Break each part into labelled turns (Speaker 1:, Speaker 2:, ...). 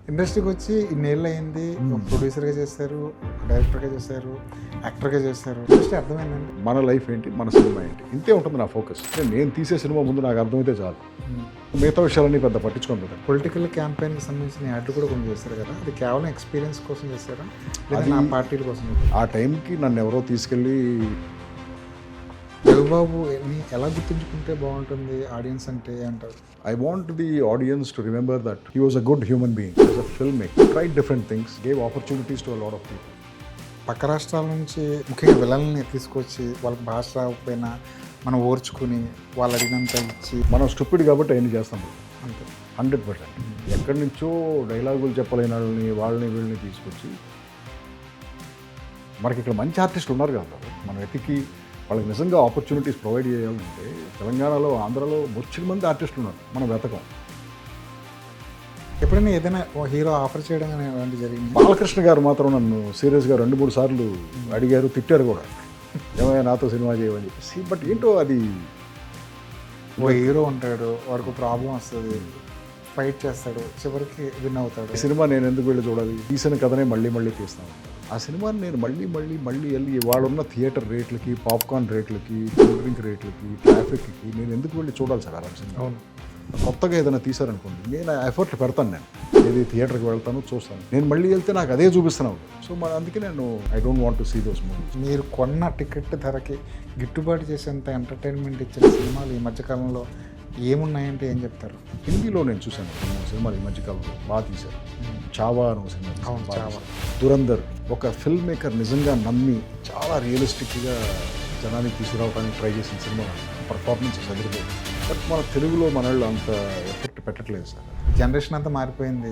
Speaker 1: ఇండస్ట్రీకి వచ్చి ఇన్నేళ్ళు అయింది. ప్రొడ్యూసర్గా చేశారు, డైరెక్టర్గా చేశారు, యాక్టర్గా చేశారు. ఇండస్ట్రీ అర్థమైందండి.
Speaker 2: మన లైఫ్ ఏంటి, మన సినిమా ఏంటి, ఇంతే ఉంటుంది నా ఫోకస్. నేను తీసే సినిమా ముందు నాకు అర్థమైతే చాలు, మిగతా విషయాలన్నీ పెద్ద పట్టించుకోను కదా.
Speaker 1: పొలిటికల్ క్యాంపెయిన్కి సంబంధించిన యాడ్లు కూడా కొన్ని చేశారు కదా, అది కేవలం ఎక్స్పీరియన్స్ కోసం చేశారా లేదా
Speaker 2: అది-
Speaker 1: నా పార్టీల కోసం చేశారా?
Speaker 2: ఆ టైంకి నన్ను ఎవరో తీసుకెళ్ళి
Speaker 1: రఘుబాబుని ఎలా గుర్తుంచుకుంటే బాగుంటుంది ఆడియన్స్ అంటే అంటారు?
Speaker 2: I want the audience to remember that he was a good human being. As a filmmaker, tried different things, gave opportunities to a lot of people.
Speaker 1: పక్క రాష్ట్రాల నుంచి ముఖ్యంగా విలన్ని తీసుకొచ్చి వాళ్ళకి భాష రాకపోయినా మనం ఓర్చుకుని వాళ్ళు అడిగినంత ఇచ్చి
Speaker 2: మనం స్టూపిడ్ కాబట్టి అవన్నీ చేస్తాం
Speaker 1: అంతే.
Speaker 2: 100%. ఎక్కడి నుంచో డైలాగులు చెప్పలేని వాళ్ళని వీళ్ళని తీసుకొచ్చి మనకి ఇక్కడ మంచి ఆర్టిస్టులు ఉన్నారు కదా, మనం వెతికి వాళ్ళకి నిజంగా ఆపర్చునిటీస్ ప్రొవైడ్ చేయాలంటే తెలంగాణలో, ఆంధ్రాలో బొచ్చిన మంది ఆర్టిస్టులు ఉన్నారు, మనం వెతకం.
Speaker 1: ఎప్పుడైనా ఏదైనా ఓ హీరో ఆఫర్ చేయడం కానీ అలాంటివి జరిగింది?
Speaker 2: బాలకృష్ణ గారు మాత్రం నన్ను సీరియస్గా 2-3 సార్లు అడిగారు, తిట్టారు కూడా, ఏమైనా నాతో సినిమా చేయమని చెప్పేసి. బట్ ఏంటో అది,
Speaker 1: ఓ హీరో ఉంటాడు, వాడికి ప్రాబ్లం వస్తుంది, ఫైట్ చేస్తాడు, చివరికి విన్ అవుతాడు.
Speaker 2: ఈ సినిమా నేను ఎందుకు వెళ్ళి చూడాలి, తీసిన కథనే మళ్ళీ మళ్ళీ తీస్తాను. ఆ సినిమాని నేను మళ్ళీ మళ్ళీ మళ్ళీ వెళ్ళి వాడున్న థియేటర్ రేట్లకి, పాప్కార్న్ రేట్లకి, కూల్ డ్రింక్ రేట్లకి, ట్రాఫిక్కి నేను ఎందుకు వెళ్ళి చూడాలి సార్ అలాంటి సినిమా?
Speaker 1: అవును.
Speaker 2: కొత్తగా ఏదైనా తీశారనుకోండి, నేను ఎఫర్ట్ పెడతాను, నేను ఏది థియేటర్కి వెళ్తాను, చూస్తాను. నేను మళ్ళీ వెళ్తే నాకు అదే చూపిస్తున్నాను. సో మరి అందుకే నేను I don't want to see those movies.
Speaker 1: మీరు కొన్న టికెట్ ధరకి గిట్టుబాటు చేసేంత ఎంటర్టైన్మెంట్ ఇచ్చిన సినిమాలు ఈ మధ్యకాలంలో ఏమున్నాయంటే ఏం చెప్తారు?
Speaker 2: హిందీలో నేను చూశాను కొన్ని సినిమాలు ఈ మధ్యకాలంలో బాగా తీశారు. చావా అనే సినిమా తీశారు,
Speaker 1: అవును,
Speaker 2: బాగా
Speaker 1: చావా.
Speaker 2: తీశారు. దురందర్ ఒక ఫిల్మ్ మేకర్ నిజంగా నమ్మి చాలా రియలిస్టిక్గా జనానికి తీసుకురావడానికి ట్రై చేసిన సినిమా. పర్ఫార్మెన్స్ చదిరిపోయింది. బట్ మన తెలుగులో మన వాళ్ళు అంత ఎఫెక్ట్ పెట్టట్లేదు సార్.
Speaker 1: జనరేషన్ అంతా మారిపోయింది.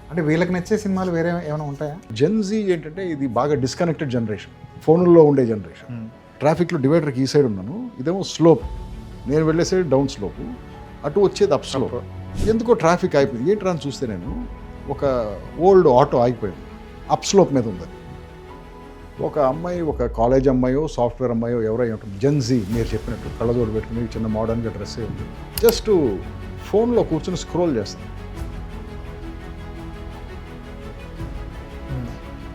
Speaker 1: అంటే వీళ్ళకి నచ్చే సినిమాలు వేరే ఏమైనా ఉంటాయా?
Speaker 2: జెన్జీ ఏంటంటే ఇది బాగా డిస్కనెక్టెడ్ జనరేషన్, ఫోన్లో ఉండే జనరేషన్. ట్రాఫిక్లో డివైడర్కి ఈ సైడ్ ఉన్నాను, ఇదేమో స్లోప్, నేను వెళ్ళే సైడ్ డౌన్ స్లోపు, అటు వచ్చేది అప్ స్లోప్. ఎందుకో ట్రాఫిక్ అయిపోయింది. ఏంటి అని చూస్తే నేను ఒక ఓల్డ్ ఆటో ఆగిపోయింది, అప్ స్లోప్ మీద ఉంది. ఒక అమ్మాయి, ఒక కాలేజ్ అమ్మాయో సాఫ్ట్వేర్ అమ్మాయో ఎవరై ఉంటుంది, జెన్జీ మీరు చెప్పినట్టు కళ్ళజోడు పెట్టుకుని చిన్న మోడర్న్గా డ్రెస్ అయి ఉంటుంది, జస్ట్ ఫోన్లో కూర్చొని స్క్రోల్ చేస్తాను.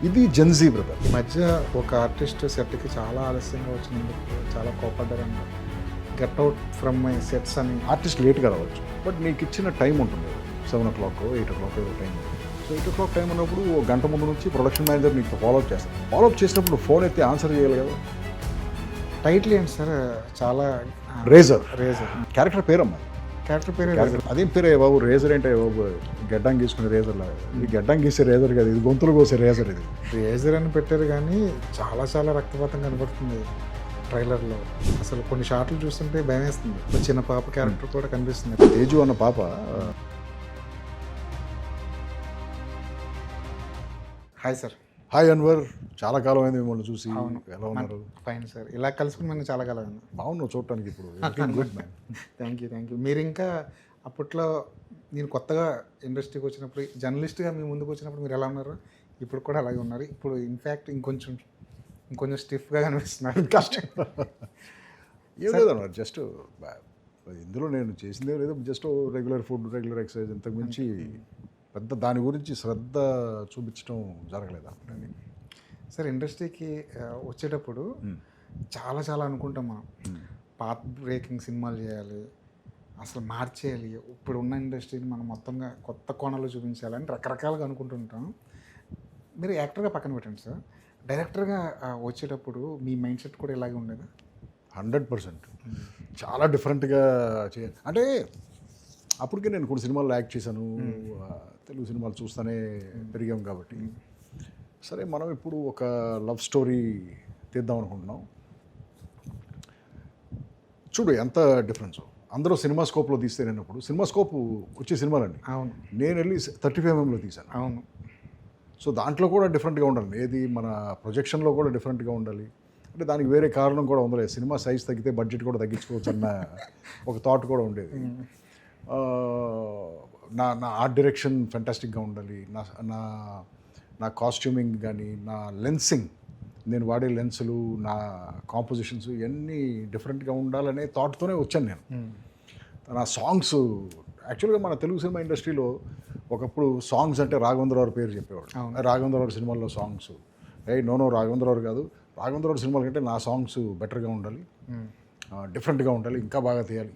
Speaker 2: ఇది జెన్జీ బ్రదర్.
Speaker 1: ఈ మధ్య ఒక ఆర్టిస్ట్ సెట్కి చాలా ఆలస్యంగా వచ్చినందుకు చాలా కోపడ్డారంట. Get out from my sets అని.
Speaker 2: ఆర్టిస్ట్ లేట్గా రావచ్చు, బట్ నీకు ఇచ్చిన టైం ఉంటుంది, 7 o'clock 8 o'clock ఏదో టైం. సో 8 o'clock టైం ఉన్నప్పుడు ఓ గంట ముందు నుంచి ప్రొడక్షన్ మేనేజర్ నీకు ఫాలోఅప్ చేస్తాను. ఫాలోఅప్ చేసినప్పుడు ఫోన్ ఎత్తి ఆన్సర్ చేయాలి కదా.
Speaker 1: టైటిల్ ఏంటి సార్? చాలా
Speaker 2: రేజర్
Speaker 1: రేజర్
Speaker 2: క్యారెక్టర్ పేరమ్మా.
Speaker 1: క్యారెక్టర్ పేరు
Speaker 2: క్యారెక్టర్ అదేం పేరే బాబు, రేజర్ అంటే బాబు గడ్డం గీసుకునే రేజర్ లాగా. ఇది గడ్డం గీసే రేజర్ కదా, ఇది గొంతులు కోసే రేజర్. ఇది
Speaker 1: రేజర్ అని పెట్టారు కానీ చాలా చాలా రక్తపాతం కనబడుతుంది ట్రైలర్లో. అసలు కొన్ని షాట్లు చూస్తుంటే భయం వేస్తుంది. ఒక చిన్న పాప క్యారెక్టర్ కూడా కనిపిస్తుంది.
Speaker 2: తేజు అన్న పాప.
Speaker 1: Hi sir.
Speaker 2: హాయ్ అన్వర్, చాలా కాలం అయింది మిమ్మల్ని చూసి. ఎలా ఉన్నారు?
Speaker 1: Fine sir. ఇలా కలుసుకుని మనం చాలా కాలం ఉంది.
Speaker 2: బాగున్నావు చూడటానికి ఇప్పుడు. Good man.
Speaker 1: Thank you. మీరు ఇంకా అప్పట్లో నేను కొత్తగా ఇండస్ట్రీకి వచ్చినప్పుడు జర్నలిస్ట్గా మీ ముందుకు వచ్చినప్పుడు మీరు ఎలా ఉన్నారు? ఇప్పుడు కూడా అలాగే ఉన్నారు. ఇప్పుడు ఇన్ఫ్యాక్ట్ ఇంకొంచెం స్టిఫ్గా కనిపిస్తున్నారు.
Speaker 2: కష్టం ఏం లేదన్న, జస్ట్ ఇందులో నేను చేసిందే లేదు, just regular food, regular exercise, ఇంతకు మించి పెద్ద దాని గురించి శ్రద్ధ చూపించడం జరగలేదు అప్పుడు.
Speaker 1: సార్, ఇండస్ట్రీకి వచ్చేటప్పుడు చాలా చాలా అనుకుంటాం మనం, పాత్ బ్రేకింగ్ సినిమాలు చేయాలి, అసలు మార్చేయాలి, ఇప్పుడు ఉన్న ఇండస్ట్రీని మనం మొత్తంగా కొత్త కోణాలు చూపించాలని రకరకాలుగా అనుకుంటుంటాం. మీరు యాక్టర్గా పక్కన పెట్టండి సార్, డైరెక్టర్గా వచ్చేటప్పుడు మీ మైండ్ సెట్ కూడా ఇలాగే ఉండేది?
Speaker 2: 100% చాలా డిఫరెంట్గా చేయాలి. అంటే అప్పటికే నేను కొన్ని సినిమాల్లో యాక్ట్ చేశాను, తెలుగు సినిమాలు చూస్తూనే పెరిగాం కాబట్టి. సరే, మనం ఇప్పుడు ఒక లవ్ స్టోరీ తీద్దాం అనుకుంటున్నాం. చూడు ఎంత డిఫరెన్స్. అందరూ సినిమా స్కోప్లో తీస్తే నేనప్పుడు సినిమా స్కోప్ వచ్చే సినిమాలండి.
Speaker 1: అవును.
Speaker 2: నేను వెళ్ళి 35mm తీశాను.
Speaker 1: అవును.
Speaker 2: సో దాంట్లో కూడా డిఫరెంట్గా ఉండాలి, ఏది మన ప్రొజెక్షన్లో కూడా డిఫరెంట్గా ఉండాలి. అంటే దానికి వేరే కారణం కూడా ఉందలే, సినిమా సైజ్ తగ్గితే బడ్జెట్ కూడా తగ్గించుకోవచ్చు అన్న ఒక థాట్ కూడా ఉండేది. నా ఆర్ట్ డైరెక్షన్ ఫెంటాస్టిక్గా ఉండాలి, నా కాస్ట్యూమింగ్ కానీ, నా లెన్సింగ్, నేను వాడే లెన్సులు, నా కాంపోజిషన్స్ ఇవన్నీ డిఫరెంట్గా ఉండాలనే థాట్తోనే వచ్చాను నేను. నా సాంగ్స్ యాక్చువల్గా మన తెలుగు సినిమా ఇండస్ట్రీలో ఒకప్పుడు సాంగ్స్ అంటే రాఘవేంద్రరావు పేరు చెప్పేవాడు. రాఘవేంద్రరావు సినిమాల్లో సాంగ్స్ నో రాఘవేంద్రరావు కాదు, రాఘవేంద్రరావు సినిమాల కంటే నా సాంగ్స్ బెటర్గా ఉండాలి, డిఫరెంట్గా ఉండాలి, ఇంకా బాగా తీయాలి.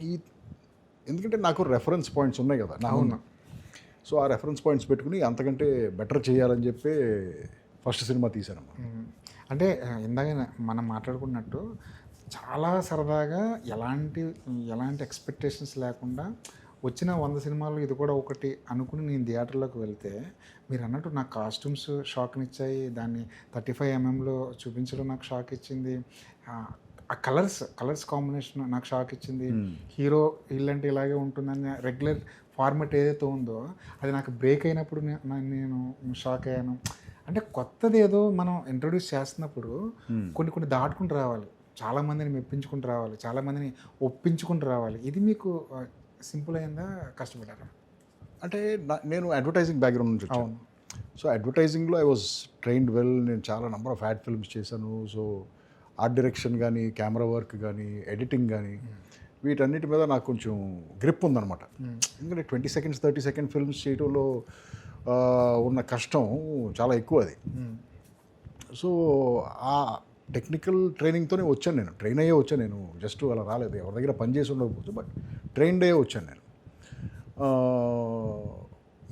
Speaker 2: ఎందుకంటే నాకు రెఫరెన్స్ పాయింట్స్ ఉన్నాయి కదా నా ఉన్న. సో ఆ రెఫరెన్స్ పాయింట్స్ పెట్టుకుని అంతకంటే బెటర్ చేయాలని చెప్పి ఫస్ట్ సినిమా తీశానమ్మా.
Speaker 1: అంటే ఇందాక మనం మాట్లాడుకున్నట్టు చాలా సరదాగా ఎలాంటి ఎక్స్పెక్టేషన్స్ లేకుండా వచ్చిన 100 సినిమాలు ఇది కూడా ఒకటి అనుకుని నేను థియేటర్లోకి వెళ్తే మీరు అన్నట్టు నాకు కాస్ట్యూమ్స్ షాక్నిచ్చాయి, దాన్ని 35mm చూపించడం నాకు షాక్ ఇచ్చింది, ఆ కలర్స్ కాంబినేషన్ నాకు షాక్ ఇచ్చింది, హీరో ఇల్లంటే ఇలాగే ఉంటుందని రెగ్యులర్ ఫార్మెట్ ఏదైతే ఉందో అది నాకు బ్రేక్ అయినప్పుడు నేను షాక్ అయ్యాను. అంటే కొత్తది ఏదో మనం ఇంట్రొడ్యూస్ చేస్తున్నప్పుడు కొన్ని దాటుకుంటూ రావాలి, చాలామందిని మెప్పించుకుంటూ రావాలి, చాలామందిని ఒప్పించుకుంటూ రావాలి. ఇది మీకు సింపుల్ అయిందా, కష్టపడ్డారా?
Speaker 2: అంటే నేను అడ్వర్టైజింగ్ బ్యాక్గ్రౌండ్ నుంచి వచ్చాను. సో అడ్వర్టైజింగ్లో ఐ వాజ్ ట్రైన్డ్ వెల్. నేను చాలా నెంబర్ ఆఫ్ యాడ్ ఫిల్మ్స్ చేశాను. సో ఆర్ట్ డైరెక్షన్ కానీ, కెమెరా వర్క్ కానీ, ఎడిటింగ్ కానీ, వీటన్నిటి మీద నాకు కొంచెం గ్రిప్ ఉందన్నమాట. ఎందుకంటే 20 seconds 30 second ఫిల్మ్స్ చేయడంలో ఉన్న కష్టం చాలా ఎక్కువ అది. సో ఆ టెక్నికల్ ట్రైనింగ్తోనే వచ్చాను, నేను ట్రైన్ అయ్యే వచ్చాను. నేను జస్ట్ అలా రాలేదు, ఎవరి దగ్గర పని చేసి ఉండకపోతే, బట్ ట్రైన్డ్ అయ్యే వచ్చాను నేను.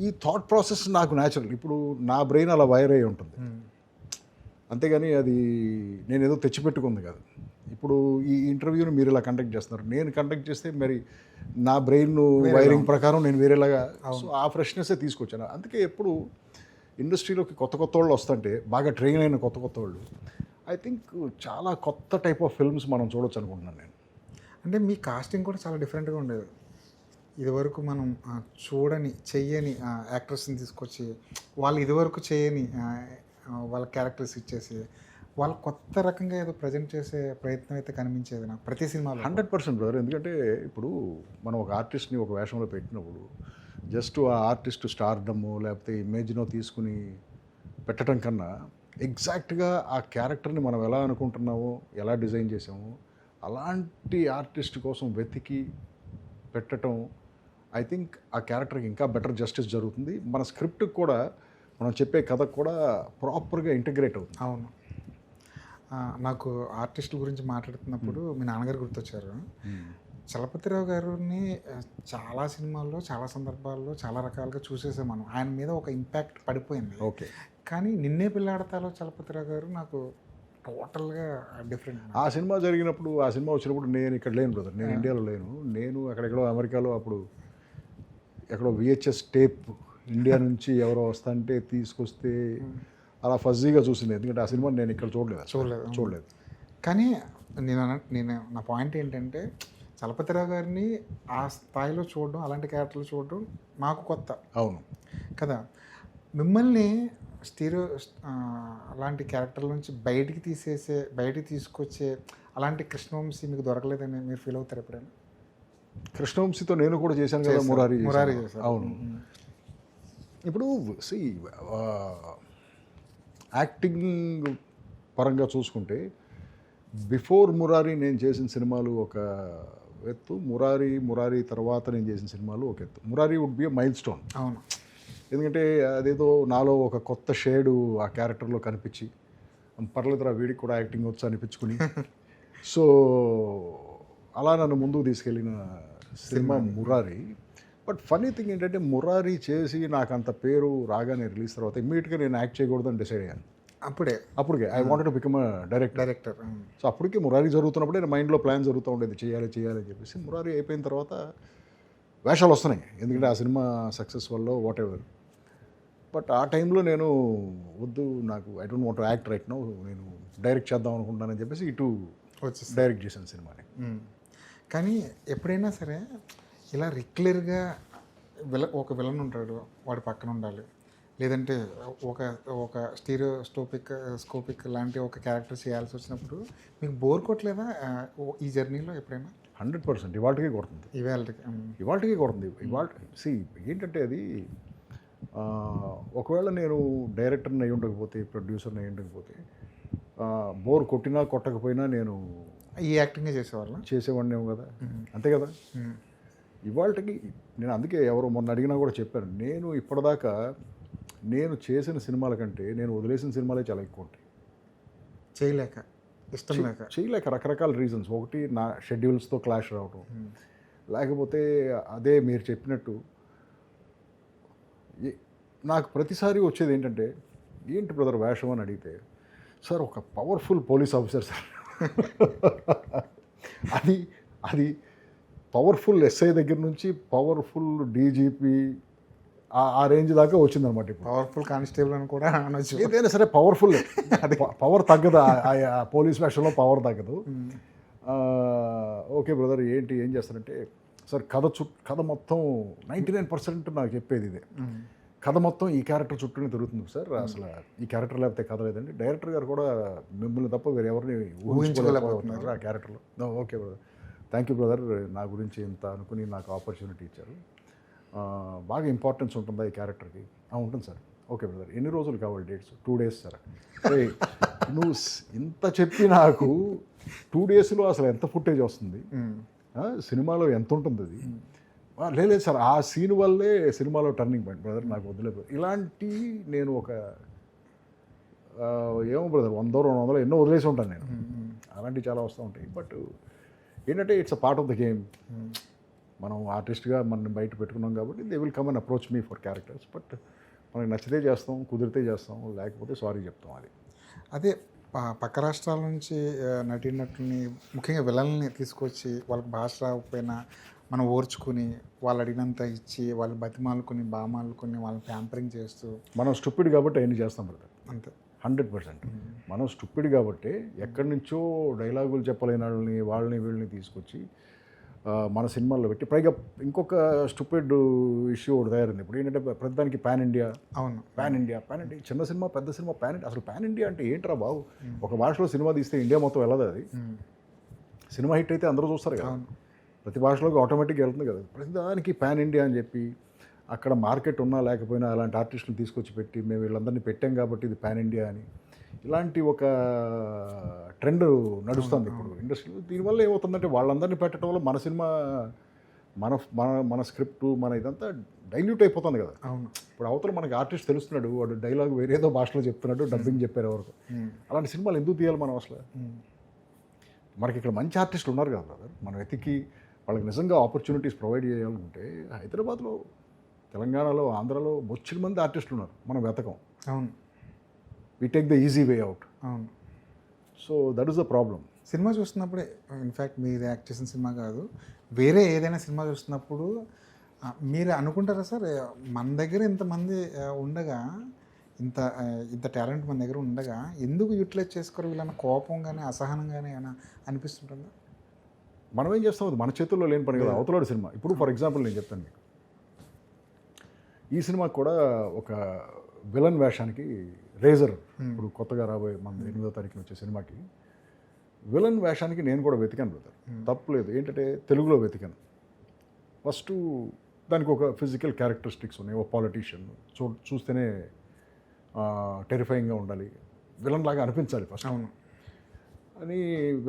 Speaker 2: ఈ థాట్ ప్రాసెస్ నాకు న్యాచురల్. ఇప్పుడు నా బ్రెయిన్ అలా వైర్ అయ్యి ఉంటుంది, అంతేగాని అది నేను ఏదో తెచ్చిపెట్టుకుంది కాదు. ఇప్పుడు ఈ ఇంటర్వ్యూని మీరు ఇలా కండక్ట్ చేస్తున్నారు, నేను కండక్ట్ చేస్తే మరి నా బ్రెయిన్ వైరింగ్ ప్రకారం నేను వేరేలాగా, సో ఆ ఫ్రెష్నెస్సే తీసుకొచ్చాను. అందుకే ఎప్పుడు ఇండస్ట్రీలోకి కొత్త వాళ్ళు వస్తుంటే, బాగా ట్రైన్ అయిన కొత్త వాళ్ళు, ఐ థింక్ చాలా కొత్త టైప్ ఆఫ్ ఫిల్మ్స్ మనం చూడొచ్చు అనుకుంటున్నాను నేను.
Speaker 1: అంటే మీ కాస్టింగ్ కూడా చాలా డిఫరెంట్గా ఉండేది. ఇదివరకు మనం చెయ్యని యాక్టర్స్ని తీసుకొచ్చి వాళ్ళు ఇదివరకు చేయని వాళ్ళ క్యారెక్టర్స్ ఇచ్చేసి వాళ్ళు కొత్త రకంగా ఏదో ప్రజెంట్ చేసే ప్రయత్నం అయితే కనిపించేది నాకు ప్రతి సినిమాలో.
Speaker 2: 100% బ్రదర్. ఎందుకంటే ఇప్పుడు మనం ఒక ఆర్టిస్ట్ని ఒక వేషంలో పెట్టినప్పుడు జస్ట్ ఆ ఆర్టిస్ట్ స్టార్డమో లేకపోతే ఇమేజ్నో తీసుకుని పెట్టడం కన్నా ఎగ్జాక్ట్గా ఆ క్యారెక్టర్ని మనం ఎలా అనుకుంటున్నామో, ఎలా డిజైన్ చేసామో అలాంటి ఆర్టిస్ట్ కోసం వెతికి పెట్టడం, ఐ థింక్ ఆ క్యారెక్టర్కి ఇంకా బెటర్ జస్టిస్ జరుగుతుంది. మన స్క్రిప్ట్కి కూడా, మనం చెప్పే కథకు కూడా ప్రాపర్గా ఇంటిగ్రేట్ అవుతుంది.
Speaker 1: అవును. నాకు ఆర్టిస్టుల గురించి మాట్లాడుతున్నప్పుడు మీ నాన్నగారు గుర్తొచ్చారు. చలపతిరావు గారిని చాలా సినిమాల్లో, చాలా సందర్భాల్లో, చాలా రకాలుగా చూసేసాం మనం. ఆయన మీద ఒక ఇంపాక్ట్ పడిపోయింది.
Speaker 2: ఓకే.
Speaker 1: కానీ నిన్నే పిల్లాడతాలో చలపతిరావు గారు నాకు టోటల్గా డిఫరెంట్.
Speaker 2: ఆ సినిమా జరిగినప్పుడు, ఆ సినిమా వచ్చినప్పుడు నేను ఇక్కడ లేను బ్రదర్, నేను ఇండియాలో లేను. నేను అక్కడెక్కడో అమెరికాలో, అప్పుడు ఎక్కడో VHS టేప్ ఇండియా నుంచి ఎవరో వస్తుంటే తీసుకొస్తే అలా ఫజీగా చూసింది. ఎందుకంటే ఆ సినిమా నేను ఇక్కడ చూడలేదు.
Speaker 1: కానీ నేను నా పాయింట్ ఏంటంటే చలపతిరావు గారిని ఆ స్థాయిలో చూడడం, అలాంటి క్యారెక్టర్లు చూడడం మాకు కొత్త.
Speaker 2: అవును
Speaker 1: కదా. మిమ్మల్ని అలాంటి క్యారెక్టర్ల నుంచి బయటికి తీసుకొచ్చే అలాంటి కృష్ణవంశీ మీకు దొరకలేదని మీరు ఫీల్ అవుతారు ఎప్పుడైనా?
Speaker 2: కృష్ణవంశీతో నేను కూడా చేశాను కదా, మురారి చేశాను. అవును. ఇప్పుడు యాక్టింగ్ పరంగా చూసుకుంటే బిఫోర్ మురారి నేను చేసిన సినిమాలు ఒక ఎత్తు, మురారి తర్వాత నేను చేసిన సినిమాలు ఒక ఎత్తు. Murari would be a milestone.
Speaker 1: అవును.
Speaker 2: ఎందుకంటే అదేదో నాలో ఒక కొత్త షేడు ఆ క్యారెక్టర్లో కనిపించి, పర్లేదురా వీడికి కూడా యాక్టింగ్ వచ్చు అనిపించుకుని, సో అలా నన్ను ముందుకు తీసుకెళ్ళిన సినిమా మురారి. బట్ ఫనీ థింగ్ ఏంటంటే మురారి చేసి నాకు అంత పేరు రాగానే రిలీజ్ తర్వాత ఇమ్మీడియట్గా నేను యాక్ట్ చేయకూడదని డిసైడ్ అయ్యాను. అప్పటికే I wanted to become director. So అప్పటికే మురారి జరుగుతున్నప్పుడే నా మైండ్లో ప్లాన్ జరుగుతూ ఉండేది, చేయాలి అని చెప్పేసి. మురారి అయిపోయిన తర్వాత వేషాలు వస్తున్నాయి, ఎందుకంటే ఆ సినిమా సక్సెస్ వల్ల వాట్ ఎవర్. బట్ ఆ టైంలో నేను వద్దు, నాకు I don't want to act right now, నేను డైరెక్ట్ చేద్దాం అనుకుంటానని చెప్పేసి ఇటు డైరెక్ట్ చేశాను సినిమాని.
Speaker 1: కానీ ఎప్పుడైనా సరే ఇలా రెగ్యులర్గా ఒక విలన్ ఉంటాడు, వాడి పక్కన ఉండాలి, లేదంటే ఒక స్కోపిక్ లాంటి ఒక క్యారెక్టర్ చేయాల్సి వచ్చినప్పుడు మీకు బోర్ కొట్టలేదా ఈ జర్నీలో ఎప్పుడైనా?
Speaker 2: 100% ఇవాళకి కొడుతుంది. ఇవాళకి కొడుతుంది. ఏంటంటే అది ఒకవేళ నేను డైరెక్టర్ని అయి ఉండకపోతే, ప్రొడ్యూసర్ని అయి ఉండకపోతే, బోర్ కొట్టినా కొట్టకపోయినా నేను
Speaker 1: ఈ యాక్టింగే చేసేవాడినేమో కదా.
Speaker 2: అంతే కదా. ఇవాళకి నేను అందుకే ఎవరో మొన్న అడిగినా కూడా చెప్పాను, నేను ఇప్పటిదాకా నేను చేసిన సినిమాల కంటే నేను వదిలేసిన సినిమాలే చాలా ఎక్కువ ఉంటాయి.
Speaker 1: చేయలేక, ఇష్టం లేక.
Speaker 2: చేయలేక రకరకాల రీజన్స్. ఒకటి నా షెడ్యూల్స్తో క్లాష్ రావడం, లేకపోతే అదే మీరు చెప్పినట్టు నాకు ప్రతిసారి వచ్చేది ఏంటంటే, ఏంటి బ్రదర్ వేషం అని అడిగితే, సార్ ఒక పవర్ఫుల్ పోలీస్ ఆఫీసర్ సార్. అది అది పవర్ఫుల్ ఎస్ఐ దగ్గర నుంచి పవర్ఫుల్ డీజీపీ ఆ రేంజ్ దాకా వచ్చిందనమాట. ఇప్పుడు
Speaker 1: పవర్ఫుల్ కానిస్టేబుల్ అని కూడా అనొచ్చు.
Speaker 2: ఏదైనా సరే పవర్ఫుల్, అది పవర్ తగ్గదు, ఆ పోలీస్ వేషంలో పవర్ తగ్గదు. ఓకే బ్రదర్ ఏంటి ఏం చేస్తారంటే, సార్ కథ మొత్తం 99% నాకు చెప్పేది ఇదే. కథ మొత్తం ఈ క్యారెక్టర్ చుట్టూనే తిరుగుతుంది సార్, అసలు ఈ క్యారెక్టర్ లేకపోతే కథ లేదండి. డైరెక్టర్ గారు కూడా మిమ్మల్ని తప్ప వేరే ఎవరిని ఊహించుకోలేకపోతున్నారు ఆ క్యారెక్టర్లో. Okay brother, thank you brother, నా గురించి ఇంత అనుకుని నాకు ఆపర్చునిటీ ఇచ్చారు. బాగా ఇంపార్టెన్స్ ఉంటుందా ఈ క్యారెక్టర్కి? ఉంటుంది సార్. ఓకే బ్రదర్, ఎన్ని రోజులు కావాలి డేట్స్? 2 days sir. నువ్వు ఇంత చెప్పి నాకు 2 daysలో అసలు ఎంత ఫుటేజ్ వస్తుంది, సినిమాలో ఎంత ఉంటుంది అది? లేదు సార్, ఆ సీన్ వల్లే సినిమాలో టర్నింగ్ పాయింట్ బ్రదర్, నాకు వదిలేదు. ఇలాంటి నేను ఒక ఏమో బ్రదర్ 100-200 ఎన్నో వదిలేసి ఉంటాను నేను. అలాంటివి చాలా వస్తూ ఉంటాయి. బట్ ఏంటంటే it's a part of the game. మనం ఆర్టిస్ట్గా మనం బయట పెట్టుకున్నాం కాబట్టి they will come and approach me for characters. But మనకి నచ్చితే చేస్తాం, కుదిరితే చేస్తాం, లేకపోతే సారీ చెప్తాం.
Speaker 1: అదే పక్క రాష్ట్రాల నుంచి నటీనటుల్ని, ముఖ్యంగా విలన్ని తీసుకొచ్చి వాళ్ళకి భాష రాకపోయినా మనం ఓర్చుకుని వాళ్ళు అడిగినంత ఇచ్చి వాళ్ళు బతిమాలుకుని బామాలుకుని వాళ్ళని ప్యాంపరింగ్ చేస్తూ,
Speaker 2: మనం స్టూపిడ్ కాబట్టి అవన్నీ చేస్తాం బ్రదర్.
Speaker 1: అంతే
Speaker 2: 100%. మనం స్టూపిడ్ కాబట్టి ఎక్కడి నుంచో డైలాగులు చెప్పలేని వాళ్ళని వీళ్ళని తీసుకొచ్చి మన సినిమాల్లో పెట్టి, పైగా ఇంకొక స్టూపిడ్ ఇష్యూ ఒకటి తయారైంది ఇప్పుడు. ఏంటంటే ప్రతిదానికి పాన్ ఇండియా.
Speaker 1: అవును,
Speaker 2: పాన్ ఇండియా. చిన్న సినిమా పెద్ద సినిమా పాన్ ఇండియా. అసలు పాన్ ఇండియా అంటే ఏంట్రా బాబు? ఒక భాషలో సినిమా తీస్తే ఇండియా మొత్తం వెళ్ళదు అది. సినిమా హిట్ అయితే అందరూ చూస్తారు కదా, ప్రతి భాషలోకి ఆటోమేటిక్గా వెళ్తుంది కదా. ప్రతిదానికి పాన్ ఇండియా అని చెప్పి అక్కడ మార్కెట్ ఉన్నా లేకపోయినా అలాంటి ఆర్టిస్టులు తీసుకొచ్చి పెట్టి మేము వీళ్ళందరినీ పెట్టాం కాబట్టి ఇది పాన్ ఇండియా అని, ఇలాంటి ఒక ట్రెండ్ నడుస్తుంది ఇప్పుడు ఇండస్ట్రీలో. దీనివల్ల ఏమవుతుందంటే వాళ్ళందరినీ పెట్టడం వల్ల మన సినిమా, మన మన మన స్క్రిప్ట్, మన ఇదంతా డైల్యూట్ అయిపోతుంది కదా.
Speaker 1: అవును,
Speaker 2: ఇప్పుడు అవతల మనకి ఆర్టిస్ట్ తెలుస్తున్నాడు, వాడు డైలాగ్ వేరేదో భాషలో చెప్తున్నాడు, డబ్బింగ్ చెప్పారు ఎవరికి. అలాంటి సినిమాలు ఎందుకు తీయాలి మనం అసలు? మనకి ఇక్కడ మంచి ఆర్టిస్టులు ఉన్నారు కదా బ్రదర్, మనం వెతికి వాళ్ళకి నిజంగా ఆపర్చునిటీస్ ప్రొవైడ్ చేయాలనుకుంటే హైదరాబాద్లో, తెలంగాణలో, ఆంధ్రాలో బొచ్చిన మంది ఆర్టిస్టులు ఉన్నారు, మనం వెతకం.
Speaker 1: అవును,
Speaker 2: we take the easy way out.
Speaker 1: అవును.
Speaker 2: So that is the problem.
Speaker 1: Cinema చూస్తున్నప్పుడే, ఇన్ఫ్యాక్ట్ మీరు యాక్ట్ చేసిన సినిమా కాదు, వేరే ఏదైనా సినిమా చూస్తున్నప్పుడు మీరు అనుకుంటారా సార్, మన దగ్గర ఇంతమంది ఉండగా, ఇంత టాలెంట్ మన దగ్గర ఉండగా ఎందుకు యూటిలైజ్ చేసుకోరు వీళ్ళన్న కోపం కానీ అసహనం కానీ ఏమైనా అనిపిస్తుంటుందా?
Speaker 2: మనం ఏం చేస్తాం, అది మన చేతుల్లో లేని పని కదా. అవతలాడు సినిమా. ఇప్పుడు ఫర్ ఎగ్జాంపుల్ నేను చెప్తాను మీకు, ఈ సినిమాకి కూడా ఒక విలన్ వేషానికి రేజర్, ఇప్పుడు కొత్తగా రాబోయే మన 8వ తారీఖున వచ్చే సినిమాకి విలన్ వేషానికి నేను కూడా వెతికాను బ్రదర్, తప్పులేదు. ఏంటంటే తెలుగులో వెతికాను. ఫస్ట్ దానికి ఒక ఫిజికల్ క్యారెక్టరిస్టిక్స్ ఉన్నాయి. ఒక పాలిటీషియన్ చూస్తేనే టెరిఫైయింగ్గా ఉండాలి, విలన్ లాగా అనిపించాలి ఫస్ట్.
Speaker 1: అవును
Speaker 2: అని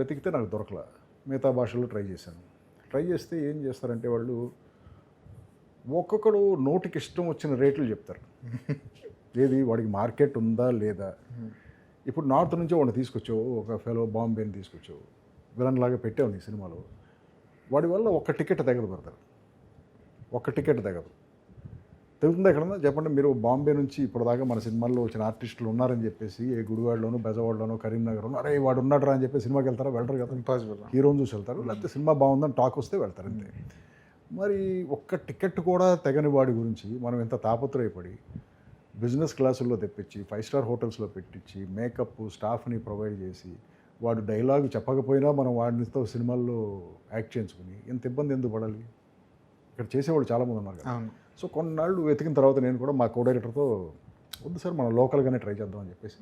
Speaker 2: వెతికితే నాకు దొరకలా. మిగతా భాషల్లో ట్రై చేశాను. ట్రై చేస్తే ఏం చేస్తారంటే వాళ్ళు ఒక్కొక్కడు నోటికి ఇష్టం వచ్చిన రేట్లు చెప్తారు. ఏది వాడికి మార్కెట్ ఉందా లేదా. ఇప్పుడు నార్త్ నుంచి వాడిని తీసుకొచ్చావు, ఒక ఫెలో బాంబేని తీసుకొచ్చావు, విలన్ లాగా పెట్టావు నీ సినిమాలో, వాడి వల్ల ఒక్క టికెట్ తెగదు బ్రదర్, ఒక్క టికెట్ తెగదు. తెగుతుంది ఎక్కడన్నా చెప్పండి. మీరు బాంబే నుంచి ఇప్పటిదాకా మన సినిమాల్లో వచ్చిన ఆర్టిస్టులు ఉన్నారని చెప్పేసి ఏ గుడివాడలోనూ, బెజవాడలోనూ, కరీంనగర్లోనూ అరే వాడు ఉన్నాడు రా అని చెప్పి సినిమాకి వెళ్తారా? వెళ్ళరు కదా.
Speaker 1: ఇంపాసిబుల్.
Speaker 2: హీరోని చూసి వెళ్తారు, లేకపోతే సినిమా బాగుందని టాక్ వస్తే వెళ్తారు అంతే. మరి ఒక్క టికెట్ కూడా తెగని వాడి గురించి మనం ఎంత తాపత్రయపడి బిజినెస్ క్లాసుల్లో తెప్పించి 5 star హోటల్స్లో పెట్టించి మేకప్ స్టాఫ్ని ప్రొవైడ్ చేసి వాడు డైలాగ్ చెప్పకపోయినా మనం వాడితో సినిమాల్లో యాక్ట్ చేయించుకుని ఎంత ఇబ్బంది ఎందుకు పడాలి? ఇక్కడ చేసేవాళ్ళు చాలామంది ఉన్నారు కదా. సో కొన్నాళ్ళు వెతికిన తర్వాత నేను కూడా మా కో డైరెక్టర్తో వద్దు సార్ మనం లోకల్గానే ట్రై చేద్దాం అని చెప్పేసి,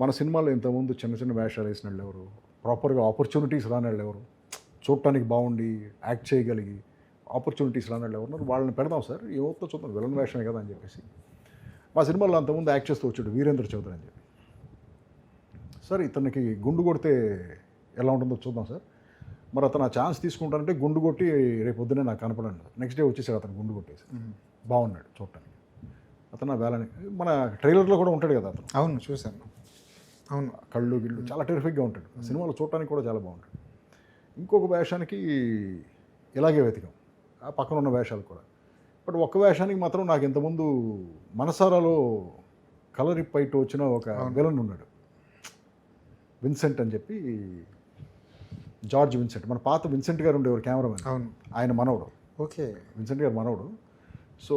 Speaker 2: మన సినిమాలో ఇంతకుముందు చిన్న చిన్న వేషాలు వేసిన వాళ్ళు ఎవరు, ప్రాపర్గా ఆపర్చునిటీస్ రాని వాళ్ళు ఎవరు, చూడటానికి బాగుండి యాక్ట్ చేయగలిగి ఆపర్చునిటీస్ రాని వాళ్ళు ఎవరు, వాళ్ళని పెడదాం సార్, ఏమవుతుందో చూద్దాం, విలన్ వేషమే కదా అని చెప్పేసి మా సినిమాలో అంతకుముందు యాక్ట్ చేస్తూ వచ్చాడు వీరేంద్ర చౌదరి అని చెప్పి. సార్ ఇతనికి గుండు కొడితే ఎలా ఉంటుందో చూద్దాం సార్, మరి అతను ఆ ఛాన్స్ తీసుకుంటానంటే గుండు కొట్టి రేపు పొద్దునే నాకు కనపడండి. నెక్స్ట్ డే వచ్చేసాడు అతను గుండు కొట్టేసి. బాగున్నాడు చూడటానికి. అతను ఆ వేళని మన ట్రైలర్లో కూడా ఉంటాడు కదా అతను.
Speaker 1: అవును, చూశాను. అవును,
Speaker 2: కళ్ళు గిళ్ళు చాలా టెరిఫిక్గా ఉంటాడు. సినిమాలో చూడటానికి కూడా చాలా బాగుంటాడు. ఇంకొక వేషానికి ఇలాగే వెతికాం, ఆ పక్కన ఉన్న వేషాలు కూడా. బట్ ఒక్క వేషానికి మాత్రం నాకు ఇంతకుముందు మనసారాలో కలరిప్పైట్ వచ్చిన ఒక విలన్ ఉన్నాడు, విన్సెంట్ అని చెప్పి, జార్జ్ విన్సెంట్. మన పాత విన్సెంట్ గారు ఉండేవారు కెమెరామెన్.
Speaker 1: అవును,
Speaker 2: ఆయన మనవడు,
Speaker 1: ఓకే.
Speaker 2: విన్సెంట్ గారు మనవడు. సో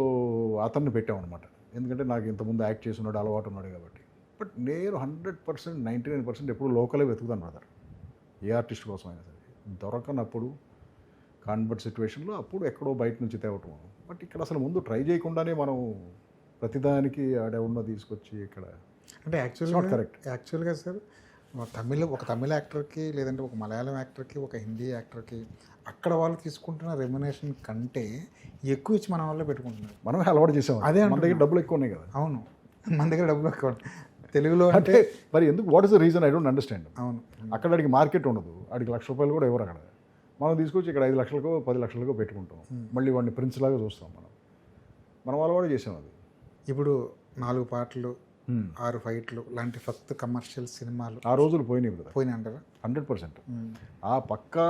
Speaker 2: అతన్ని పెట్టామన్నమాట. ఎందుకంటే నాకు ఇంతకుముందు యాక్ట్ చేసి ఉన్నాడు, అలవాటు ఉన్నాడు కాబట్టి. బట్ నేను 100%, 99% ఎప్పుడు లోకలే వెతుకుతాను బ్రదర్, ఏ ఆర్టిస్ట్ కోసం అయినా సరే. దొరకనప్పుడు కాన్వర్ట్ సిచ్యువేషన్లో అప్పుడు ఎక్కడో బయట నుంచి తేవటం. బట్ ఇక్కడ అసలు ముందు ట్రై చేయకుండానే మనం ప్రతిదానికి ఆడెవన్నో తీసుకొచ్చి ఇక్కడ
Speaker 1: అంటే
Speaker 2: నాట్ కరెక్ట్.
Speaker 1: యాక్చువల్గా సార్, ఒక తమిళ యాక్టర్కి లేదంటే ఒక మలయాళం యాక్టర్కి ఒక హిందీ యాక్టర్కి అక్కడ వాళ్ళు తీసుకుంటున్న రెమ్యునేషన్ కంటే ఎక్కువ ఇచ్చి మన వాళ్ళే పెట్టుకుంటున్నారు.
Speaker 2: మనమే అలవాటు చేసాం.
Speaker 1: అదే
Speaker 2: మన దగ్గర డబ్బులు ఎక్కువ ఉన్నాయి కదా.
Speaker 1: అవును, మన దగ్గర డబ్బులు ఎక్కువ తెలుగులో
Speaker 2: అంటే మరి ఎందుకు, what is the reason? I don't understand.
Speaker 1: అవును,
Speaker 2: అక్కడ అడిగి మార్కెట్ ఉండదు, అడిగి ₹1,00,000 కూడా ఎవరు అక్కడ. మనం తీసుకొచ్చి ఇక్కడ 5 లక్షలకో 10 లక్షలకో పెట్టుకుంటాం. మళ్ళీ వాడిని ప్రిన్స్ లాగా చూస్తాం మనం అలవాటు చేసాం అది.
Speaker 1: ఇప్పుడు 4 పాటలు 6 ఫైట్లు లాంటి ఫస్ట్ కమర్షియల్ సినిమాలు
Speaker 2: ఆ రోజులు పోయినాయి కదా,
Speaker 1: పోయినాయి అంటారా?
Speaker 2: 100%. ఆ పక్కా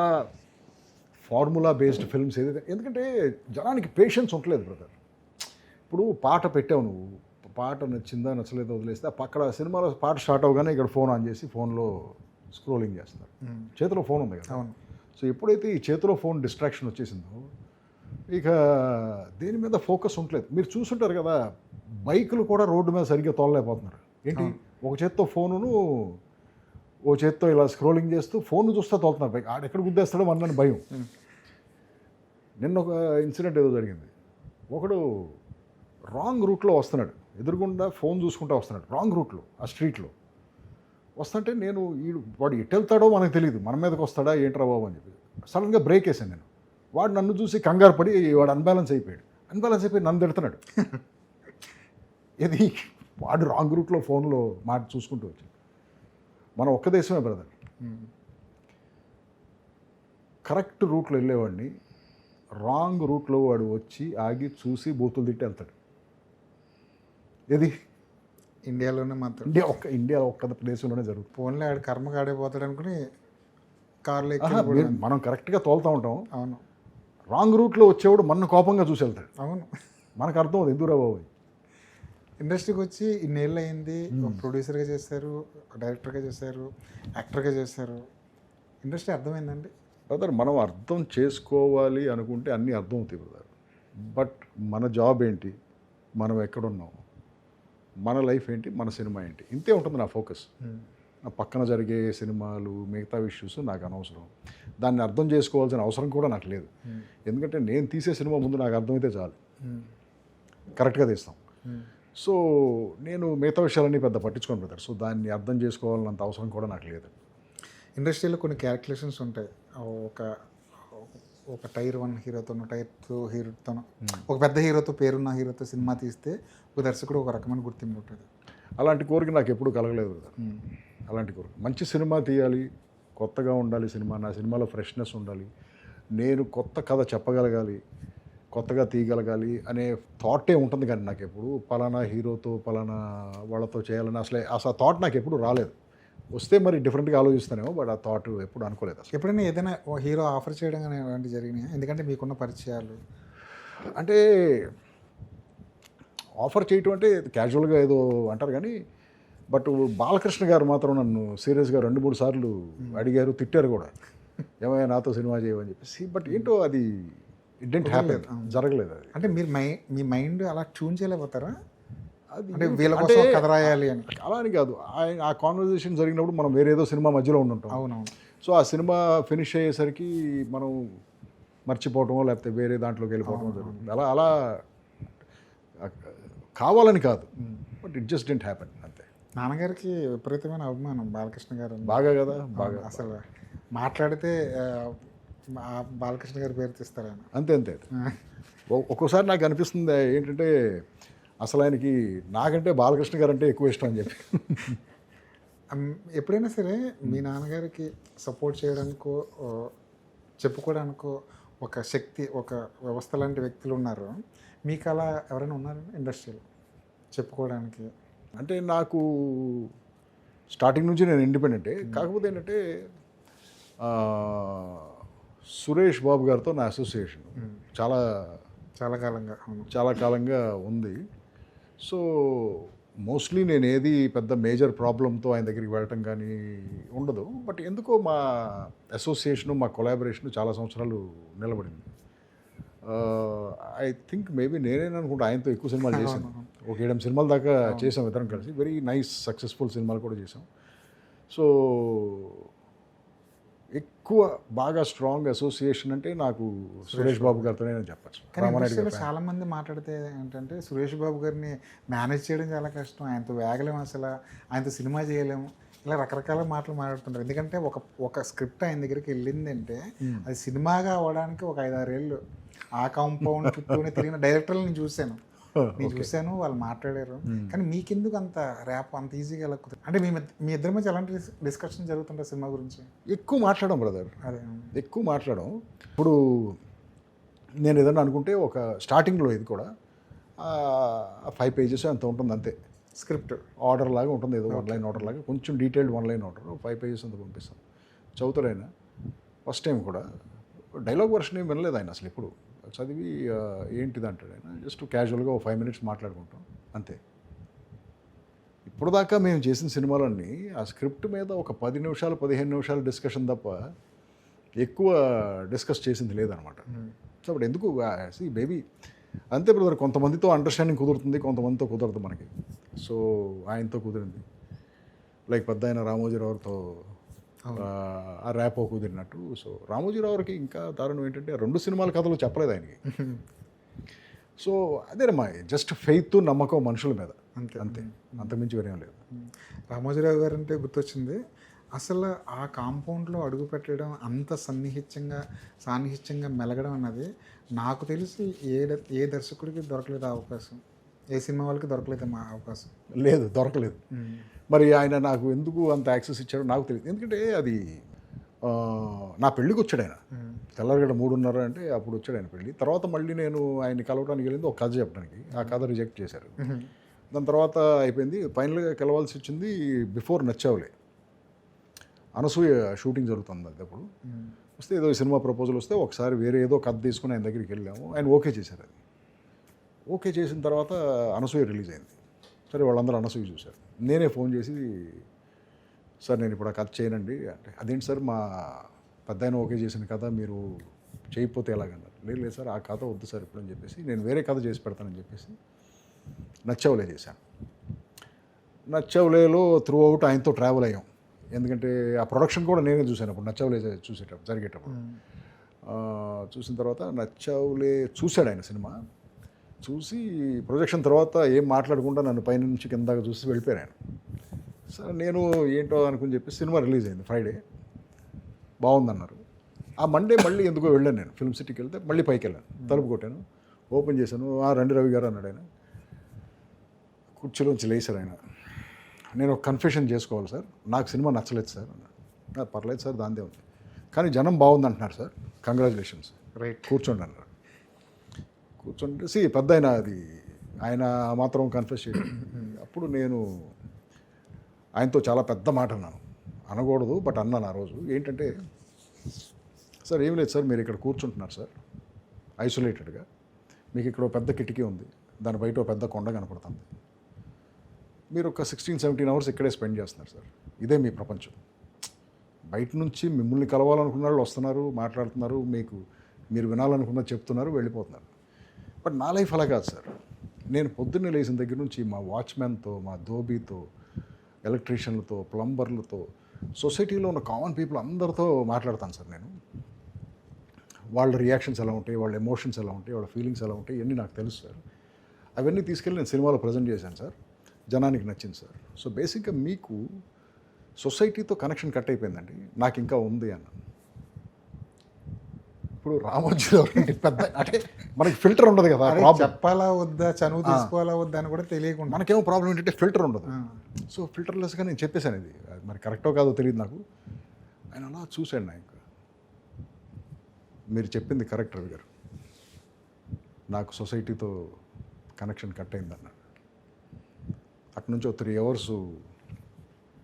Speaker 2: ఫార్ములా బేస్డ్ ఫిల్మ్స్ ఏదైతే, ఎందుకంటే జనానికి పేషెన్స్ ఉండలేదు బ్రదర్. ఇప్పుడు పాట పెట్టావు నువ్వు, పాట నచ్చిందా నచ్చలేదో వదిలేస్తే ఆ పక్కడ సినిమాలో పాట స్టార్ట్ అవగానే ఇక్కడ ఫోన్ ఆన్ చేసి ఫోన్లో స్క్రోలింగ్ చేస్తున్నారు. చేతిలో ఫోన్ ఉంది కదా.
Speaker 1: అవును.
Speaker 2: సో ఎప్పుడైతే ఈ చేతిలో ఫోన్ డిస్ట్రాక్షన్ వచ్చేసిందో ఇక దేని మీద ఫోకస్ ఉండలేదు. మీరు చూసుంటారు కదా, బైకులు కూడా రోడ్డు మీద సరిగ్గా తోలలేకపోతున్నారు. ఏంటి, ఒక చేత్తో ఫోనును ఓ చేత్తో ఇలా స్క్రోలింగ్ చేస్తూ ఫోన్ చూస్తూ తోలుతున్నారు బైక్. ఆడెక్కడ గుద్దేస్తాడో మనని భయం. నిన్న ఒక ఇన్సిడెంట్ ఏదో జరిగింది. ఒకడు రాంగ్ రూట్లో వస్తున్నాడు, ఎదురుగుండా ఫోన్ చూసుకుంటూ వస్తున్నాడు రాంగ్ రూట్లో, ఆ స్ట్రీట్లో వస్తుంటే నేను వాడు ఎటు వెళ్తాడో మనకు తెలియదు, మన మీదకి వస్తాడా ఏంట్రా బాబు అని చెప్పి సడన్గా బ్రేక్ వేసాను నేను. వాడు నన్ను చూసి కంగారు పడి వాడు అన్బ్యాలెన్స్ అయిపోయి నన్ను తిడుతున్నాడు. ఇది వాడు రాంగ్ రూట్లో ఫోన్లో మాట చూసుకుంటూ వచ్చాడు. మనం ఒక్క దేశమే బ్రదర్, కరెక్ట్ రూట్లో వెళ్ళేవాడిని రాంగ్ రూట్లో వాడు వచ్చి ఆగి చూసి బూతులు తిట్టి వెళ్తాడు. ఇది
Speaker 1: ఇండియాలోనే మాత్రం,
Speaker 2: ఇండియా ఒక్క దేశంలోనే జరుగుతుంది.
Speaker 1: ఫోన్లో ఆడు కర్మకు ఆడైపోతాడు అనుకుని కార్లో
Speaker 2: మనం కరెక్ట్గా తోలుతూ ఉంటాం.
Speaker 1: అవును,
Speaker 2: రాంగ్ రూట్లో వచ్చేవాడు మన కోపంగా చూసి వెళ్తాడు.
Speaker 1: అవును,
Speaker 2: మనకు అర్థం అవుతుంది ఎందుకురా బాబు.
Speaker 1: ఇండస్ట్రీకి వచ్చి ఇన్నేళ్ళు అయింది, ప్రొడ్యూసర్గా చేశారు, డైరెక్టర్గా చేశారు, యాక్టర్గా చేశారు. ఇండస్ట్రీ అర్థమైందండి
Speaker 2: బ్రదర్? మనం అర్థం చేసుకోవాలి అనుకుంటే అన్నీ అర్థం అవుతాయి బ్రదర్. బట్ మన జాబ్ ఏంటి, మనం ఎక్కడున్నాం, మన లైఫ్ ఏంటి, మన సినిమా ఏంటి, ఇంతే ఉంటుంది నా ఫోకస్. నా పక్కన జరిగే సినిమాలు మిగతా ఇష్యూస్ నాకు అనవసరం. దాన్ని అర్థం చేసుకోవాల్సిన అవసరం కూడా నాకు లేదు. ఎందుకంటే నేను తీసే సినిమా ముందు నాకు అర్థమైతే చాలు, కరెక్ట్గా తీస్తాం. సో నేను మిగతా విషయాలన్నీ పెద్ద పట్టించుకోను బ్రదర్. సో దాన్ని అర్థం చేసుకోవాలన్నంత అవసరం కూడా నాకు లేదు.
Speaker 1: ఇండస్ట్రీలో కొన్ని క్యాల్కులేషన్స్ ఉంటాయి. ఒక టైర్ 1 హీరోతోనో టైర్ 2 హీరోతోనో, ఒక పెద్ద హీరోతో పేరున్న హీరోతో సినిమా తీస్తే ఒక దర్శకుడు ఒక రకమైన గుర్తింపు ఉంటుంది.
Speaker 2: అలాంటి కోరిక నాకు ఎప్పుడూ కలగలేదు బ్రదర్. అలాంటి కోరిక, మంచి సినిమా తీయాలి, కొత్తగా ఉండాలి సినిమా, నా సినిమాలో ఫ్రెష్నెస్ ఉండాలి, నేను కొత్త కథ చెప్పగలగాలి, కొత్తగా తీయగలగాలి అనే థాటే ఉంటుంది. కానీ నాకు ఎప్పుడు పలానా హీరోతో పలానా వాళ్ళతో చేయాలని అసలు ఆ థాట్ నాకు ఎప్పుడు రాలేదు. వస్తే మరి డిఫరెంట్గా ఆలోచిస్తానేమో, బట్ ఆ థాట్ ఎప్పుడు అనుకోలేదు అసలు.
Speaker 1: ఎప్పుడైనా ఏదైనా హీరో ఆఫర్ చేయడం కానీ అలాంటివి జరిగినాయి? ఎందుకంటే మీకున్న పరిచయాలు.
Speaker 2: అంటే ఆఫర్ చేయటం అంటే క్యాజువల్గా ఏదో అంటారు కానీ, బట్ బాలకృష్ణ గారు మాత్రం నన్ను సీరియస్గా 2-3 సార్లు అడిగారు, తిట్టారు కూడా, ఏమైనా నాతో సినిమా చేయమని చెప్పేసి. బట్ ఏంటో అది ఇట్ డెంట్ హ్యాపెన్, జరగలేదు అది.
Speaker 1: అంటే మీరు మీ మైండ్ అలా ట్యూన్ చేయలేకపోతారా? అంటే వీళ్ళ కోసం కథ రాయాలి అని
Speaker 2: అలా అని కాదు. ఆ కాన్వర్జేషన్ జరిగినప్పుడు మనం వేరేదో సినిమా మధ్యలో ఉండుంటాం.
Speaker 1: అవునవును.
Speaker 2: సో ఆ సినిమా ఫినిష్ అయ్యేసరికి మనం మర్చిపోవటమో లేకపోతే వేరే దాంట్లోకి వెళ్ళిపోవటమో జరుగుతుంది. అలా కావాలని కాదు, but it just dent happen అంతే.
Speaker 1: నాన్నగారికి విపరీతమైన అభిమానం బాలకృష్ణ గారు.
Speaker 2: బాగా కదా, బాగా
Speaker 1: అసలు మాట్లాడితే బాలకృష్ణ గారి పేరు తీస్తారు ఆయన.
Speaker 2: అంతే. ఒక్కోసారి నాకు అనిపిస్తుంది ఏంటంటే అసలు ఆయనకి నాకంటే బాలకృష్ణ గారు అంటే ఎక్కువ ఇష్టం అని చెప్పి.
Speaker 1: ఎప్పుడైనా సరే మీ నాన్నగారికి సపోర్ట్ చేయడానికో చెప్పుకోవడానికి ఒక శక్తి, ఒక వ్యవస్థ లాంటి వ్యక్తులు ఉన్నారు. మీకు అలా ఎవరైనా ఉన్నారు ఇండస్ట్రీలో చెప్పుకోవడానికి?
Speaker 2: అంటే నాకు స్టార్టింగ్ నుంచి నేను ఇండిపెండెంటే. కాకపోతే ఏంటంటే ఆ, సురేష్ బాబు గారితో నా అసోసియేషన్ చాలా
Speaker 1: చాలా కాలంగా. అవును.
Speaker 2: చాలా కాలంగా ఉంది. సో మోస్ట్లీ నేను ఏది పెద్ద మేజర్ ప్రాబ్లంతో ఆయన దగ్గరికి వెళ్ళటం కానీ ఉండదు. బట్ ఎందుకో మా అసోసియేషను, మా కొలాబరేషను చాలా సంవత్సరాలు నిలబడింది. ఐ థింక్ మేబీ నేనేననుకుంటా ఆయనతో ఎక్కువ సినిమాలు చేశాను. ఒక 7 సినిమాల దాకా చేసాం ఇద్దరం కలిసి. వెరీ నైస్ సక్సెస్ఫుల్ సినిమాలు కూడా చేసాం. సో ఎక్కువ బాగా స్ట్రాంగ్ అసోసియేషన్ అంటే నాకు సురేష్ బాబు గారితోనే నేను చెప్పచ్చు.
Speaker 1: కానీ ఇండస్ట్రీలో చాలా మంది మాట్లాడితే ఏంటంటే సురేష్ బాబు గారిని మేనేజ్ చేయడం చాలా కష్టం, ఆయనతో వేగలేము, అసలు ఆయనతో సినిమా చేయలేము, ఇలా రకరకాల మాటలు మాట్లాడుతుంటారు. ఎందుకంటే ఒక స్క్రిప్ట్ ఆయన దగ్గరికి వెళ్ళిందంటే అది సినిమాగా అవ్వడానికి ఒక 5-6 ఏళ్ళు ఆ కాంపౌండ్ చుట్టూనే తిరిగిన డైరెక్టర్లు నేను చూశాను, వాళ్ళు మాట్లాడారు. కానీ మీకెందుకు అంత ర్యాప్ అంత ఈజీగా ఎలా కుదిరింది? అంటే మీ ఇద్దరి మధ్య ఎలాంటి డిస్కషన్ జరుగుతుంటారు సినిమా గురించి?
Speaker 2: ఎక్కువ మాట్లాడడం బ్రదర్,
Speaker 1: అదే
Speaker 2: ఎక్కువ మాట్లాడడం. ఇప్పుడు నేను ఏదన్నా అనుకుంటే ఒక స్టార్టింగ్లో ఇది కూడా 5 pages అంత ఉంటుంది అంతే.
Speaker 1: స్క్రిప్ట్
Speaker 2: ఆర్డర్ లాగా ఉంటుంది, ఏదో 1 లైన్ ఆర్డర్ లాగా, కొంచెం డీటెయిల్డ్ 1 లైన్ ఆర్డర్, 5 pages అంత పంపిస్తాను. చదువుతాడు ఫస్ట్ టైం కూడా. డైలాగ్ వర్షన్ ఏం వినలేదు ఆయన అసలు. ఇప్పుడు చదివి ఏంటిది అంటాడు ఆయన. జస్ట్ క్యాజువల్గా 5 minutes మాట్లాడుకుంటాం అంతే. ఇప్పుడు దాకా మేము చేసిన సినిమాలన్నీ ఆ స్క్రిప్ట్ మీద ఒక 10 నిమిషాలు 15 నిమిషాలు డిస్కషన్ తప్ప ఎక్కువ డిస్కస్ చేసింది లేదనమాట. సో అప్పుడు ఎందుకు బేబీ అంతే బ్రదర్, కొంతమందితో అండర్స్టాండింగ్ కుదురుతుంది, కొంతమందితో కుదరదు మనకి. సో ఆయనతో కుదిరింది. లైక్ పెద్ద ఆయన రామోజీరావుతో ఆ ర్యాపో కుదిరినట్టు. సో రామోజీరావుకి ఇంకా దారుణం ఏంటంటే 2 సినిమాల కథలు చెప్పలేదు ఆయనకి. సో అదేనమ్మా, జస్ట్ ఫెయిత్, నమ్మకం మనుషుల మీద, అంతే, అంతకుమించి వేరేం లేదు.
Speaker 1: రామోజీరావు గారు అంటే గుర్తొచ్చింది. అసలు ఆ కాంపౌండ్లో అడుగు పెట్టడం, అంత సాన్నిహిత్యంగా మెలగడం అన్నది నాకు తెలిసి ఏ దర్శకుడికి దొరకలేదు ఆ అవకాశం, ఏ సినిమా వాళ్ళకి దొరకలేదు మా అవకాశం.
Speaker 2: లేదు, దొరకలేదు. మరి ఆయన నాకు ఎందుకు అంత యాక్సెస్ ఇచ్చాడో నాకు తెలియదు. ఎందుకంటే అది నా పెళ్ళికి వచ్చాడు ఆయన. తెల్లారిగడ 3:30 అంటే అప్పుడు వచ్చాడు ఆయన పెళ్ళి. తర్వాత మళ్ళీ నేను ఆయన్ని కలవడానికి వెళ్ళింది ఒక కథ చెప్పడానికి. ఆ కథ రిజెక్ట్ చేశారు. దాని తర్వాత అయిపోయింది. ఫైనల్గా కలవాల్సి వచ్చింది బిఫోర్ నచ్చావులే. అనసూయ షూటింగ్ జరుగుతుంది అది. అప్పుడు వస్తే ఏదో సినిమా ప్రపోజల్ వస్తే ఒకసారి వేరే ఏదో కథ తీసుకుని ఆయన దగ్గరికి వెళ్ళాము. ఆయన ఓకే చేశారు. అది ఓకే చేసిన తర్వాత అనసూయ రిలీజ్ అయింది. సరే, వాళ్ళందరూ అనసూయ చూశారు. నేనే ఫోన్ చేసి, సార్ నేను ఇప్పుడు ఆ కథ చేయనండి అంటే, అదేంటి సార్ మా పెద్ద ఆయన ఓకే చేసిన కథ మీరు చేయకపోతే ఎలాగన్నారు. లేదు సార్, ఆ కథ వద్దు సార్ ఇప్పుడు అని చెప్పేసి నేను వేరే కథ చేసి పెడతానని చెప్పేసి నచ్చవులే చేశాను. నచ్చవులేలో త్రూ అవుట్ ఆయనతో ట్రావెల్ అయ్యాం. ఎందుకంటే ఆ ప్రొడక్షన్ కూడా నేనే చూశాను అప్పుడు, నచ్చవులే జరిగేటప్పుడు. చూసిన తర్వాత నచ్చవులే చూశాడు ఆయన సినిమా. చూసి ప్రొజెక్షన్ తర్వాత ఏం మాట్లాడకుండా నన్ను పైన నుంచి కిందాక చూసి వెళ్ళిపోయారు ఆయన. సరే నేను ఏంటో అనుకుని చెప్పి సినిమా రిలీజ్ అయింది ఫ్రైడే. బాగుందన్నారు. ఆ మండే మళ్ళీ ఎందుకో వెళ్ళాను నేను ఫిల్మ్ సిటీకి. వెళ్తే మళ్ళీ పైకి వెళ్ళాను, తలుపు కొట్టాను, ఓపెన్ చేశాను. రండి రవి గారు అన్నాడు ఆయన. కుర్చీలోంచి లేచారు ఆయన. నేను ఒక కన్ఫెషన్ చేసుకోవాలి సార్, నాకు సినిమా నచ్చలేదు సార్ అన్నాడు. పర్లేదు సార్, దాందే ఉంది, కానీ జనం బాగుంది అంటున్నారు సార్, కంగ్రాచులేషన్స్,
Speaker 1: రైట్,
Speaker 2: కూర్చోండి అన్నారు. కూర్చోండి పెద్ద ఆయన, అది ఆయన మాత్రం కన్ఫెస్ చేయండి. అప్పుడు నేను ఆయనతో చాలా పెద్ద మాట అన్నాను. అనకూడదు బట్ అన్నాను ఆ రోజు. ఏంటంటే, సార్ ఏం లేదు సార్, మీరు ఇక్కడ కూర్చుంటున్నారు సార్ ఐసోలేటెడ్గా, మీకు ఇక్కడ పెద్ద కిటికీ ఉంది, దాని బయట పెద్ద కొండ కనపడుతుంది, మీరు ఒక 16-17 hours ఇక్కడే స్పెండ్ చేస్తున్నారు సార్, ఇదే మీ ప్రపంచం. బయట నుంచి మిమ్మల్ని కలవాలనుకున్న వాళ్ళు వస్తున్నారు, మాట్లాడుతున్నారు, మీరు వినాలనుకున్నది చెప్తున్నారు, వెళ్ళిపోతున్నారు. బట్ నా లైఫ్ అలా కాదు సార్. నేను పొద్దున్నే లేచిన దగ్గర నుంచి మా వాచ్మెన్తో, మా ధోబీతో, ఎలక్ట్రీషియన్లతో, ప్లంబర్లతో, సొసైటీలో ఉన్న కామన్ పీపుల్ అందరితో మాట్లాడతాను సార్ నేను. వాళ్ళ రియాక్షన్స్ ఎలా ఉంటాయి, వాళ్ళ ఎమోషన్స్ ఎలా ఉంటాయి, వాళ్ళ ఫీలింగ్స్ ఎలా ఉంటాయి, ఇవన్నీ నాకు తెలుసు సార్. అవన్నీ తీసుకెళ్ళి నేను సినిమాలో ప్రజెంట్ చేశాను సార్. జనానికి నచ్చింది సార్. సో బేసిక్గా మీకు సొసైటీతో కనెక్షన్ కట్ అయిపోయిందండి, నాకు ఇంకా ఉంది అన్న. ఇప్పుడు రామోజీరావు పెద్ద అంటే మనకి ఫిల్టర్ ఉండదు కదా,
Speaker 1: చెప్పాలా వద్దా, చనువు తీసుకోవాలా వద్దా అని కూడా తెలియకుండా.
Speaker 2: మనకేమో ప్రాబ్లం ఏంటంటే ఫిల్టర్ ఉండదు. సో ఫిల్టర్లెస్గా నేను చెప్పేశాను. ఇది మరి కరెక్టో కాదో తెలియదు నాకు. ఆయన అలా చూశాడు నాకు. మీరు చెప్పింది కరెక్ట్ రవి గారు. నాకు సొసైటీతో కనెక్షన్ కట్ అయిందన్న. అక్కడి నుంచి 3 hours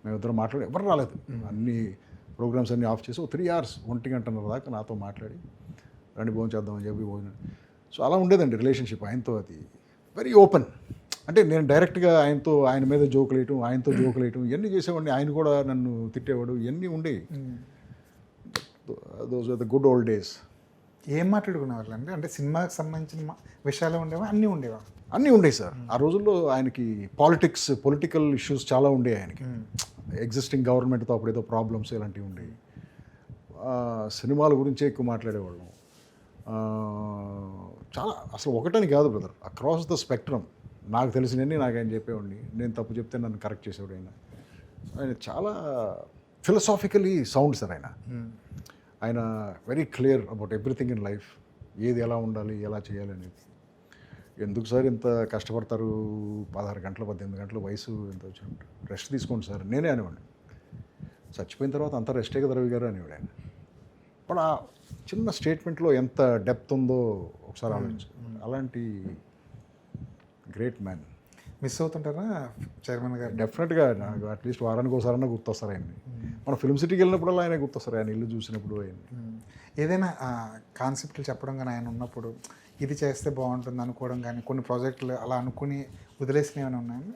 Speaker 2: మేమిద్దరం మాట్లాడి ఎవరు రాలేదు. అన్ని ప్రోగ్రామ్స్ అన్నీ ఆఫ్ చేసి 3 hours 1:30 దాకా నాతో మాట్లాడి రండి భోజనం చేద్దామని చెప్పి భోజనం. సో అలా ఉండేదండి రిలేషన్షిప్ ఆయనతో. అది వెరీ ఓపెన్. అంటే నేను డైరెక్ట్గా ఆయన మీద జోకులు వేయటం, ఆయనతో జోకులు వేయటం ఇవన్నీ చేసేవాడిని. ఆయన కూడా నన్ను తిట్టేవాడు, ఇవన్నీ ఉండేవి. Those are the good old days.
Speaker 1: ఏం మాట్లాడుకునేవాళ్ళు అండి? అంటే సినిమాకి సంబంధించిన విషయాలు ఉండేవా, అన్నీ ఉండేవా?
Speaker 2: అన్నీ ఉండేవి సార్. ఆ రోజుల్లో ఆయనకి పొలిటికల్ ఇష్యూస్ చాలా ఉండేవి ఆయనకి. ఎగ్జిస్టింగ్ గవర్నమెంట్తో అప్పుడు ఏదో ప్రాబ్లమ్స్ ఇలాంటివి ఉండేవి. సినిమాల గురించే ఎక్కువ మాట్లాడేవాళ్ళం. చాలా అసలు ఒకటని కాదు బ్రదర్, అక్రాస్ ద స్పెక్ట్రమ్ నాకు తెలిసినవన్నీ నాకు ఆయన చెప్పేవాడిని. నేను తప్పు చెప్తే నన్ను కరెక్ట్ చేసేవాడు ఆయన చాలా ఫిలసాఫికలీ సౌండ్ సార్ ఆయన very clear about everything in life. ఏది ఎలా ఉండాలి, ఎలా చేయాలి అనేది. ఎందుకు సార్ ఇంత కష్టపడతారు, 16 గంటలు 18 గంటలు వయసు ఎంత వచ్చినట్టు, రెస్ట్ తీసుకోండి సార్ నేనే అనేవాడిని. చచ్చిపోయిన తర్వాత అంతా రెస్టే కదా రవి గారు అనేవాడు ఆయన. బట్ ఆ చిన్న స్టేట్మెంట్లో ఎంత డెప్త్ ఉందో ఒకసారి ఆలోచించు. అలాంటి గ్రేట్ మ్యాన్.
Speaker 1: మిస్ అవుతుంటారా చైర్మన్ గారు?
Speaker 2: డెఫినెట్గా నాకు అట్లీస్ట్ వారానికి ఒకసారన్నా గుర్తొస్తారు ఆయన్ని. మన ఫిల్మ్ సిటీకి వెళ్ళినప్పుడల్లా ఆయన గుర్తొస్తారు, ఆయన ఇల్లు చూసినప్పుడు ఆయన్ని.
Speaker 1: ఏదైనా కాన్సెప్ట్లు చెప్పడం కానీ ఆయన ఉన్నప్పుడు ఇది చేస్తే బాగుంటుంది అనుకోవడం కానీ, కొన్ని ప్రాజెక్టులు అలా అనుకుని వదిలేసినవి ఏమైనా ఉన్నాయండి?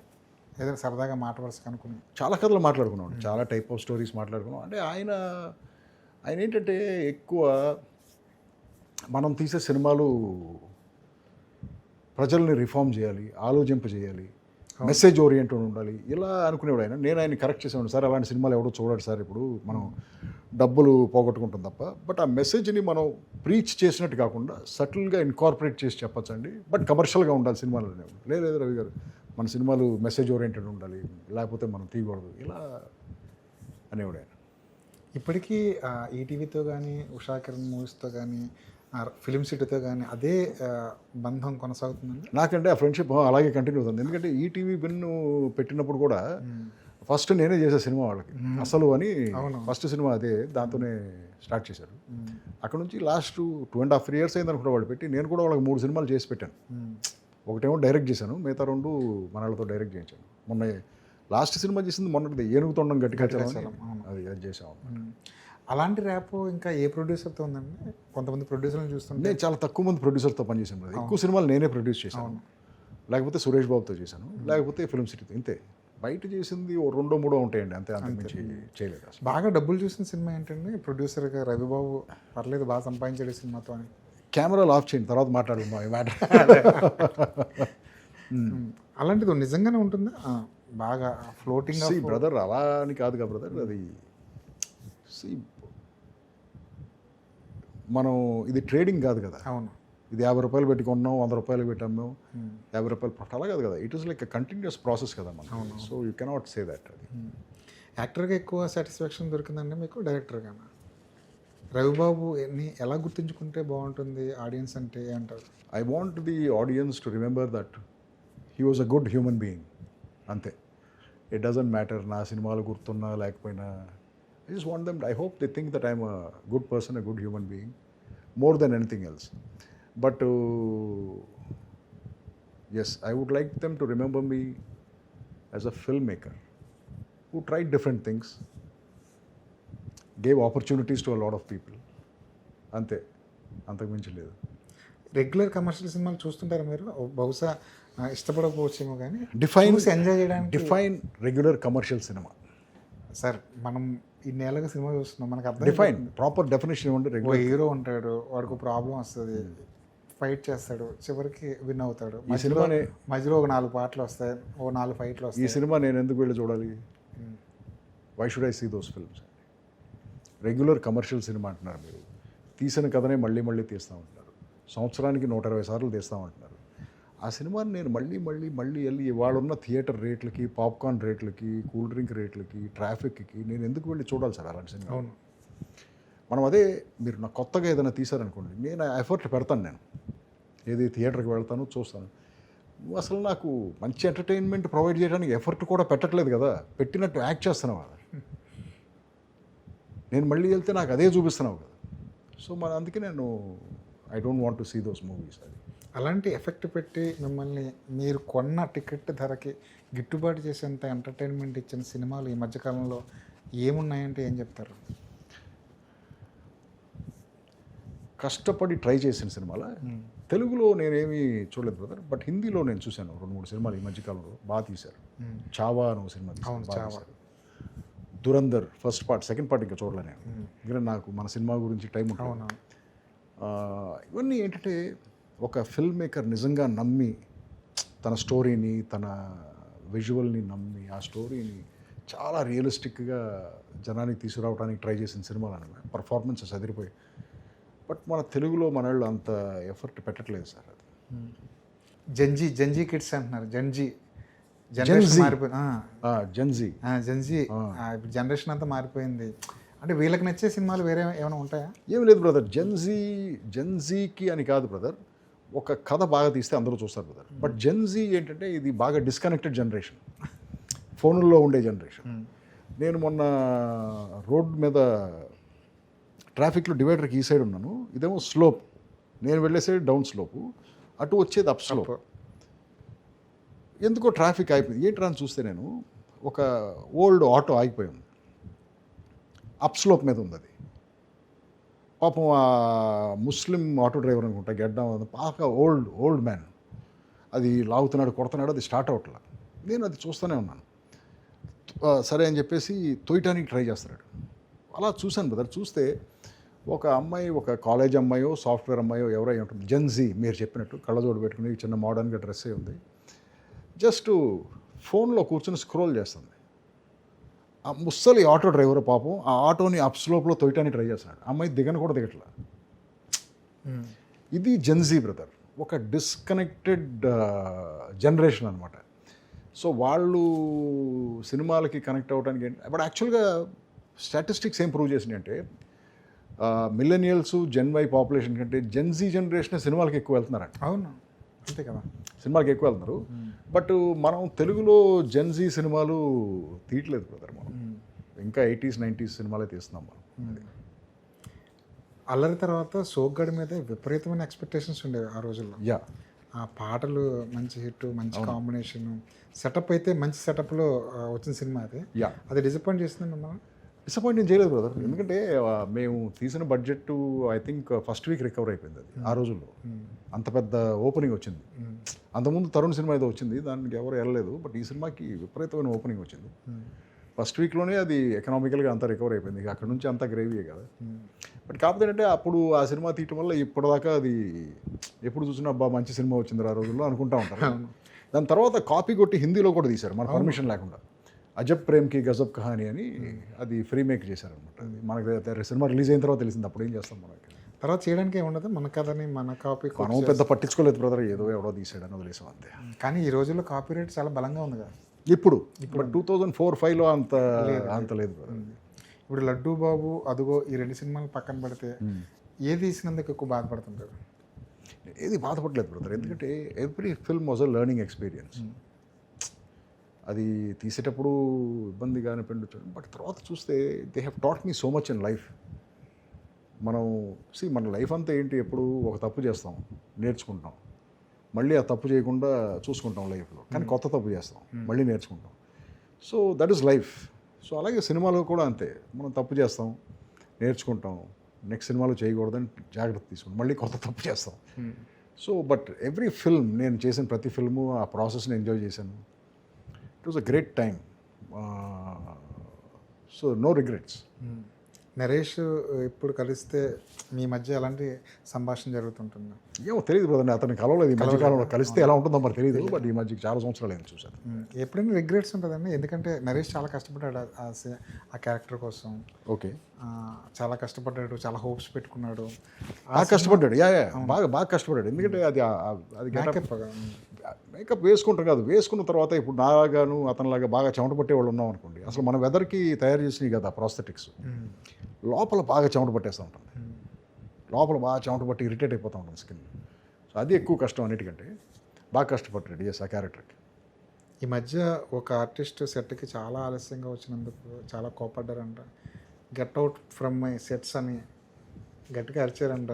Speaker 1: ఏదైనా సరదాగా మాట వరుసగా అనుకుని
Speaker 2: చాలా కథలు మాట్లాడుకున్నాం, చాలా టైప్ ఆఫ్ స్టోరీస్ మాట్లాడుకున్నాం. అంటే ఆయన ఏంటంటే ఎక్కువ మనం తీసే సినిమాలు ప్రజల్ని రిఫార్మ్ చేయాలి, ఆలోచింపజేయాలి, మెసేజ్ ఓరియంటెడ్ ఉండాలి, ఇలా అనుకునేవాడు ఆయన. నేను ఆయన కరెక్ట్ చేసేవాడు, సార్ అలాంటి సినిమాలు ఎవడో చూడాలి సార్, ఇప్పుడు మనం డబ్బులు పోగొట్టుకుంటాం తప్ప, బట్ ఆ మెసేజ్ని మనం ప్రీచ్ చేసినట్టు కాకుండా సటిల్గా ఇన్కార్పొరేట్ చేసి చెప్పచ్చండి, బట్ కమర్షియల్గా ఉండాలి సినిమాలు అనేవాడు. లేదు రవి గారు, మన సినిమాలు మెసేజ్ ఓరియంటెడ్ ఉండాలి, లేకపోతే మనం తీయకూడదు, ఇలా అనేవాడు ఆయన.
Speaker 1: ఇప్పటికీ ఈటీవీతో కానీ, ఉషా కిరణ్ మూవీస్తో కానీ, ఫిలిం సిటీతో కానీ అదే బంధం కొనసాగుతుందండి?
Speaker 2: నాకంటే ఆ ఫ్రెండ్షిప్ అలాగే కంటిన్యూ అవుతుంది. ఎందుకంటే ఈటీవీ విన్ను పెట్టినప్పుడు కూడా ఫస్ట్ నేనే చేసే సినిమా వాళ్ళకి అసలు అని, ఫస్ట్ సినిమా అదే, దాంతోనే స్టార్ట్ చేశారు. అక్కడ నుంచి లాస్ట్ 2.5 years అయింది అనుకుంటే వాళ్ళు పెట్టి. నేను కూడా వాళ్ళకి 3 సినిమాలు చేసి పెట్టాను. ఒకటేమో డైరెక్ట్ చేశాను, మిగతా 2 మన వాళ్ళతో డైరెక్ట్ చేయించాను. మొన్న లాస్ట్ సినిమా చేసింది మొన్నటిది, ఏనుగుతొండం గట్టిగా అది చేసాము.
Speaker 1: అలాంటి ర్యాప్ ఇంకా ఏ ప్రొడ్యూసర్తో ఉందండి? కొంతమంది ప్రొడ్యూసర్లను చూస్తుంటే
Speaker 2: నేను చాలా తక్కువ మంది ప్రొడ్యూసర్తో పనిచేసాను. ఎక్కువ సినిమాలు నేనే ప్రొడ్యూస్ చేశాను, లేకపోతే సురేష్ బాబుతో చేశాను, లేకపోతే ఫిల్మ్ సిటీతో. ఇంతే. బయట చేసింది 2-3 ఉంటాయండి, అంతే, అంతకుమించి చేయలేదు. అసలు
Speaker 1: బాగా డబ్బులు చూసిన సినిమా ఏంటండి? ప్రొడ్యూసర్గా రవిబాబు పర్లేదు బాగా సంపాదించాడు ఈ సినిమాతో అని.
Speaker 2: కెమెరాలు ఆఫ్ చేయండి, తర్వాత మాట్లాడదాం ఈ మ్యాటర్.
Speaker 1: అలాంటిది నిజంగానే ఉంటుందా? బాగా ఫ్లోటింగ్
Speaker 2: బ్రదర్, అలా అని కాదుగా బ్రదర్. అది మనం ఇది ట్రేడింగ్ కాదు కదా.
Speaker 1: అవును.
Speaker 2: ఇది 50 రూపాయలు పెట్టి కొన్నాం, 100 రూపాయలు పెట్టి అమ్మాం, 50 రూపాయలు ప్రాఫిట్, అలా కాదు కదా. It is like continuous process కదా మనం. So you cannot say that. అది
Speaker 1: యాక్టర్గా ఎక్కువ సాటిస్ఫాక్షన్ దొరికిందండి మీకు డైరెక్టర్గా? రవిబాబు ఎలా గుర్తుంచుకుంటే బాగుంటుంది ఆడియన్స్ అంటే అంటారు?
Speaker 2: I want the audience to remember that he was a good human being, అంతే. ఇట్ డజంట్ మ్యాటర్ నా సినిమాలు గుర్తున్నా లేకపోయినా. I just want them, I hope they think that I'm a good person, a good human being, more than anything else. But yes, I would like them to remember me as a filmmaker who tried different things, gave opportunities to a lot of people. అంతే, అంతకు మించి లేదు.
Speaker 1: Regular commercial సినిమాలు చూస్తుంటారు మీరు? బహుశా ఇష్టపడకపోవచ్చేమో కానీ enjoy చేయడానికి.
Speaker 2: Define regular commercial cinema.
Speaker 1: Sir మనం ఇన్నేళ్ళగా సినిమా చూస్తున్నాం, మనకు అర్థం.
Speaker 2: డిఫైన్, ప్రాపర్ డెఫినేషన్ ఏమంటే,
Speaker 1: ఓ హీరో ఉంటాడు, వాడికి ప్రాబ్లం వస్తుంది, ఫైట్ చేస్తాడు, చివరికి విన్ అవుతాడు. మధ్యలో ఒక 4 పాటలు వస్తాయి, ఓ 4 ఫైట్లు వస్తాయి.
Speaker 2: ఈ సినిమా నేను ఎందుకు వెళ్ళి చూడాలి? Why should I see those films? Regular commercial సినిమా అంటున్నారు మీరు. తీసిన కథనే మళ్ళీ మళ్ళీ తీస్తూ ఉంటున్నారు, సంవత్సరానికి 120 సార్లు తీస్తూ ఉంటున్నారు. ఆ సినిమాని నేను మళ్ళీ వెళ్ళి ఇవాళున్న థియేటర్ రేట్లకి, పాప్కార్న్ రేట్లకి, కూల్ డ్రింక్ రేట్లకి, ట్రాఫిక్కి నేను ఎందుకు వెళ్ళి చూడాలి సార్ అలాంటి సినిమా?
Speaker 1: అవును.
Speaker 2: మనం అదే, మీరు నాకు కొత్తగా ఏదైనా తీశారనుకోండి, నేను ఎఫర్ట్ పెడతాను. నేను ఏది థియేటర్కి వెళ్తాను, చూస్తాను. నువ్వు అసలు నాకు మంచి ఎంటర్టైన్మెంట్ ప్రొవైడ్ చేయడానికి ఎఫర్ట్ కూడా పెట్టట్లేదు కదా, పెట్టినట్టు యాక్ట్ చేస్తున్నావు కదా. నేను మళ్ళీ వెళ్తే నాకు అదే చూపిస్తున్నావు కదా. సో అందుకే నేను I don't want to see those movies. అది
Speaker 1: అలాంటి ఎఫెక్ట్ పెట్టి మిమ్మల్ని మీరు కొన్న టికెట్ ధరకి గిట్టుబాటు చేసేంత ఎంటర్టైన్మెంట్ ఇచ్చిన సినిమాలు ఈ మధ్యకాలంలో ఏమున్నాయంటే ఏం చెప్తారు?
Speaker 2: కష్టపడి ట్రై చేసిన సినిమాల తెలుగులో నేనేమీ చూడలేదు బ్రదర్, బట్ హిందీలో నేను చూశాను 2-3 సినిమాలు ఈ మధ్యకాలంలో బాగా తీశారు. చావా అని ఒక సినిమా తీశారు,
Speaker 1: అవును,
Speaker 2: బాగా
Speaker 1: చావా.
Speaker 2: తీశారు. Dhurandhar first part, second part ఇంకా చూడలే నేను, ఎందుకంటే నాకు మన సినిమా గురించి టైం ఉంటుంది.
Speaker 1: అవును.
Speaker 2: ఇవన్నీ ఏంటంటే ఒక ఫిల్మ్ మేకర్ నిజంగా నమ్మి తన స్టోరీని, తన విజువల్ని నమ్మి ఆ స్టోరీని చాలా రియలిస్టిక్గా జనానికి తీసుకురావడానికి ట్రై చేసిన సినిమాలు అనమాట. పర్ఫార్మెన్సెస్ అదిరిపోయి, బట్ మన తెలుగులో మన వాళ్ళు అంత ఎఫర్ట్ పెట్టట్లేదు సార్. అది
Speaker 1: జంజీ కిడ్స్ అంటున్నారు. Gen Z
Speaker 2: Gen Z.
Speaker 1: జనరేషన్ మారిపోయింది.
Speaker 2: జెన్జీ
Speaker 1: జెన్జీ ఇప్పుడు జనరేషన్ అంతా మారిపోయింది. అంటే వీళ్ళకి నచ్చే సినిమాలు వేరే ఏమైనా ఉంటాయా?
Speaker 2: ఏం లేదు బ్రదర్, జెన్జీకి అని కాదు బ్రదర్, ఒక కథ బాగా తీస్తే అందరూ చూస్తారు బ్రదర్. బట్ జెన్జీ ఏంటంటే ఇది బాగా డిస్కనెక్టెడ్ జనరేషన్, ఫోన్లో ఉండే జనరేషన్. నేను మొన్న రోడ్ మీద ట్రాఫిక్లో డివైడర్కి ఈ సైడ్ ఉన్నాను, ఇదేమో స్లోప్, నేను వెళ్ళే సైడ్ డౌన్ స్లోపు, అటు వచ్చేది అప్ స్లోప్. ఎందుకో ట్రాఫిక్ అయిపోయింది, ఏంట్రా అని చూస్తే నేను ఒక ఓల్డ్ ఆటో ఆగిపోయింది, అప్ స్లోప్ మీద ఉంది. అది పాపం ఆ ముస్లిం ఆటో డ్రైవర్ అనుకుంటా, గెడ్డం బాగా ఓల్డ్ మ్యాన్, అది లాగుతున్నాడు, కొడుతున్నాడు, అది స్టార్ట్ అవట్లా. నేను అది చూస్తూనే ఉన్నాను. సరే అని చెప్పేసి తొయ్యటానికి ట్రై చేస్తున్నాడు. అలా చూశాను బ్రదర్. చూస్తే ఒక అమ్మాయి, ఒక కాలేజ్ అమ్మాయో సాఫ్ట్వేర్ అమ్మాయో ఎవరై ఉంటుంది, జెన్జీ మీరు చెప్పినట్టు, కళ్ళజోడు పెట్టుకుని చిన్న మోడర్న్గా డ్రెస్ అయి ఉంది, జస్ట్ ఫోన్లో కూర్చొని స్క్రోల్ చేస్తుంది. ఆ ముస్సలి ఆటో డ్రైవర్ పాపం ఆ ఆటోని అప్ స్లోప్లో తొయ్యటానికి ట్రై చేస్తున్నాడు. అమ్మాయి దిగను కూడా దిగట్లా. ఇది జెన్జీ బ్రదర్, ఒక డిస్కనెక్టెడ్ జనరేషన్ అనమాట. సో వాళ్ళు సినిమాలకి కనెక్ట్ అవ్వడానికి ఏంటి, బట్ యాక్చువల్గా స్టాటిస్టిక్స్ ఏం ప్రూవ్ చేసినాయి అంటే మిల్లెనియల్స్, జెన్ వై పాపులేషన్ కంటే జెన్జీ జనరేషన్ సినిమాలకి ఎక్కువ వెళ్తున్నారంట.
Speaker 1: అవును, అంతే కదా,
Speaker 2: సినిమాకి ఎక్కువ వెళ్తున్నారు. బట్ మనం తెలుగులో జెన్జీ సినిమాలు తీయట్లేదు బ్రదర్. మనం ఇంకా 80s 90s సినిమాలే తీస్తున్నాం మనం.
Speaker 1: అల్లరి తర్వాత సోగ్గాడి మీద విపరీతమైన ఎక్స్పెక్టేషన్స్ ఉండేవి ఆ రోజుల్లో.
Speaker 2: యా,
Speaker 1: ఆ పాటలు మంచి హిట్, మంచి కాంబినేషన్, సెటప్ అయితే మంచి సెటప్లో వచ్చిన సినిమా అది.
Speaker 2: యా,
Speaker 1: అది డిసప్పాయింట్ చేస్తుంది మిమ్మల్ని?
Speaker 2: డిసప్పాయింట్ నేను చేయలేదు బ్రదర్, ఎందుకంటే మేము తీసిన budget I think first week recover అయిపోయింది అది ఆ రోజుల్లో. అంత పెద్ద ఓపెనింగ్ వచ్చింది. అంతకుముందు తరుణ్ సినిమా ఏదో వచ్చింది, దానికి ఎవరు వెళ్ళలేదు, బట్ ఈ సినిమాకి విపరీతమైన ఓపెనింగ్ వచ్చింది. ఫస్ట్ వీక్లోనే అది ఎకనామికల్గా అంతా రికవర్ అయిపోయింది. ఇక అక్కడ నుంచి అంతా గ్రేవీయే కదా. బట్ కాకపోతే అంటే అప్పుడు ఆ సినిమా తీయటం వల్ల ఇప్పటిదాకా అది ఎప్పుడు చూసినా అబ్బా మంచి సినిమా వచ్చింది ఆ రోజుల్లో అనుకుంటా ఉంటారు. దాని తర్వాత కాపీ కొట్టి హిందీలో కూడా తీశారు మన పర్మిషన్ లేకుండా, అజబ్ ప్రేమ్కి గజబ్ కహాని అని, అది ఫ్రీ మేక్ చేశారనమాట. అది మనకి సినిమా రిలీజ్ అయిన తర్వాత తెలిసింది, అప్పుడు ఏం చేస్తాం మనకి.
Speaker 1: తర్వాత చేయడానికి ఏముండదు, మన కథని మన కాపీ.
Speaker 2: మనం పెద్ద పట్టించుకోలేదు బ్రదర్, ఏదో ఎవడో తీసాడని వదిలేసాం అంతే.
Speaker 1: కానీ ఈ రోజుల్లో కాపీ రేట్ చాలా బలంగా ఉంది కదా.
Speaker 2: ఇప్పుడు 2004-5లో అంత లేదు బ్రదర్.
Speaker 1: ఇప్పుడు లడ్డూ బాబు, అదుగో ఈ 2 సినిమాలు పక్కన పెడితే ఏది తీసినందుకు ఎక్కువ బాధపడుతుంటారు?
Speaker 2: ఏది బాధపడలేదు బ్రదర్, ఎందుకంటే every film was a learning experience. అది తీసేటప్పుడు ఇబ్బందిగా అనిపించచ్చు, బట్ తర్వాత చూస్తే they have taught me so much in life. మనం మన లైఫ్ అంతా ఏంటి, ఎప్పుడు ఒక తప్పు చేస్తాం, నేర్చుకుంటాం, మళ్ళీ ఆ తప్పు చేయకుండా చూసుకుంటాం లైఫ్లో, కానీ కొత్త తప్పు చేస్తాం, మళ్ళీ నేర్చుకుంటాం. So that is life. So అలాగే సినిమాలో కూడా అంతే, మనం తప్పు చేస్తాం, నేర్చుకుంటాం, నెక్స్ట్ సినిమాలో చేయకూడదని జాగ్రత్త తీసుకుంటాం, మళ్ళీ కొత్త తప్పు చేస్తాం. సో బట్ ఎవ్రీ ఫిల్మ్, నేను చేసిన ప్రతి ఫిల్ము ఆ ప్రాసెస్ని ఎంజాయ్ చేశాను. It was a great time. So no regrets.
Speaker 1: Naresh ఇప్పుడు కలిస్తే మీ మధ్య ఎలాంటి సంభాషణ జరుగుతుంటుంది?
Speaker 2: ఏమో తెలియదు బ్రదర్, అతన్ని కలవలేదు ఈ మధ్యకాలంలో. కలిస్తే ఎలా ఉంటుందో మరి తెలియదు, బట్ ఈ మధ్య చాలా సంవత్సరాలు అయింది చూశాను.
Speaker 1: ఎప్పుడైనా రిగ్రెట్స్ ఉంటుందండి? ఎందుకంటే నరేష్ చాలా కష్టపడ్డాడు ఆ క్యారెక్టర్ కోసం.
Speaker 2: ఓకే,
Speaker 1: చాలా కష్టపడ్డాడు, చాలా హోప్స్ పెట్టుకున్నాడు.
Speaker 2: బాగా కష్టపడ్డాడు. బాగా కష్టపడ్డాడు, ఎందుకంటే అది మేకప్ వేసుకుంటాం కాదు, వేసుకున్న తర్వాత ఇప్పుడు నాగాను అతనిలాగా బాగా చెమట పట్టే వాళ్ళు ఉన్నాం అనుకోండి, అసలు మన వెదర్కి తయారు చేసినవి కదా ప్రాస్థెటిక్స్, లోపల బాగా చెమట పట్టేస్తూ ఉంటుంది, లోపల బాగా చెమట పట్టి ఇరిటేట్ అయిపోతూ ఉంటుంది స్కిన్. సో అది ఎక్కువ కష్టం అన్నిటికంటే. బాగా కష్టపడ్డాడు ఎస్ ఆ క్యారెక్టర్కి.
Speaker 1: ఈ మధ్య ఒక ఆర్టిస్ట్ సెట్కి చాలా ఆలస్యంగా వచ్చినందుకు చాలా కోపడ్డారంట. Get out from my sets అని గట్టిగా అరిచారంట.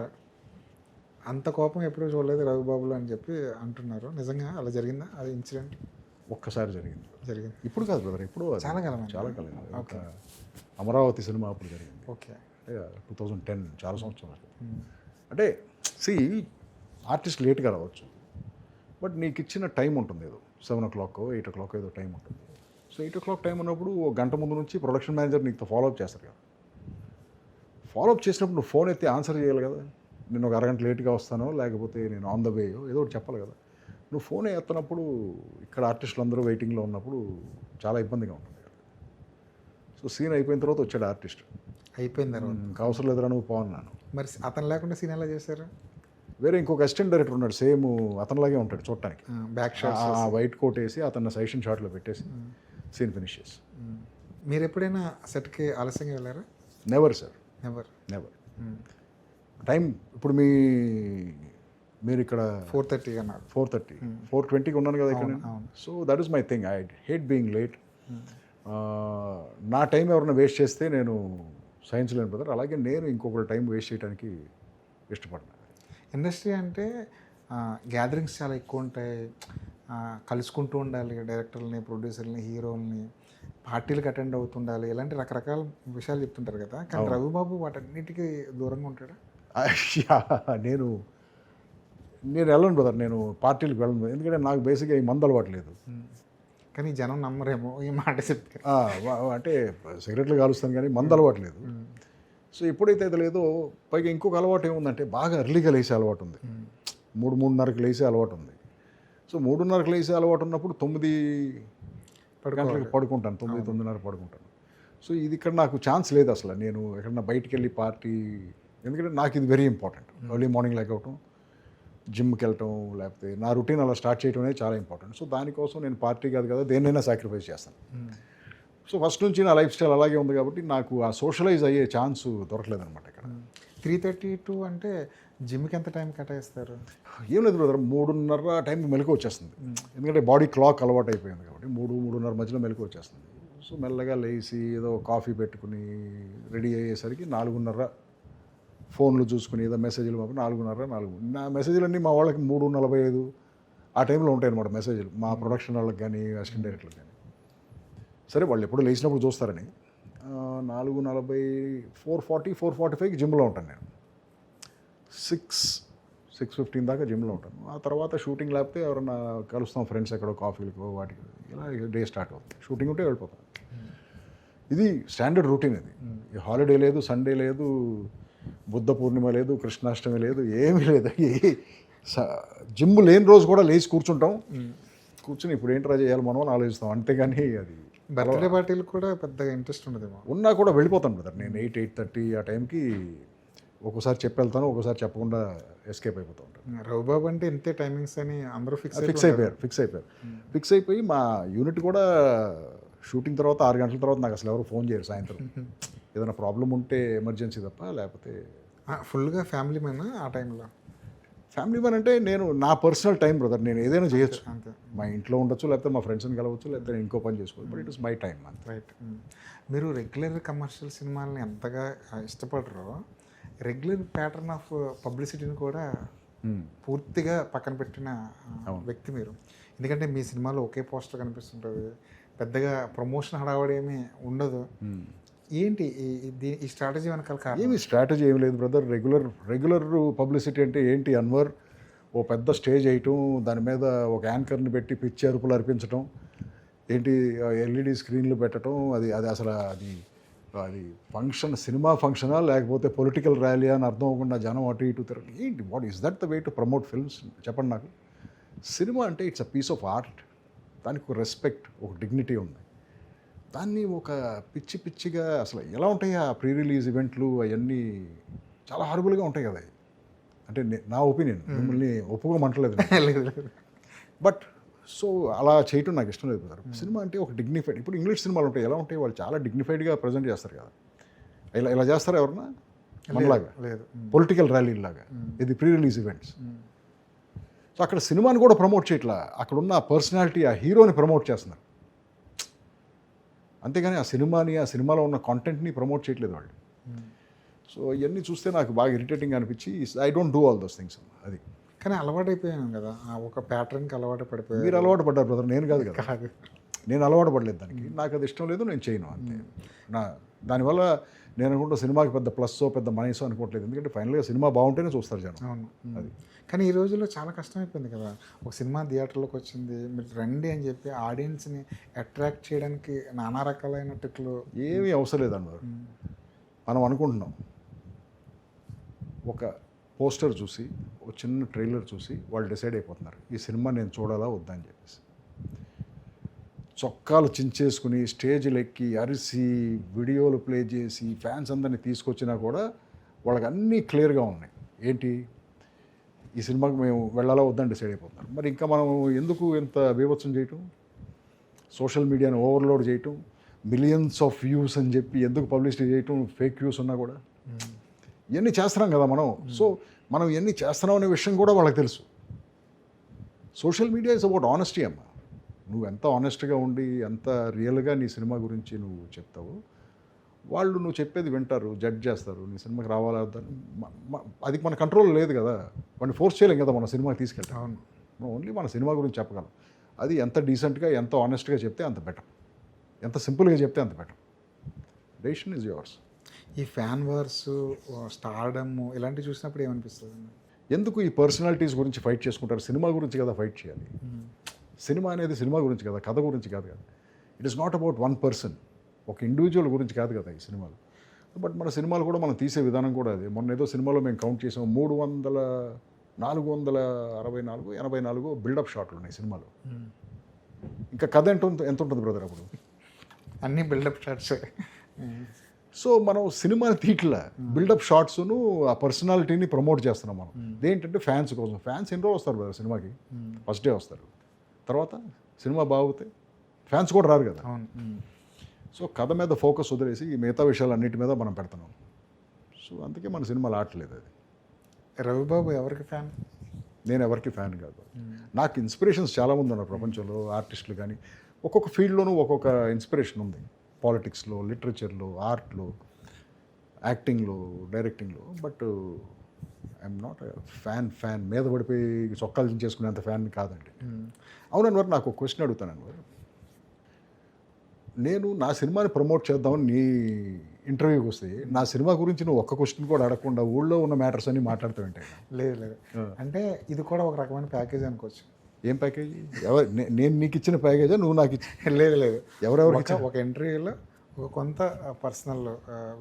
Speaker 1: అంత కోపం ఎప్పుడూ చూడలేదు రవిబాబులో అని చెప్పి అంటున్నారు. నిజంగా అలా జరిగిందా అది ఇన్సిడెంట్?
Speaker 2: ఒక్కసారి జరిగింది.
Speaker 1: జరిగింది.
Speaker 2: ఇప్పుడు కాదు బ్రదర్, ఇప్పుడు
Speaker 1: చాలా కాలం
Speaker 2: చాలా కాలం. ఒక అమరావతి సినిమా అప్పుడు జరిగింది.
Speaker 1: ఓకే.
Speaker 2: 2010, చాలా సంవత్సరాలు. అంటే సి ఆర్టిస్ట్ లేట్గా రావచ్చు, బట్ నీకు ఇచ్చిన టైం ఉంటుంది, ఏదో 7 o'clock 8 o'clock ఏదో టైం ఉంటుంది. సో 8 o'clock టైం ఉన్నప్పుడు ఒక గంట ముందు నుంచి ప్రొడక్షన్ మేనేజర్ నీకు ఫాలోఅప్ చేస్తారు కదా. ఫాలోఅప్ చేసినప్పుడు నువ్వు ఫోన్ ఎత్తి ఆన్సర్ చేయాలి కదా. నేను ఒక అరగంట లేట్గా వస్తానో లేకపోతే నేను ఆన్ ద వేయో ఏదో ఒకటి చెప్పాలి కదా. నువ్వు ఫోన్ ఎత్తనప్పుడు ఇక్కడ ఆర్టిస్టులు అందరూ వెయిటింగ్లో ఉన్నప్పుడు చాలా ఇబ్బందిగా ఉంటుంది కదా. సో సీన్ అయిపోయిన తర్వాత వచ్చాడు ఆర్టిస్ట్.
Speaker 1: అయిపోయిన తర్వాత
Speaker 2: ఇంకా అవసరం లేదురా నువ్వు పోన్నాను.
Speaker 1: మరి అతను లేకుండా సీన్ ఎలా చేశారు?
Speaker 2: వేరే ఇంకొక అసిస్టెంట్ డైరెక్టర్ ఉన్నాడు, సేమ్ అతనిలాగే ఉంటాడు చూడటానికి.
Speaker 1: బ్యాక్ షాట్
Speaker 2: ఆ వైట్ కోట్ వేసి అతన్ని సజెషన్ షాట్లో పెట్టేసి సీన్ ఫినిష్ చేసి.
Speaker 1: మీరు ఎప్పుడైనా సెట్కి ఆలస్యంగా వెళ్ళారా?
Speaker 2: Never sir,
Speaker 1: never.
Speaker 2: టైం ఇప్పుడు మీరు ఇక్కడ
Speaker 1: 4:30 అన్నారు.
Speaker 2: 4:30 4:20కి ఉన్నాను కదా ఇక్కడ. So that is my thing, I hate being late. నా టైం ఎవరైనా వేస్ట్ చేస్తే నేను సైన్స్ లేని బ్రదర్, అలాగే నేను ఇంకొకరి టైం వేస్ట్ చేయడానికి ఇష్టపడను.
Speaker 1: ఇండస్ట్రీ అంటే గ్యాదరింగ్స్ చాలా ఎక్కువ ఉంటాయి, కలుసుకుంటూ ఉండాలి డైరెక్టర్లని, ప్రొడ్యూసర్ని, హీరోల్ని, పార్టీలకు అటెండ్ అవుతుండాలి, ఇలాంటి రకరకాల విషయాలు చెప్తుంటారు కదా. కానీ రవిబాబు వాటన్నిటికీ దూరంగా ఉంటాడా?
Speaker 2: నేను వెళ్ళను బ్రదర్, నేను పార్టీలకు వెళ్ళను, ఎందుకంటే నాకు బేసిక్గా ఈ మందు అలవాటు లేదు.
Speaker 1: కానీ జనం నమ్మరేమో ఈ మాట చెప్తే.
Speaker 2: అంటే సిగరెట్లు కాలుస్తాను కానీ మందు అలవాటు లేదు. సో ఎప్పుడైతే అది లేదో, పైగా ఇంకొక అలవాటు ఏముందంటే బాగా ఎర్లీగా లేసే అలవాటు ఉంది. 3:30కి లేసే అలవాటు ఉంది. సో 3:30కి లేసే అలవాటు ఉన్నప్పుడు 9 గంటలకు పడుకుంటాను, 9:30 పడుకుంటాను. సో ఇది ఇక్కడ నాకు ఛాన్స్ లేదు అసలు. నేను ఎక్కడన్నా బయటికి వెళ్ళి పార్టీ, ఎందుకంటే నాకు ఇది very important. Early morning leg అవటం, జిమ్కి వెళ్ళటం, లేకపోతే నా రొటీన్ అలా స్టార్ట్ చేయడం అనేది చాలా ఇంపార్టెంట్. సో దానికోసం నేను పార్టీ కాదు కదా దేన్నైనా సాక్రిఫైస్ చేస్తాను. సో ఫస్ట్ నుంచి నా లైఫ్ స్టైల్ అలాగే ఉంది కాబట్టి నాకు ఆ సోషలైజ్ అయ్యే ఛాన్స్ దొరకలేదనమాట ఇక్కడ.
Speaker 1: 3:32 అంటే జిమ్కి ఎంత టైం కేటాయిస్తారు?
Speaker 2: ఏం లేదు బ్రదర్, 3:30 టైంకి మెలకు వచ్చేస్తుంది. ఎందుకంటే బాడీ క్లాక్ అలవాటు అయిపోయింది కాబట్టి 3-3:30 మధ్యలో మెలకు వచ్చేస్తుంది. సో మెల్లగా లేచి ఏదో కాఫీ పెట్టుకుని రెడీ అయ్యేసరికి 4:30, ఫోన్లు చూసుకుని ఏదో మెసేజ్లు పంపి 4:30 నా మెసేజ్లన్నీ మా వాళ్ళకి 3:45 ఆ టైంలో ఉంటాయి అనమాట మెసేజ్లు, మా ప్రొడక్షన్ వాళ్ళకి కానీ అసిస్టెంట్ డైరెక్టర్లకు కానీ. సరే వాళ్ళు ఎప్పుడు లేచినప్పుడు చూస్తారని 4:40, 4:40, 4:45కి జిమ్లో ఉంటాను నేను. 6:15 దాకా జిమ్లో ఉంటాను. ఆ తర్వాత షూటింగ్ లేకపోతే ఎవరన్నా కలుస్తాం ఫ్రెండ్స్ ఎక్కడో కాఫీలకో వాటికి, ఇలా డే స్టార్ట్ అవుతుంది. షూటింగ్ ఉంటే వెళ్ళిపోతాం. ఇది స్టాండర్డ్ రొటీన్. ఇది హాలిడే లేదు, సండే లేదు, బుద్ధ పూర్ణిమ లేదు, కృష్ణాష్టమి లేదు, ఏమీ లేదు. జిమ్ లేని రోజు కూడా లేచి కూర్చుంటాం. కూర్చుని ఇప్పుడు ఏంట్రా చేయాలి మనం అని ఆలోచిస్తాం, అంతేగాని అది
Speaker 1: బర్త్డే పార్టీలు కూడా పెద్దగా ఇంట్రెస్ట్ ఉండదేమో.
Speaker 2: ఉన్నా కూడా వెళ్ళిపోతాను బ్రదర్. నేను 8-8:30 ఆ టైంకి ఒక్కోసారి చెప్పి వెళ్తాను, ఒక్కోసారి చెప్పకుండా ఎస్కేప్ అయిపోతూ ఉంటాను.
Speaker 1: రవిబాబు అంటే ఇంతే టైమింగ్స్ అని అందరూ ఫిక్స్ అయిపోయి మా యూనిట్ కూడా షూటింగ్ తర్వాత 6 గంటల తర్వాత నాకు అసలు ఎవరు ఫోన్ చేయరు సాయంత్రం. ఏదైనా ప్రాబ్లం ఉంటే ఎమర్జెన్సీ తప్ప, లేకపోతే ఫుల్గా ఫ్యామిలీ మ్యాన్ ఆ టైంలో.
Speaker 2: ఫ్యామిలీ మ్యాన్ అంటే నేను నా పర్సనల్ టైం బ్రదర్, నేను ఏదైనా చేయొచ్చు.
Speaker 1: అంతే,
Speaker 2: మా ఇంట్లో ఉండొచ్చు, లేకపోతే మా ఫ్రెండ్స్ని కలవచ్చు, లేకపోతే నేను ఇంకో పని చేసుకోవచ్చు, but it is my time అంతే.
Speaker 1: రైట్. మీరు రెగ్యులర్ కమర్షియల్ సినిమాలని ఎంతగా ఇష్టపడరో, రెగ్యులర్ ప్యాటర్న్ ఆఫ్ పబ్లిసిటీని కూడా పూర్తిగా పక్కన పెట్టిన వ్యక్తి మీరు. ఎందుకంటే మీ సినిమాలో ఒకే పోస్టర్ కనిపిస్తుంటుంది, పెద్దగా ప్రమోషన్ హడావడి ఏమీ ఉండదు. ఏంటి ఈ స్ట్రాటజీ వెనకాల కారణం?
Speaker 2: ఏమి స్ట్రాటజీ ఏమి లేదు బ్రదర్. రెగ్యులర్ పబ్లిసిటీ అంటే ఏంటి, అన్వర్ ఓ పెద్ద స్టేజ్ వేయటం, దాని మీద ఒక యాంకర్ని పెట్టి పిచ్చి అరుపులు అర్పించటం, ఏంటి LED స్క్రీన్లు పెట్టడం, అది అసలు అది ఫంక్షన్, సినిమా ఫంక్షనా లేకపోతే పొలిటికల్ ర్యాలీ అని అర్థం అవ్వకుండా జనం అటు ఇటు తిరగ, ఏంటి what is that the way to promote films? చెప్పండి నాకు. సినిమా అంటే it's a piece of art, దానికి ఒక రెస్పెక్ట్, ఒక డిగ్నిటీ ఉంది. దాన్ని ఒక పిచ్చిగా అసలు ఎలా ఉంటాయి ఆ ప్రీ రిలీజ్ ఈవెంట్లు, అవన్నీ చాలా హారబుల్గా ఉంటాయి కదా. అంటే నా ఒపీనియన్, మిమ్మల్ని ఒప్పుకోమంటలేదు, బట్ సో అలా చేయటం నాకు ఇష్టం లేదు బ్రదర్. సినిమా అంటే ఒక డిగ్నిఫైడ్, ఇప్పుడు ఇంగ్లీష్ సినిమాలు ఉంటాయి, ఎలా ఉంటాయి, వాళ్ళు చాలా డిగ్నిఫైడ్గా ప్రజెంట్ చేస్తారు కదా. ఇలా చేస్తారా ఎవరన్నా? మనలాగా
Speaker 1: లేదు,
Speaker 2: పొలిటికల్ ర్యాలీ లాగా. ఇది ప్రీ రిలీజ్ ఈవెంట్స్. సో అక్కడ సినిమాని కూడా ప్రమోట్ చేయట్లా, అక్కడ ఉన్న పర్సనాలిటీ, ఆ హీరోని ప్రమోట్ చేస్తున్నారు, అంతేగాని ఆ సినిమాలో ఉన్న కాంటెంట్ని ప్రమోట్ చేయట్లేదు వాళ్ళు. సో ఇవన్నీ చూస్తే నాకు బాగా ఇరిటేటింగ్ అనిపించి I don't do all those things. అది
Speaker 1: కానీ అలవాటైపోయాను కదా, ఆ ఒక ప్యాటర్న్కి అలవాటు పడిపోయాను.
Speaker 2: మీరు అలవాటు పడ్డారు బ్రదర్, నేను కాదు కదా.
Speaker 1: కాదు,
Speaker 2: నేను అలవాటు పడలేదు దానికి, నాకు అది ఇష్టం లేదు, నేను చేయను అంతే. దానివల్ల నేను అనుకుంటా సినిమాకి పెద్ద ప్లస్సో పెద్ద మైనసో అనుకోవట్లేదు, ఎందుకంటే ఫైనల్గా సినిమా బాగుంటేనే చూస్తారు జనం.
Speaker 1: అవును.
Speaker 2: అది
Speaker 1: కానీ ఈ రోజుల్లో చాలా కష్టమైపోయింది కదా, ఒక సినిమా థియేటర్లోకి వచ్చింది, మీరు రండి అని చెప్పి ఆడియన్స్ని అట్రాక్ట్ చేయడానికి నానా రకాలైన ట్రిక్లు.
Speaker 2: ఏమీ అవసరం లేదన్నారు. మనం అనుకుంటున్నాం ఒక పోస్టర్ చూసి ఒక చిన్న ట్రైలర్ చూసి వాళ్ళు డిసైడ్ అయిపోతున్నారు ఈ సినిమా నేను చూడాలా వద్దా అని చెప్పేసి. చొక్కాలు చించేసుకుని స్టేజ్లు ఎక్కి అరిసి వీడియోలు ప్లే చేసి ఫ్యాన్స్ అందరినీ తీసుకొచ్చినా కూడా వాళ్ళకి అన్నీ క్లియర్గా ఉన్నాయి. ఏంటి, ఈ సినిమాకి మేము వెళ్ళాలా వద్దని డిసైడ్ అయిపోతున్నారు. మరి ఇంకా మనం ఎందుకు ఇంత బీభత్సం చేయటం, సోషల్ మీడియాని ఓవర్లోడ్ చేయటం, మిలియన్స్ ఆఫ్ వ్యూస్ అని చెప్పి ఎందుకు పబ్లిసిటీ చేయటం, ఫేక్ వ్యూస్ ఉన్నా కూడా ఇవన్నీ చేస్తున్నాం కదా మనం. సో మనం ఇవన్నీ చేస్తున్నాం అనే విషయం కూడా వాళ్ళకి తెలుసు. Social media is about honesty అమ్మ. నువ్వు ఎంత ఆనెస్ట్గా ఉండి ఎంత రియల్గా నీ సినిమా గురించి నువ్వు చెప్తావు, వాళ్ళు నువ్వు చెప్పేది వింటారు, జడ్జ్ చేస్తారు, నీ సినిమాకి రావాలా వద్దని. అది మన కంట్రోల్ లేదు కదా, వాడిని ఫోర్స్ చేయలేం కదా మన సినిమాకి తీసుకెళ్తాం.
Speaker 1: అవును.
Speaker 2: మనం ఓన్లీ మన సినిమా గురించి చెప్పగలం. అది ఎంత డీసెంట్గా ఎంత ఆనెస్ట్గా చెప్తే అంత బెటర్, ఎంత సింపుల్గా చెప్తే అంత బెటర్. Decision is yours.
Speaker 1: ఈ ఫ్యాన్ వార్స్, స్టార్డమ్ ఇలాంటివి చూసినప్పుడు ఏమనిపిస్తుంది?
Speaker 2: ఎందుకు ఈ పర్సనాలిటీస్ గురించి ఫైట్ చేసుకుంటారు? సినిమా గురించి కదా ఫైట్ చేయాలి. సినిమా అనేది సినిమా గురించి కదా, కథ గురించి కాదు కదా. It is not about one person, ఒక ఇండివిజువల్ గురించి కాదు కదా ఈ సినిమాలు. బట్ మన సినిమాలు కూడా మనం తీసే విధానం కూడా అదే. మొన్న ఏదో సినిమాలో మేము కౌంట్ చేసాము 484 బిల్డప్ షాట్లు ఉన్నాయి సినిమాలో. ఇంకా కథ ఎంత ఉంటుంది బ్రదర్ అప్పుడు?
Speaker 1: అన్నీ బిల్డప్ షాట్స్.
Speaker 2: సో మనం సినిమాని తీట్లా బిల్డప్ షాట్స్ను ఆ పర్సనాలిటీని ప్రమోట్ చేస్తున్నాం మనం. ఇదేంటంటే ఫ్యాన్స్ కోసం. ఫ్యాన్స్ ఎన్ని రోజులు వస్తారు బ్రదర్ సినిమాకి? ఫస్ట్ డే వస్తారు, తర్వాత సినిమా బాగుతాయి ఫ్యాన్స్ కూడా రారు కదా. సో కథ మీద ఫోకస్ వదిలేసి ఈ మిగతా విషయాలు అన్నిటి మీద మనం పెడుతున్నాం. సో అందుకే మన సినిమాలు ఆడలేదు. అది
Speaker 1: రవిబాబు ఎవరికి ఫ్యాన్?
Speaker 2: నేను ఎవరికి ఫ్యాన్ కాదు. నాకు ఇన్స్పిరేషన్స్ చాలామంది ఉన్నారు ప్రపంచంలో, ఆర్టిస్టులు కానీ. ఒక్కొక్క ఫీల్డ్లోనూ ఒక్కొక్క ఇన్స్పిరేషన్ ఉంది. పాలిటిక్స్లో, లిటరేచర్లో, ఆర్ట్లో, యాక్టింగ్లో, డైరెక్టింగ్లో. బట్ ఐఎమ్ నాట్ ఫ్యాన్ మీద పడిపోయి చొక్కాలు చేసుకునేంత ఫ్యాన్ కాదండి. అవును అన్వర్, నాకు ఒక క్వశ్చన్ అడుగుతాను అన్వర్. నేను నా సినిమాని ప్రమోట్ చేద్దామని నీ ఇంటర్వ్యూకి వస్తే నా సినిమా గురించి నువ్వు ఒక్క క్వశ్చన్ కూడా అడగకుండా ఊళ్ళో ఉన్న మ్యాటర్స్ అన్ని మాట్లాడుతూ ఉంటాయి.
Speaker 1: లేదు, అంటే ఇది కూడా ఒక రకమైన ప్యాకేజ్ అనుకోవచ్చు.
Speaker 2: ఏం ప్యాకేజీ? నేను నీకు ఇచ్చిన ప్యాకేజా, నువ్వు నాకు ఇచ్చిన?
Speaker 1: లేదు,
Speaker 2: ఎవరెవరికి?
Speaker 1: ఒక ఇంటర్వ్యూలో ఒక కొంత పర్సనల్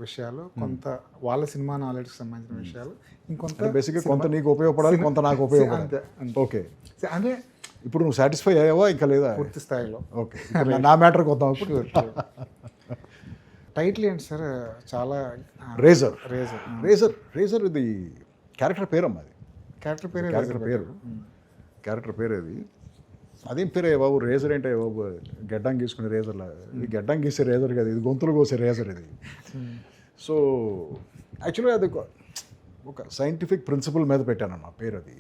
Speaker 1: విషయాలు, కొంత వాళ్ళ సినిమా నాలెడ్జ్కి సంబంధించిన విషయాలు, ఇంకొంత
Speaker 2: బేసిక్గా కొంత నీకు ఉపయోగపడాలి, కొంత నాకు ఉపయోగపడాలి. ఓకే,
Speaker 1: అంటే
Speaker 2: ఇప్పుడు నువ్వు సాటిస్ఫై అయ్యావా ఇంకా లేదా?
Speaker 1: పూర్తి స్థాయిలో.
Speaker 2: ఓకే, నా మ్యాటర్కి వద్దాం ఇప్పుడు.
Speaker 1: టైటిల్ ఏంటి సార్? చాలా
Speaker 2: రేజర్.
Speaker 1: రేజర్
Speaker 2: రేజర్ ఇది క్యారెక్టర్ పేరమ్మా. అది
Speaker 1: క్యారెక్టర్
Speaker 2: పేరు అది. అదేం పేరే బాబు? రేజర్ ఏంటే బాబు? గడ్డం గీసుకునే రేజర్లా. ఇది గడ్డం గీసే రేజర్ కదా, ఇది గొంతులు కోసే రేజర్ ఇది. సో యాక్చువల్గా అది ఒక సైంటిఫిక్ ప్రిన్సిపల్ మీద పెట్టానమ్మా పేరు. అది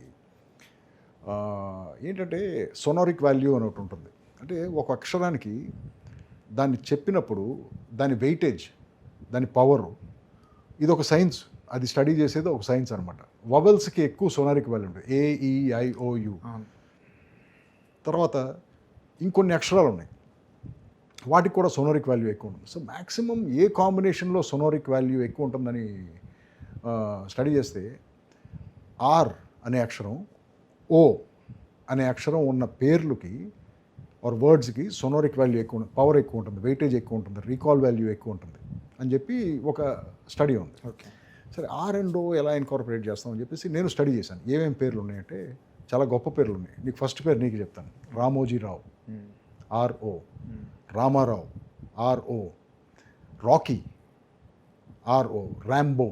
Speaker 2: ఏంటంటే సోనోరిక్ వాల్యూ అని ఒకటి ఉంటుంది. అంటే ఒక అక్షరానికి దాన్ని చెప్పినప్పుడు దాని వెయిటేజ్, దాని పవరు, ఇది ఒక సైన్స్. అది స్టడీ చేసేది ఒక సైన్స్ అనమాట. వవెల్స్కి ఎక్కువ సోనారిక్ వాల్యూ ఉంటుంది, AEIOU. తర్వాత ఇంకొన్ని అక్షరాలు ఉన్నాయి, వాటికి కూడా సోనోరిక్ వాల్యూ ఎక్కువ ఉంటుంది. సో మ్యాక్సిమం ఏ కాంబినేషన్లో సోనోరిక్ వాల్యూ ఎక్కువ ఉంటుందని స్టడీ చేస్తే R అనే అక్షరం, O అనే అక్షరం ఉన్న పేర్లకి ఆర్ వర్డ్స్కి సోనోరిక్ వాల్యూ ఎక్కువ ఉంటుంది, పవర్ ఎక్కువ ఉంటుంది, వెయిటేజ్ ఎక్కువ ఉంటుంది, రీకాల్ వాల్యూ ఎక్కువ ఉంటుంది అని చెప్పి ఒక స్టడీ ఉంది.
Speaker 1: ఓకే,
Speaker 2: సరే R and O ఎలా ఇన్కార్పొరేట్ చేస్తామని చెప్పేసి నేను స్టడీ చేశాను. ఏమేమి పేర్లు ఉన్నాయంటే చాలా గొప్ప పేర్లు ఉన్నాయి. నీకు ఫస్ట్ పేరు నీకు చెప్తాను. Ramoji Rao, RO. Ramarao, RO. Rocky, RO. Rambo,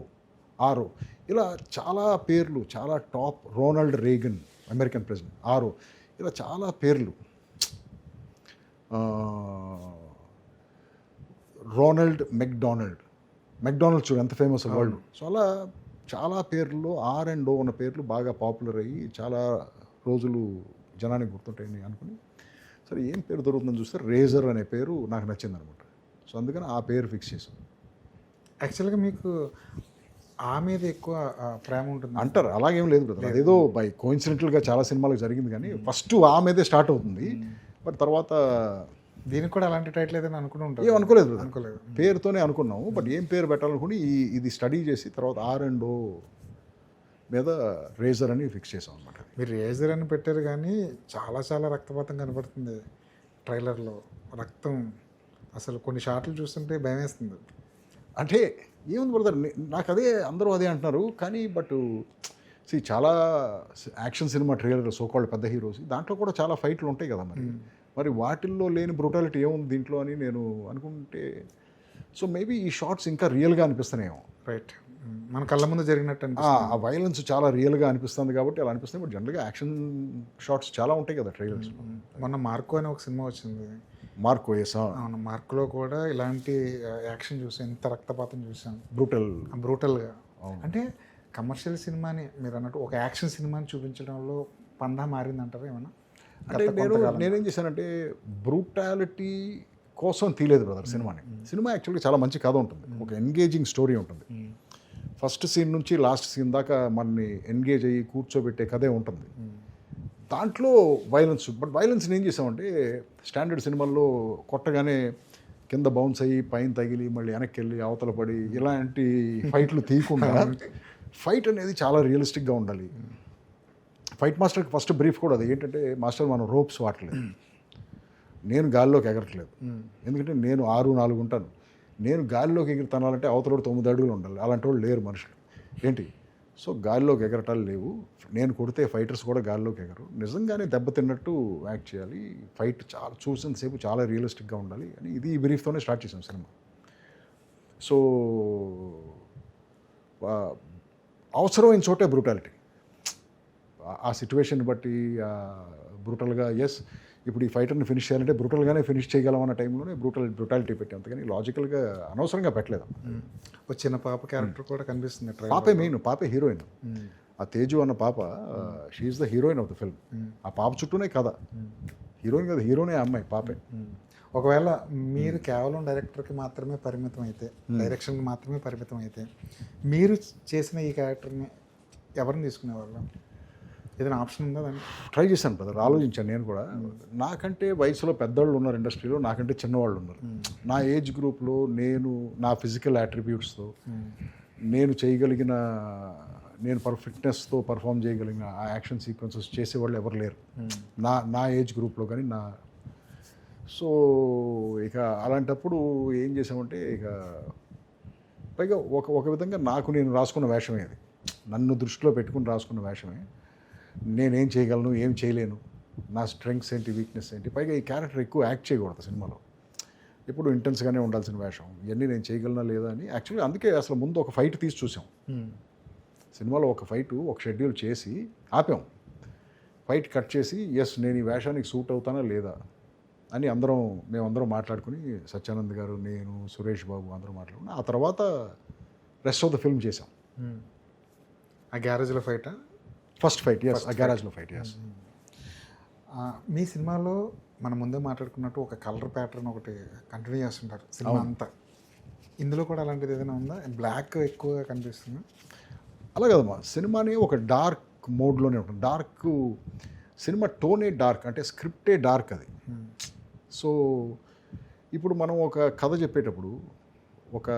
Speaker 2: RO. ఇలా చాలా పేర్లు, చాలా top. Ronald Reagan, American president, RO. ఇలా చాలా పేర్లు. రోనాల్డ్ మెక్డానల్డ్ చూడు ఎంత ఫేమస్ వరల్డ్. సో అలా చాలా పేర్లు R and O ఉన్న పేర్లు బాగా పాపులర్ అయ్యి చాలా రోజులు జనానికి గుర్తుంటాయని అనుకుని, సరే ఏం పేరు దొరుకుతుందని చూస్తే రేజర్ అనే పేరు నాకు నచ్చింది అనమాట. సో అందుకని ఆ పేరు ఫిక్స్ చేశాను.
Speaker 1: యాక్చువల్గా మీకు ఆ మీద ఎక్కువ ప్రేమ ఉంటుంది
Speaker 2: అంటారు, అలాగేం లేదు బ్రదర్. అదేదో బై కోఇన్సిడెంటల్గా చాలా సినిమాలకు జరిగింది, కానీ ఫస్ట్ ఆ మీదే స్టార్ట్ అవుతుంది. బట్ తర్వాత
Speaker 1: దీనికి కూడా అలాంటి టైటిల్ ఏదైనా అనుకుని ఉంటారు?
Speaker 2: ఏం అనుకోలేదు brother.
Speaker 1: అనుకోలేదు.
Speaker 2: పేరుతోనే అనుకున్నాము, బట్ ఏం పేరు పెట్టాలనుకుని ఇది స్టడీ చేసి తర్వాత R&O మీద రేజర్ అని ఫిక్స్ చేసాం అనమాట.
Speaker 1: మీరు రేజర్ అని పెట్టారు కానీ చాలా చాలా రక్తపాతం కనబడుతుంది ట్రైలర్లో. రక్తం అసలు కొన్ని షాట్లు చూస్తుంటే భయం వేస్తుంది.
Speaker 2: అంటే ఏముంది బ్రదర్, నాకు అదే అందరూ అదే అంటున్నారు, కానీ బట్ చాలా యాక్షన్ సినిమా ట్రైలర్ సోకాల్డ్ పెద్ద హీరోస్, దాంట్లో కూడా చాలా ఫైట్లు ఉంటాయి కదా, మరి వాటిల్లో లేని బ్రూటాలిటీ ఏముంది దీంట్లో అని నేను అనుకుంటే, సో మేబీ ఈ షార్ట్స్ ఇంకా రియల్గా అనిపిస్తున్నాయేమో.
Speaker 1: రైట్, మన కళ్ళ ముందు జరిగినట్టు
Speaker 2: ఆ వైలెన్స్ చాలా రియల్గా అనిపిస్తుంది కాబట్టి అలా అనిపిస్తుంది. బట్ జనరల్గా యాక్షన్ షార్ట్స్ చాలా ఉంటాయి కదా ట్రైలర్స్.
Speaker 1: మొన్న మార్కో అనే ఒక సినిమా వచ్చింది.
Speaker 2: Marco, yes.
Speaker 1: అవును, మార్కోలో కూడా ఇలాంటి యాక్షన్ చూసాం, ఇంత రక్తపాతం చూసాం, బ్రూటల్గా. అంటే కమర్షియల్ సినిమాని మీరు అన్నట్టు ఒక యాక్షన్ సినిమాని చూపించడంలో పందా మారిందంటారా ఏమన్నా?
Speaker 2: అంటే నేనేం చేశానంటే బ్రూటాలిటీ కోసం తీయలేదు బ్రదర్ సినిమాని. సినిమా యాక్చువల్గా చాలా మంచి కథ ఉంటుంది, ఒక ఎంగేజింగ్ స్టోరీ ఉంటుంది. ఫస్ట్ సీన్ నుంచి లాస్ట్ సీన్ దాకా మనని ఎంగేజ్ అయ్యి కూర్చోబెట్టే కథే ఉంటుంది. దాంట్లో వైలెన్స్, బట్ వైలెన్స్ని ఏం చేసామంటే స్టాండర్డ్ సినిమాల్లో కొట్టగానే కింద బౌన్స్ అయ్యి పైన తగిలి మళ్ళీ వెనక్కి వెళ్ళి అవతల పడి ఇలాంటి ఫైట్లు తీయకుండా ఫైట్ అనేది చాలా రియలిస్టిక్గా ఉండాలి. ఫైట్ మాస్టర్కి ఫస్ట్ బ్రీఫ్ కూడా అది ఏంటంటే, మాస్టర్ మనం రోప్స్ వాడలేదు, నేను గాల్లోకి ఎగరట్లేదు, ఎందుకంటే నేను 6'4" ఉంటాను, నేను గాలిలోకి ఎగురుతానంటే అవతల 9 అడుగులు ఉండాలి, అలాంటి వాళ్ళు లేరు మనుషులు ఏంటి. సో గాలిలోకి ఎగరటాలు లేవు, నేను కొడితే ఫైటర్స్ కూడా గాలిలోకి ఎగరు, నిజంగానే దెబ్బతిన్నట్టు యాక్ట్ చేయాలి, ఫైట్ చాలా చూసినంతసేపు చాలా రియలిస్టిక్గా ఉండాలి అని ఇది ఈ బ్రీఫ్తోనే స్టార్ట్ చేసాం సినిమా. సో అవసరమైన చోటే బ్రూటాలిటీ, ఆ సిచ్యువేషన్ బట్టి బ్రూటల్గా, ఎస్ ఇప్పుడు ఈ ఫైటర్ని ఫినిష్ చేయాలంటే బ్రూటల్గానే ఫినిష్ చేయగలం అన్న టైంలోనే బ్రూటాలిటీ పెట్టాం, అంతకని లాజికల్గా అనవసరంగా పెట్టలేదు.
Speaker 1: ఒక చిన్న పాప క్యారెక్టర్ కూడా కనిపిస్తుంది.
Speaker 2: పాపే మెయిన్, పాపే హీరోయిన్. ఆ తేజు అన్న పాప, she is the heroine of the film. ఆ పాప చుట్టూనే కథ, హీరోయిన్ కదా, హీరోనే ఆ అమ్మాయి, పాపే.
Speaker 1: ఒకవేళ మీరు కేవలం డైరెక్టర్కి మాత్రమే పరిమితం అయితే, డైరెక్షన్కి మాత్రమే పరిమితం అయితే, మీరు చేసిన ఈ క్యారెక్టర్ని ఎవరిని తీసుకునేవాళ్ళు? ఏదైనా ఆప్షన్ ఉందా దాన్ని?
Speaker 2: ట్రై చేశాను బ్రదర్, ఆలోచించాను నేను కూడా. నాకంటే వయసులో పెద్దవాళ్ళు ఉన్నారు ఇండస్ట్రీలో, నాకంటే చిన్నవాళ్ళు ఉన్నారు. నా ఏజ్ గ్రూప్లో నేను నా ఫిజికల్ అట్రిబ్యూట్స్తో నేను చేయగలిగిన, నేను ఫిట్నెస్తో పర్ఫామ్ చేయగలిగిన ఆ యాక్షన్ సీక్వెన్సెస్ చేసేవాళ్ళు ఎవరు లేరు నా ఏజ్ గ్రూప్లో కానీ సో ఇక అలాంటప్పుడు ఏం చేసామంటే, ఇక పైగా ఒక విధంగా నాకు నేను రాసుకున్న వేషమే అది, నన్ను దృష్టిలో పెట్టుకుని రాసుకున్న వేషమే. నేనేం చేయగలను, ఏం చేయలేను, నా స్ట్రెంగ్స్ ఏంటి, వీక్నెస్ ఏంటి. పైగా ఈ క్యారెక్టర్ ఎక్కువ యాక్ట్ చేయకూడదు సినిమాలో, ఎప్పుడు ఇంటెన్స్గానే ఉండాల్సిన వేషం, ఇవన్నీ నేను చేయగలనా లేదా అని. యాక్చువల్లీ అందుకే అసలు ముందు ఒక ఫైట్ తీసి చూసాం సినిమాలో, ఒక ఫైటు ఒక షెడ్యూల్ చేసి ఆపాం, ఫైట్ కట్ చేసి ఎస్ నేను ఈ వేషానికి సూట్ అవుతానా లేదా అని మేమందరం మాట్లాడుకుని, సత్యానంద్ గారు, నేను, సురేష్ బాబు అందరూ మాట్లాడుకుని ఆ తర్వాత రెస్ట్ ఆఫ్ ద ఫిల్మ్ చేసాం.
Speaker 1: ఆ గ్యారేజ్లో ఫైటా?
Speaker 2: ఫస్ట్ ఫైట్, ఎస్, ఆ గ్యారేజ్లో ఫైట్, ఎస్.
Speaker 1: మీ సినిమాలో మనం ముందే మాట్లాడుకున్నట్టు ఒక కలర్ ప్యాటర్న్ ఒకటి కంటిన్యూ చేస్తుంటారు సినిమా అంతా. ఇందులో కూడా అలాంటిది ఏదైనా ఉందా? బ్లాక్ ఎక్కువగా కనిపిస్తుంది.
Speaker 2: అలా కదమ్మా, సినిమాని ఒక డార్క్ మోడ్లోనే ఉంటుంది. డార్క్ సినిమా టోనే డార్క్, అంటే స్క్రిప్టే డార్క్ అది. సో ఇప్పుడు మనం ఒక కథ చెప్పేటప్పుడు ఒక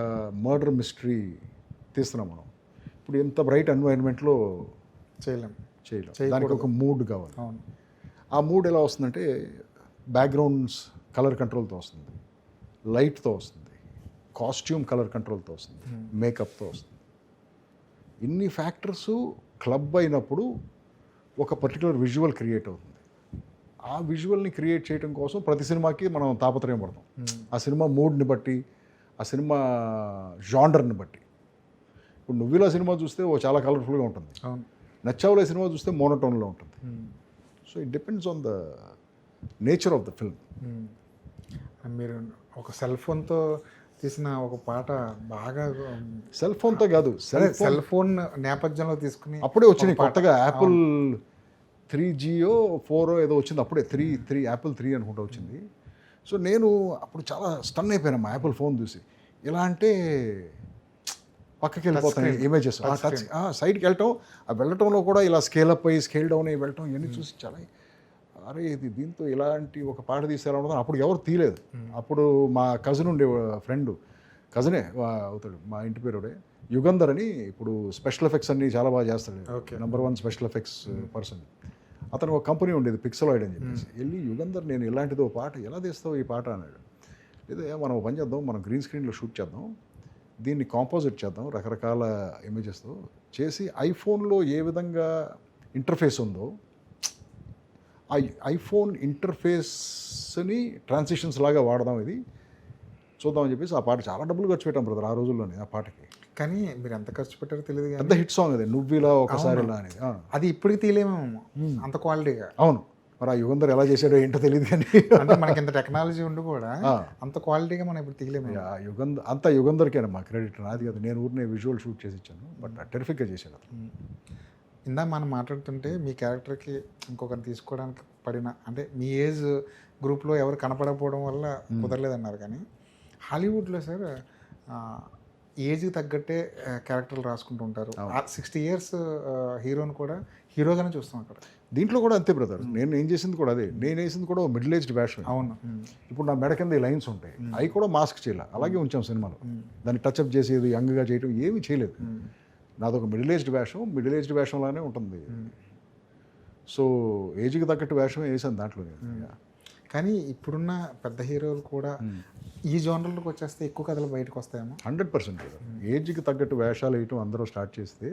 Speaker 2: మర్డర్ మిస్టరీ తీస్తున్నాం మనం, ఇప్పుడు ఎంత బ్రైట్ ఎన్వైరన్మెంట్లో చేయలేం, దానికి ఒక మూడ్ కావాలి. ఆ మూడ్ ఎలా వస్తుందంటే బ్యాక్గ్రౌండ్స్ కలర్ కంట్రోల్తో వస్తుంది, లైట్తో వస్తుంది, కాస్ట్యూమ్ కలర్ కంట్రోల్తో వస్తుంది, మేకప్తో వస్తుంది. ఇన్ని ఫ్యాక్టర్స్ క్లబ్ అయినప్పుడు ఒక పర్టికులర్ విజువల్ క్రియేట్ అవుతుంది. ఆ విజువల్ని క్రియేట్ చేయడం కోసం ప్రతి సినిమాకి మనం తాపత్రయం పడతాం, ఆ సినిమా మూడ్ని బట్టి, ఆ సినిమా జానర్ని బట్టి. ఇప్పుడు నువ్వులా సినిమా చూస్తే చాలా కలర్ఫుల్గా ఉంటుంది, నచ్చావులే సినిమా చూస్తే మోనోటోన్లో ఉంటుంది. So it depends on the nature of the film.
Speaker 1: మీరు ఒక సెల్ ఫోన్తో తీసిన ఒక పాట బాగా,
Speaker 2: సెల్ ఫోన్తో కాదు,
Speaker 1: సెల్ ఫోన్ నేపథ్యంలో తీసుకుని
Speaker 2: అప్పుడే వచ్చినాయి కొత్తగా యాపిల్ 3Gయో 4 ఏదో వచ్చింది, అప్పుడే 3 యాపిల్ 3 అనుకుంటా వచ్చింది. సో నేను అప్పుడు చాలా స్టన్ అయిపోయాను మా యాపిల్ ఫోన్ చూసి. ఎలా అంటే పక్కకి వెళ్ళిపోతాయి ఇమేజెస్, సైడ్కి వెళ్ళటం, ఆ వెళ్ళటంలో కూడా ఇలా స్కేల్ అప్ అయ్యి స్కేల్ డౌన్ అయ్యి వెళ్ళటం ఇవన్నీ చూసి చాలా అరే ఇది దీంతో ఇలాంటి ఒక పాట తీసేయాలనుకుంటాను. అప్పుడు ఎవరు తీయలేదు. అప్పుడు మా కజిన్ ఉండే ఫ్రెండ్, కజినే అవుతాడు, మా ఇంటి పేరుడే, యుగంధర్ అని, ఇప్పుడు స్పెషల్ ఎఫెక్ట్స్ అన్ని చాలా బాగా చేస్తాడు, నెంబర్ 1 స్పెషల్ ఎఫెక్ట్స్ పర్సన్. అతను ఒక కంపెనీ ఉండేది పిక్సలాయిడ్ అని చెప్పేసి. వెళ్ళి యుగంధర్ నేను ఇలాంటిదో పాట ఎలా తీస్తావు ఈ పాట అన్నాడు. లేదా మనం పని చేద్దాం, మనం గ్రీన్ స్క్రీన్లో షూట్ చేద్దాం, దీన్ని కాంపోజిట్ చేద్దాం రకరకాల ఇమేజెస్తో చేసి, ఐఫోన్లో ఏ విధంగా ఇంటర్ఫేస్ ఉందో ఆ ఐఫోన్ ఇంటర్ఫేస్ని ట్రాన్సిషన్స్ లాగా వాడదాం, ఇది చూద్దామని చెప్పేసి ఆ పాట చాలా డబ్బులు ఖర్చు పెట్టాం బ్రదర్ ఆ రోజుల్లోనే ఆ పాటకి.
Speaker 1: కానీ మీరు ఎంత ఖర్చు పెట్టారో తెలియదు,
Speaker 2: పెద్ద హిట్ సాంగ్ అది, నువ్విలా ఒకసారి ఇలా అనేది.
Speaker 1: అది ఇప్పటికి తీయలేమేమో అంత క్వాలిటీగా.
Speaker 2: అవును, మరి ఆ యుగంధర్ ఎలా చేశాడో ఏంటో తెలియదు కానీ
Speaker 1: అంటే మనకి ఇంత టెక్నాలజీ ఉండి కూడా అంత క్వాలిటీగా మనం ఇప్పుడు తీయలేము.
Speaker 2: యుగంధర్కేనా మా క్రెడిట్, నాది కదా, నేను ఊరినే విజువల్ షూట్ చేసి ఇచ్చాను, బట్ టెరిఫిక్గా చేశాడు అతను.
Speaker 1: ఇందా మనం మాట్లాడుతుంటే మీ క్యారెక్టర్కి ఇంకొకరిని తీసుకోవడానికి పడిన, అంటే మీ ఏజ్ గ్రూప్లో ఎవరు కనపడకపోవడం వల్ల కుదరలేదన్నారు. కానీ హాలీవుడ్లో సార్ ఏజ్కి తగ్గట్టే క్యారెక్టర్లు రాసుకుంటూ ఉంటారు. 60 years హీరోని కూడా హీరోగానే చూస్తాం అక్కడ.
Speaker 2: దీంట్లో కూడా అంతే బ్రదర్, నేను ఏం చేసింది కూడా అదే, నేను వేసింది కూడా మిడిల్ ఏజ్డ్ వేషన్.
Speaker 1: అవును,
Speaker 2: ఇప్పుడు నా మెడ కింద లైన్స్ ఉంటాయి, అవి కూడా మాస్క్ చేయాలి, అలాగే ఉంచాం సినిమాలో. దాన్ని టచ్అప్ చేసేది, యంగ్గా చేయడం ఏమీ చేయలేదు. నాదొక మిడిల్ ఏజ్డ్ వేషం, మిడిల్ ఏజ్డ్ వేషంలానే ఉంటుంది. సో ఏజ్కి తగ్గట్టు వేషమే వేసాను దాంట్లో నేను.
Speaker 1: కానీ ఇప్పుడున్న పెద్ద హీరోలు కూడా ఈ జోనర్లోకి వచ్చేస్తే ఎక్కువ కథలు బయటకు వస్తాయేమో.
Speaker 2: 100% ఏజ్కి తగ్గట్టు వేషాలు వేయటం అందరూ స్టార్ట్ చేస్తే.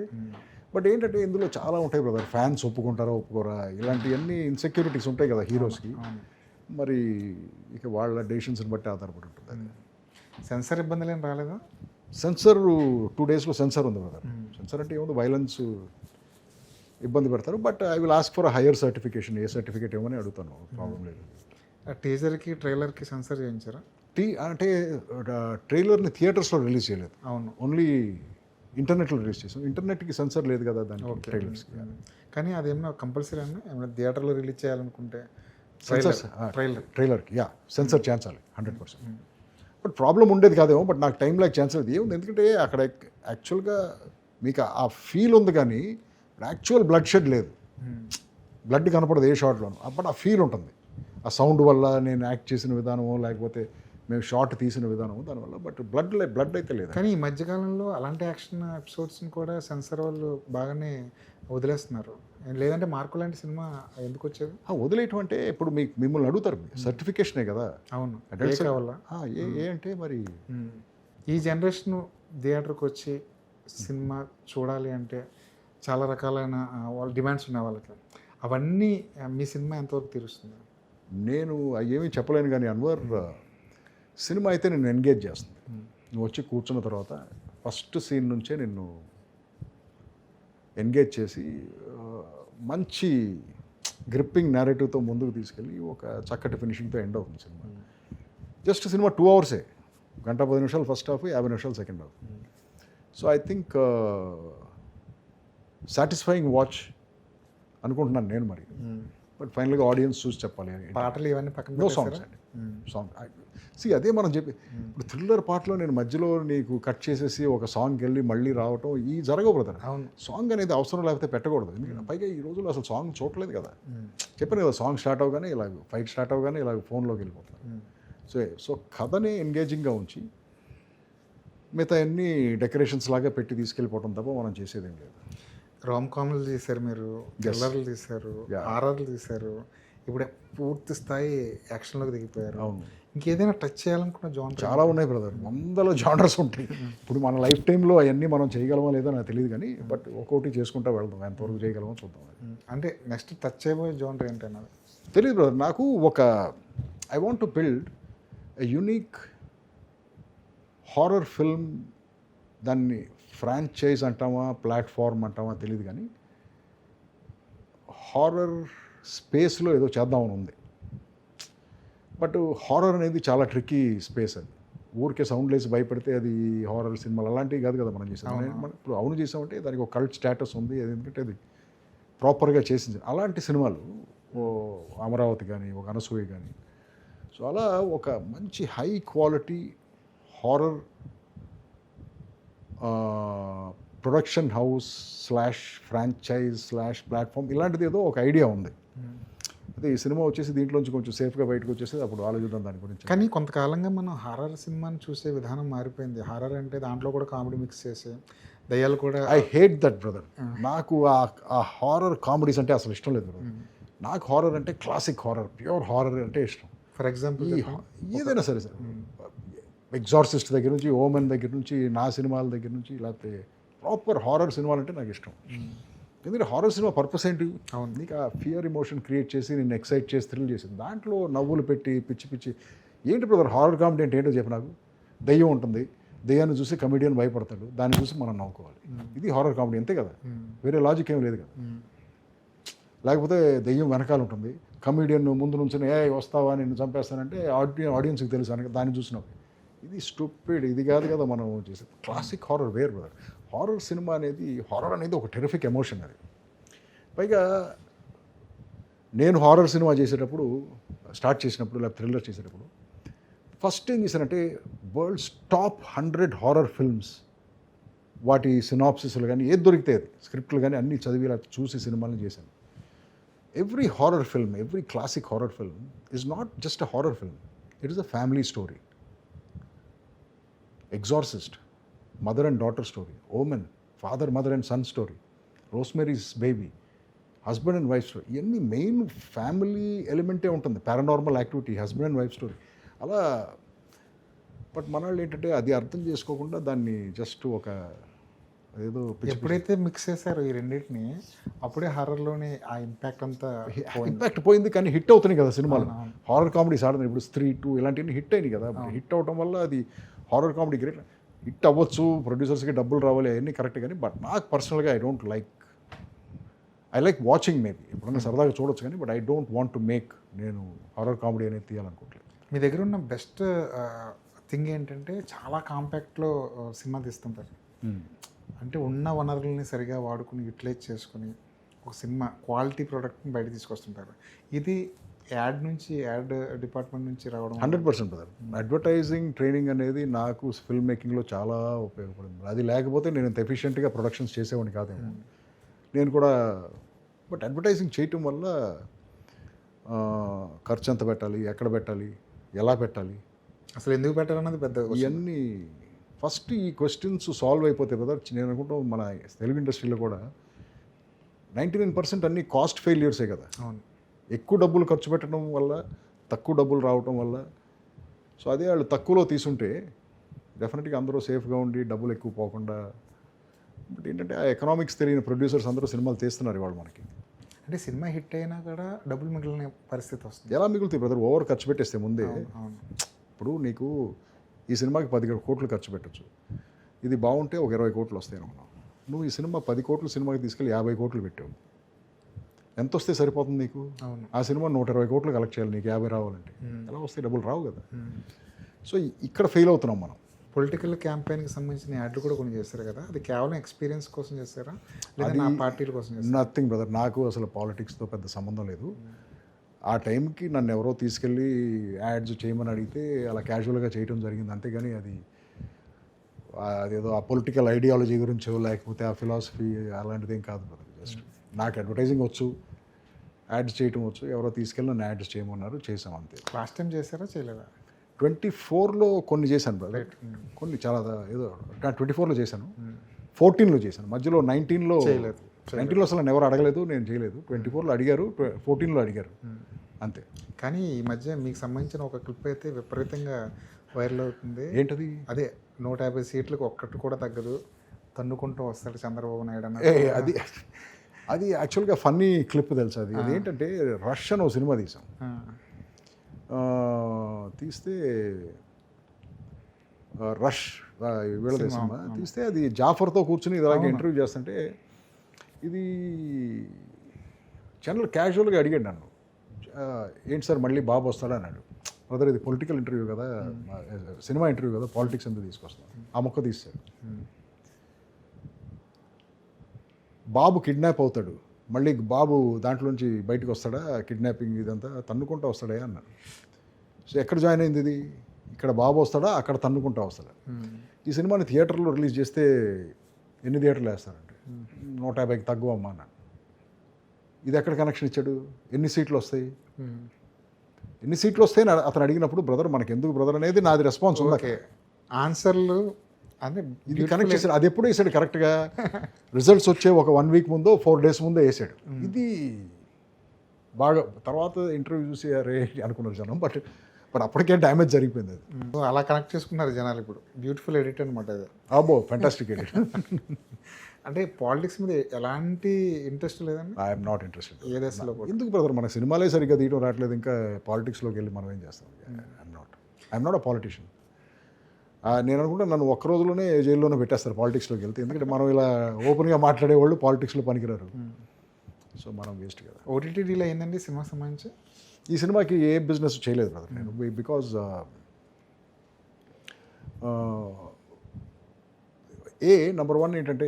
Speaker 2: బట్ ఏంటంటే ఇందులో చాలా ఉంటాయి బ్రదర్, ఫ్యాన్స్ ఒప్పుకుంటారా ఒప్పుకోరా, ఇలాంటివన్నీ ఇన్సెక్యూరిటీస్ ఉంటాయి కదా హీరోస్కి. మరి ఇక వాళ్ళ డెసిషన్స్ని బట్టి ఆధారపడి ఉంటుంది.
Speaker 1: సెన్సర్ ఇబ్బందులు ఏం రాలేదా?
Speaker 2: సెన్సర్ 2 daysలో సెన్సర్ ఉంది బ్రదర్. సెన్సర్ అంటే ఏముంది, వైలెన్స్ ఇబ్బంది పెడతారు, but I will ask for higher certification, A certificate ఏమని అడుగుతాను, ప్రాబ్లం లేదు.
Speaker 1: టీజర్కి ట్రైలర్కి సెన్సర్ చేయించారా?
Speaker 2: అంటే ట్రైలర్ని థియేటర్స్లో రిలీజ్ చేయలేదు,
Speaker 1: అవును,
Speaker 2: ఓన్లీ ఇంటర్నెట్లో రిలీజ్ చేసాం. ఇంటర్నెట్కి సెన్సర్ లేదు కదా దానికి, ట్రైలర్స్కి.
Speaker 1: కానీ అదేమన్నా కంపల్సరీ అన్న ఏమైనా థియేటర్లో రిలీజ్ చేయాలనుకుంటే
Speaker 2: ట్రైలర్కి సెన్సర్ చేయించాలి 100%. బట్ ప్రాబ్లం ఉండేది కాదేమో, బట్ నాకు టైం లాగ్ ఛాన్స్ లేదు ఏముంది, ఎందుకంటే అక్కడ యాక్చువల్గా మీకు ఆ ఫీల్ ఉంది కానీ యాక్చువల్ బ్లడ్ షెడ్ లేదు, బ్లడ్ కనపడదు ఏ షార్ట్లోనూ, బట్ ఆ ఫీల్ ఉంటుంది ఆ సౌండ్ వల్ల, నేను యాక్ట్ చేసిన విధానమో లేకపోతే మేము షార్ట్ తీసిన విధానమో దానివల్ల, బట్ బ్లడ్ అయితే లేదు.
Speaker 1: కానీ ఈ మధ్యకాలంలో అలాంటి యాక్షన్ ఎపిసోడ్స్ని కూడా సెన్సర్ వాళ్ళు బాగానే వదిలేస్తున్నారు. లేదంటే మార్కు లాంటి సినిమా ఎందుకు వచ్చేది?
Speaker 2: వదిలేయటం అంటే ఇప్పుడు మిమ్మల్ని అడుగుతారు, సర్టిఫికేషనే కదా.
Speaker 1: అవును,
Speaker 2: కావాలా ఏ అంటే మరి
Speaker 1: ఈ జనరేషన్ థియేటర్కి వచ్చి సినిమా చూడాలి అంటే చాలా రకాలైన వాళ్ళ డిమాండ్స్ ఉన్నాయి వాళ్ళకి. అవన్నీ మీ సినిమా ఎంతవరకు తీరుస్తుంది?
Speaker 2: నేను అవేమీ చెప్పలేను కానీ అన్వర్, సినిమా అయితే నేను ఎంగేజ్ చేస్తుంది. నువ్వు వచ్చి కూర్చున్న తర్వాత ఫస్ట్ సీన్ నుంచే నిన్ను ఎంగేజ్ చేసి మంచి గ్రిప్పింగ్ నేరేటివ్తో ముందుకు తీసుకెళ్ళి ఒక చక్కటి ఫినిషింగ్తో ఎండ్ అవుతుంది cinema. Just cinema 2 hours, 1:10 first half, 50 నిమిషాలు second half. So I think satisfying watch అనుకుంటున్నాను నేను మరి. బట్ ఫైనల్గా ఆడియన్స్ చూసి చెప్పాలి.
Speaker 1: పాటలు ఇవన్నీ పక్కన,
Speaker 2: నో సాంగ్స్ అండి, సాంగ్ అదే మనం చెప్పి ఇప్పుడు థ్రిల్లర్ పార్ట్లో నేను మధ్యలో నీకు కట్ చేసేసి ఒక సాంగ్కి వెళ్ళి మళ్ళీ రావటం ఈ జరగవు బ్రదర్. సాంగ్ అనేది అవసరం లేకపోతే పెట్టకూడదు, ఎందుకంటే పైగా ఈ రోజుల్లో అసలు సాంగ్ చూడలేదు కదా. చెప్పాను కదా, సాంగ్ స్టార్ట్ అవగానే ఇలాగ ఫైట్ స్టార్ట్ అవగానే ఇలాగ ఫోన్లోకి వెళ్ళిపోతాను. సో కథని ఎంగేజింగ్గా ఉంచి మిగతా అన్ని డెకరేషన్స్ లాగా పెట్టి తీసుకెళ్ళిపోవడం తప్ప మనం చేసేదేం లేదు.
Speaker 1: రామ్ కామ్లు తీశారు మీరు, థ్రిల్లర్లు తీశారు, హారర్లు తీశారు, ఇప్పుడే పూర్తి స్థాయి యాక్షన్లోకి దిగిపోయారు.
Speaker 2: అవును,
Speaker 1: ఇంకేదైనా టచ్ చేయాలనుకున్న జానర్
Speaker 2: చాలా ఉన్నాయి బ్రదర్, 100 జానర్స్ ఉంటాయి. ఇప్పుడు మన లైఫ్ టైంలో అవన్నీ మనం చేయగలమా లేదో నాకు తెలియదు కానీ, బట్ ఒక్కొక్కటి చేసుకుంటూ వెళ్దాం, ఎంతవరకు చేయగలమో చూద్దాం.
Speaker 1: అంటే నెక్స్ట్ టచ్ చేయబోయే జానర్ ఏంటన్నది
Speaker 2: తెలియదు బ్రదర్ నాకు. I want to build a unique horror film. దాన్ని ఫ్రాంచైజ్ అంటామా, ప్లాట్ఫామ్ అంటామా తెలియదు కానీ, హారర్ స్పేస్లో ఏదో చేద్దామని ఉంది. బట్ హారర్ అనేది చాలా ట్రిక్కీ స్పేస్. అది ఊరికే సౌండ్ లేసి భయపడితే అది హారర్ సినిమాలు అలాంటివి కాదు కదా మనం చేసాం. మనం ఇప్పుడు అవును చేసామంటే దానికి ఒక కల్ట్ స్టేటస్ ఉంది, అది ఎందుకంటే అది ప్రాపర్గా చేసింది. అలాంటి సినిమాలు అమరావతి కానీ, ఒక అనసూయ కానీ, సో అలా ఒక మంచి high quality horror production house slash franchise slash platform ఇలాంటిది ఏదో ఒక ఐడియా ఉంది. అదే ఈ సినిమా వచ్చేసి దీంట్లోంచి కొంచెం సేఫ్గా బయటకు వచ్చేసి అప్పుడు ఆలోచిద్దాం దాని గురించి.
Speaker 1: కానీ కొంతకాలంగా మనం హారర్ సినిమాని చూసే విధానం మారిపోయింది. హారర్ అంటే దాంట్లో కూడా కామెడీ మిక్స్ చేసి దయ్యాలు కూడా.
Speaker 2: I hate that brother. నాకు ఆ హారర్ కామెడీస్ అంటే అసలు ఇష్టం లేదు బ్రదర్. నాకు హారర్ అంటే క్లాసిక్ హారర్, ప్యూర్ హారర్ అంటే ఇష్టం.
Speaker 1: ఫర్ ఎగ్జాంపుల్
Speaker 2: ఏదైనా సరే సార్, ఎగ్జార్సిస్ట్ దగ్గర నుంచి, ఓమెన్ దగ్గర నుంచి, నా సినిమాల దగ్గర నుంచి, లేకపోతే ప్రాపర్ హారర్ సినిమాలు అంటే నాకు ఇష్టం. ఎందుకంటే హారర్ సినిమా పర్పస్ ఏంటి?
Speaker 1: అవును,
Speaker 2: నీకు ఆ ఫియర్ ఎమోషన్ క్రియేట్ చేసి నేను ఎక్సైట్ చేసి థ్రిల్ చేసింది. దాంట్లో నవ్వులు పెట్టి పిచ్చి పిచ్చి ఏంటి బ్రదర్ హారర్ కామెడీ అంటే ఏంటో చెప్పు నాకు. దెయ్యం ఉంటుంది, దెయ్యాన్ని చూసి కమెడియన్ భయపడతాడు, దాన్ని చూసి మనం నవ్వుకోవాలి. ఇది హారర్ కామెడీ, అంతే కదా, వేరే లాజిక్ ఏం లేదు కదా. లేకపోతే దెయ్యం వెనకాల ఉంటుంది, కమెడియన్ ముందు నుంచి వస్తావా నేను చంపేస్తానంటే ఆడియన్స్కి తెలుసు అని దాన్ని చూసినావు. ఇది స్టూపిడ్, ఇది కాదు కదా మనం చేసేది. Classic horror where brother. Horror సినిమా అనేది, హారర్ అనేది ఒక టెరిఫిక్ ఎమోషన్. అది పైగా నేను హారర్ సినిమా చేసేటప్పుడు, స్టార్ట్ చేసినప్పుడు లేకపోతే థ్రిల్లర్ చేసేటప్పుడు ఫస్ట్ ఏం చేశానంటే వరల్డ్స్ టాప్ 100 హారర్ ఫిల్మ్స్, వాటి సినాప్సిస్లు కానీ ఏది దొరికితే అది, స్క్రిప్ట్లు కానీ అన్నీ చదివి ఇలా చూసి సినిమాలను చేశాను. Every horror film, every classic horror film is not just a horror film, it is a family story. Exorcist, mother and daughter story. Omen, father mother and son story. Rosemary's Baby, husband and wife story. ఇవన్నీ main family ఎలిమెంటే ఉంటుంది. Paranormal activity, husband and wife story అలా. But మన వాళ్ళు ఏంటంటే అది అర్థం చేసుకోకుండా దాన్ని జస్ట్ ఒక ఏదో
Speaker 1: ఎప్పుడైతే మిక్స్ చేశారో ఈ రెండింటిని, అప్పుడే హారర్లోని ఆ ఇంపాక్ట్ అంతా
Speaker 2: ఇంపాక్ట్ పోయింది. కానీ హిట్ అవుతున్నాయి కదా సినిమాలు. హారర్ కామెడీస్ ఆడుతున్నాయి ఇప్పుడు. స్త్రీ 2 ఇలాంటివన్నీ హిట్ అయినాయి కదా. హిట్ అవడం వల్ల అది హారర్ కామెడీ గ్రేట్. హిట్ అవ్వచ్చు, ప్రొడ్యూసర్స్కి డబ్బులు రావాలి, అవన్నీ కరెక్ట్. కానీ బట్ నాకు పర్సనల్గా I don't like, I like watching maybe, ఎప్పుడన్నా సరదాగా చూడొచ్చు కానీ, but I don't want to make, నేను హారర్ కామెడీ అనేది తీయాలనుకోవట్లేదు.
Speaker 1: మీ దగ్గర ఉన్న బెస్ట్ థింగ్ ఏంటంటే చాలా కాంపాక్ట్లో సినిమా తీస్తుంటారు. అంటే ఉన్న వనరుల్ని సరిగా వాడుకుని యూటిలైజ్ చేసుకుని ఒక సినిమా క్వాలిటీ ప్రోడక్ట్ని బయట తీసుకొస్తుంటారు. ఇది యాడ్ నుంచి, యాడ్ డిపార్ట్మెంట్ నుంచి రావడం
Speaker 2: 100% బ్రదర్. అడ్వర్టైజింగ్ ట్రైనింగ్ అనేది నాకు ఫిల్మ్ మేకింగ్లో చాలా ఉపయోగపడింది. అది లేకపోతే నేను ఇంత ఎఫిషియెంట్గా ప్రొడక్షన్స్ చేసేవాడిని కాదేమో. నేను కూడా, బట్ అడ్వర్టైజింగ్ చేయటం వల్ల ఖర్చు ఎంత పెట్టాలి, ఎక్కడ పెట్టాలి, ఎలా పెట్టాలి,
Speaker 1: అసలు ఎందుకు పెట్టాలన్నది పెద్ద
Speaker 2: ఇవన్నీ ఫస్ట్ ఈ క్వశ్చన్స్ సాల్వ్ అయిపోతాయి బ్రదర్. నేను అనుకుంటాం మన తెలుగు ఇండస్ట్రీలో కూడా 99% అన్ని కాస్ట్ ఫెయిల్యూర్సే కదా.
Speaker 1: అవును,
Speaker 2: ఎక్కువ డబ్బులు ఖర్చు పెట్టడం వల్ల, తక్కువ డబ్బులు రావటం వల్ల. సో అదే వాళ్ళు తక్కువలో తీసుంటే డెఫినెట్గా అందరూ సేఫ్గా ఉండి డబ్బులు ఎక్కువ పోకుండా. బట్ ఏంటంటే ఆ ఎకనామిక్స్ తెలియని ప్రొడ్యూసర్స్ అందరూ సినిమాలు తీస్తున్నారు ఇవాళ మనకి.
Speaker 1: అంటే సినిమా హిట్ అయినా కూడా డబ్బులు మిగిలిన పరిస్థితి వస్తుంది.
Speaker 2: ఎలా మిగులుతాయి బ్రదర్? ఓవర్ ఖర్చు పెట్టేస్తే ముందే.
Speaker 1: అవును,
Speaker 2: ఇప్పుడు నీకు ఈ సినిమాకి 10 కోట్లు ఖర్చు పెట్టచ్చు. ఇది బాగుంటే ఒక 20 కోట్లు వస్తాయి అనుకున్నావు. నువ్వు ఈ సినిమా 10 కోట్లు సినిమాకి తీసుకెళ్ళి 50 కోట్లు పెట్టావు. ఎంత వస్తే సరిపోతుంది నీకు?
Speaker 1: అవును,
Speaker 2: ఆ సినిమా 120 కోట్లు కలెక్ట్ చేయాలి నీకు 50 రావాలంటే. ఎలా వస్తాయి? డబ్బులు రావు కదా. సో ఇక్కడ ఫెయిల్ అవుతున్నాం మనం.
Speaker 1: పొలిటికల్ క్యాంపెయిన్కి సంబంధించిన యాడ్లు కూడా కొన్ని చేస్తారు కదా, అది కేవలం ఎక్స్పీరియన్స్ కోసం చేస్తారా లేదా నా పార్టీల కోసం చేస్తారా?
Speaker 2: Nothing brother. నాకు అసలు పాలిటిక్స్తో పెద్ద సంబంధం లేదు. ఆ టైంకి నన్ను ఎవరో తీసుకెళ్ళి యాడ్స్ చేయమని అడిగితే అలా క్యాజువల్గా చేయడం జరిగింది. అంతేగాని అదేదో ఆ పొలిటికల్ ఐడియాలజీ గురించో లేకపోతే ఆ ఫిలాసఫీ అలాంటిది ఏం కాదు బ్రదర్. జస్ట్ నాకు అడ్వర్టైజింగ్ వచ్చు, యాడ్స్ చేయటం వచ్చు. ఎవరో తీసుకెళ్ళి నన్ను యాడ్స్ చేయమన్నారు, చేసాం అంతే.
Speaker 1: లాస్ట్ టైం చేశారా చేయలేదా?
Speaker 2: 24లో కొన్ని చేశాను బ్రదర్. కొన్ని చాలా ఏదో 24లో చేశాను, 14లో చేశాను, మధ్యలో 19లో
Speaker 1: చేయలేదు.
Speaker 2: 19లో అసలు ఎవరు అడగలేదు, నేను చేయలేదు. 24లో అడిగారు, 14లో అడిగారు, అంతే.
Speaker 1: కానీ ఈ మధ్య మీకు సంబంధించిన ఒక క్లిప్ అయితే విపరీతంగా వైరల్ అవుతుంది.
Speaker 2: ఏంటది?
Speaker 1: అదే 150 సీట్లకు ఒక్కటి కూడా తగ్గదు, తన్నుకుంటూ వస్తాడు చంద్రబాబు నాయుడు అన్న.
Speaker 2: అది యాక్చువల్గా ఫన్నీ క్లిప్ తెలుసు. అది ఏంటంటే రష్ అని ఒక సినిమా తీసాం. తీస్తే రష్ వీళ్ళ సినిమా తీస్తే అది జాఫర్తో కూర్చుని ఇలాగే ఇంటర్వ్యూ చేస్తుంటే ఇది ఛానల్ క్యాజువల్గా అడిగాడు నన్ను, ఏంటి సార్ మళ్ళీ బాబు వస్తాడా అన్నాడు. బ్రదర్ ఇది పొలిటికల్ ఇంటర్వ్యూ కదా, సినిమా ఇంటర్వ్యూ కదా, పాలిటిక్స్ ఎంత తీసుకొస్తాను. ఆ మొక్క తీస్తాడు. బాబు కిడ్నాప్ అవుతాడు, మళ్ళీ బాబు దాంట్లోంచి బయటకు వస్తాడా, కిడ్నాపింగ్ ఇదంతా తన్నుకుంటూ వస్తాడా అన్నాడు. సో ఎక్కడ జాయిన్ అయింది ఇది? ఇక్కడ బాబు వస్తాడా, అక్కడ తన్నుకుంటూ వస్తాడా? ఈ సినిమాని థియేటర్లో రిలీజ్ చేస్తే ఎన్ని థియేటర్లు వేస్తారంటే 150కి తక్కువ అమ్మా అన్నాను. ఇది ఎక్కడ కనెక్షన్ ఇచ్చాడు? ఎన్ని సీట్లు వస్తాయి? ఎన్ని సీట్లు వస్తాయి అని అతను అడిగినప్పుడు బ్రదర్ మనకి ఎందుకు బ్రదర్ అనేది నాది రెస్పాన్స్ ఉంది.
Speaker 1: ఓకే, ఆన్సర్లు అంటే
Speaker 2: ఇది కనెక్ట్ చేశాడు. అది ఎప్పుడు వేసాడు కరెక్ట్గా? రిజల్ట్స్ వచ్చే ఒక 1 వీక్ ముందో 4 డేస్ ముందో వేసాడు. ఇది బాగా తర్వాత ఇంటర్వ్యూ చూసి అరే అనుకున్నారు జనం. బట్ అప్పటికే డ్యామేజ్ జరిగిపోయింది అది.
Speaker 1: అలా కనెక్ట్ చేసుకున్నారు జనాలు. ఇప్పుడు బ్యూటిఫుల్ ఎడిట్ అనమాట అది.
Speaker 2: అబ్బో ఫెంటాస్టిక్ ఎడిట్.
Speaker 1: అంటే పాలిటిక్స్ మీద ఎలాంటి ఇంట్రెస్ట్ లేదండి?
Speaker 2: I'm not interested.
Speaker 1: ఏ దశలో కూడా?
Speaker 2: ఎందుకు బ్రదర్, మన సినిమాలే సరిగ్గా తీయడం రావట్లేదు, ఇంకా పాలిటిక్స్లోకి వెళ్ళి మనం ఏం చేస్తాం? I'm not a politician. నేను అనుకుంటా నన్ను ఒక్క రోజులోనే జైల్లోనే పెట్టేస్తారు పాలిటిక్స్లోకి వెళ్తే. ఎందుకంటే మనం ఇలా ఓపెన్గా మాట్లాడేవాళ్ళు పాలిటిక్స్లో పనికిరారు. సో మనం వేస్ట్ కదా.
Speaker 1: ఓటీటీ డీల్ అయిందండి సినిమాకి సంబంధించి?
Speaker 2: ఈ సినిమాకి ఏ బిజినెస్ చేయలేదు బ్రదర్ నేను. బికాజ్ నెంబర్ 1 ఏంటంటే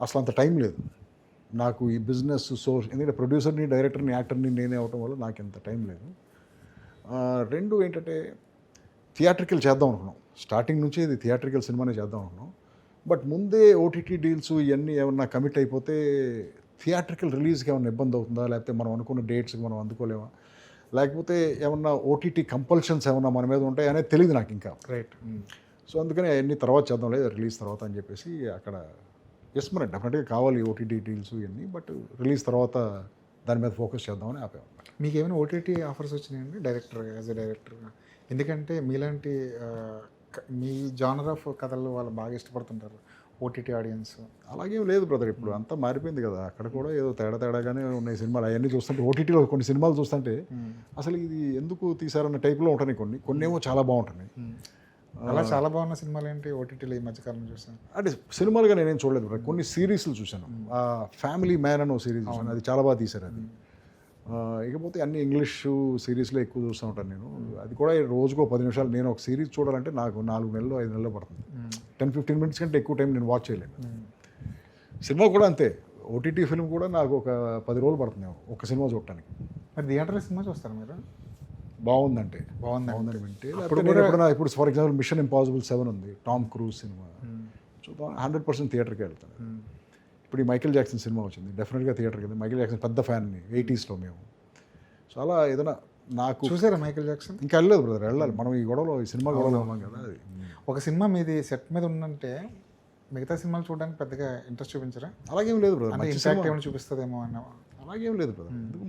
Speaker 2: అసలు అంత టైం లేదు నాకు ఈ బిజినెస్ సోర్స్. ఎందుకంటే ప్రొడ్యూసర్ని, డైరెక్టర్ని, యాక్టర్ని నేనే అవటం వల్ల నాకు ఎంత టైం లేదు. 2 ఏంటంటే థియేట్రికల్ చేద్దాం అనుకున్నాం. స్టార్టింగ్ నుంచి ఇది థియేట్రికల్ సినిమానే చేద్దాం అనుకున్నాం. బట్ ముందే ఓటీటీ డీల్స్ ఇవన్నీ ఏమన్నా కమిట్ అయిపోతే థియేట్రికల్ రిలీజ్కి ఏమన్నా ఇబ్బంది అవుతుందా, లేకపోతే మనం అనుకున్న డేట్స్కి మనం అందుకోలేమా, లేకపోతే ఏమన్నా ఓటీటీ కంపల్షన్స్ ఏమన్నా మన మీద ఉంటాయి అనేది తెలియదు నాకు ఇంకా.
Speaker 1: రైట్.
Speaker 2: సో అందుకని అవన్నీ తర్వాత చేద్దాం, లేదా రిలీజ్ తర్వాత అని చెప్పేసి అక్కడ ఎస్ మన డెఫినెట్గా కావాలి ఓటీటీ డీల్స్ ఇవన్నీ, బట్ రిలీజ్ తర్వాత దాని మీద ఫోకస్ చేద్దామని ఆపాము.
Speaker 1: మీకు ఏమైనా ఓటీటీ ఆఫర్స్ వచ్చినాయండి డైరెక్టర్గా, యాజ్ ఎ డైరెక్టర్గా? ఎందుకంటే మీలాంటి మీ జానర్ ఆఫ్ కథలు వాళ్ళు బాగా ఇష్టపడుతుంటారు ఓటీటీ ఆడియన్స్.
Speaker 2: అలాగేం లేదు బ్రదర్, ఇప్పుడు అంతా మారిపోయింది కదా. అక్కడ కూడా ఏదో తేడాగానే ఉన్నాయి సినిమాలు. అవన్నీ చూస్తుంటే ఓటీటీలో కొన్ని సినిమాలు చూస్తుంటే అసలు ఇది ఎందుకు తీసారన్న టైప్లో ఉంటాయి. కొన్ని ఏమో చాలా బాగుంటున్నాయి.
Speaker 1: అలా చాలా బాగున్న సినిమాలు ఏంటి ఓటీటీలో ఈ మధ్యకాలంలో చూసాను?
Speaker 2: అంటే సినిమాలుగా నేనేం చూడలేదు బ్రదర్. కొన్ని సిరీస్లు చూశాను. ఫ్యామిలీ మ్యాన్ అని ఒక సిరీస్ చూసాను, అది చాలా బాగా తీశారు అది. ఇకపోతే అన్ని ఇంగ్లీష్ సిరీస్లో ఎక్కువ చూస్తూ ఉంటాను నేను. అది కూడా రోజుకో 10 నిమిషాలు. నేను ఒక సిరీస్ చూడాలంటే నాకు 4 నెలలు 5 నెలలు పడుతుంది. 10-15 మినిట్స్ కంటే ఎక్కువ టైం నేను వాచ్ చేయలేను. సినిమా కూడా అంతే. ఓటీటీ ఫిల్మ్ కూడా నాకు ఒక 10 రోజులు పడుతుంది ఒక సినిమా చూడటానికి.
Speaker 1: మరి థియేటర్లో సినిమా చూస్తారా మీరు?
Speaker 2: బాగుందంటే బాగుందని వింటే, ఇప్పుడు ఫర్ ఎగ్జాంపుల్ మిషన్ ఇంపాసిబుల్ 7 ఉంది, టామ్ క్రూజ్ సినిమా చూద్దాం, 100% థియేటర్కి వెళ్తాను. ఇప్పుడు ఈ మైకేల్ జాక్సన్ సినిమా వచ్చింది, డెఫినెట్గా థియేటర్కి వెళ్తాను. మైకేల్ జాక్సన్ పెద్ద ఫ్యాన్ని 80sలో మేము. సో అలా ఏదైనా నాకు
Speaker 1: చూసారా మైకేల్ జాక్సన్?
Speaker 2: ఇంకా వెళ్ళలేదు బ్రదర్, వెళ్ళాలి. మనం ఈ గొడవలో ఈ సినిమా గొడవలో ఉన్నాం కదా. అది
Speaker 1: ఒక సినిమా మీది సెట్ మీద ఉందంటే మిగతా సినిమాలు చూడడానికి పెద్దగా ఇంట్రెస్ట్ చూపించరా?
Speaker 2: అలాగేం లేదు బ్రదర్.
Speaker 1: ఇంపాక్ట్ ఏమైనా చూపిస్తుందేమో అన్న?
Speaker 2: అలాగేం లేదు బ్రదర్. ఎందుకు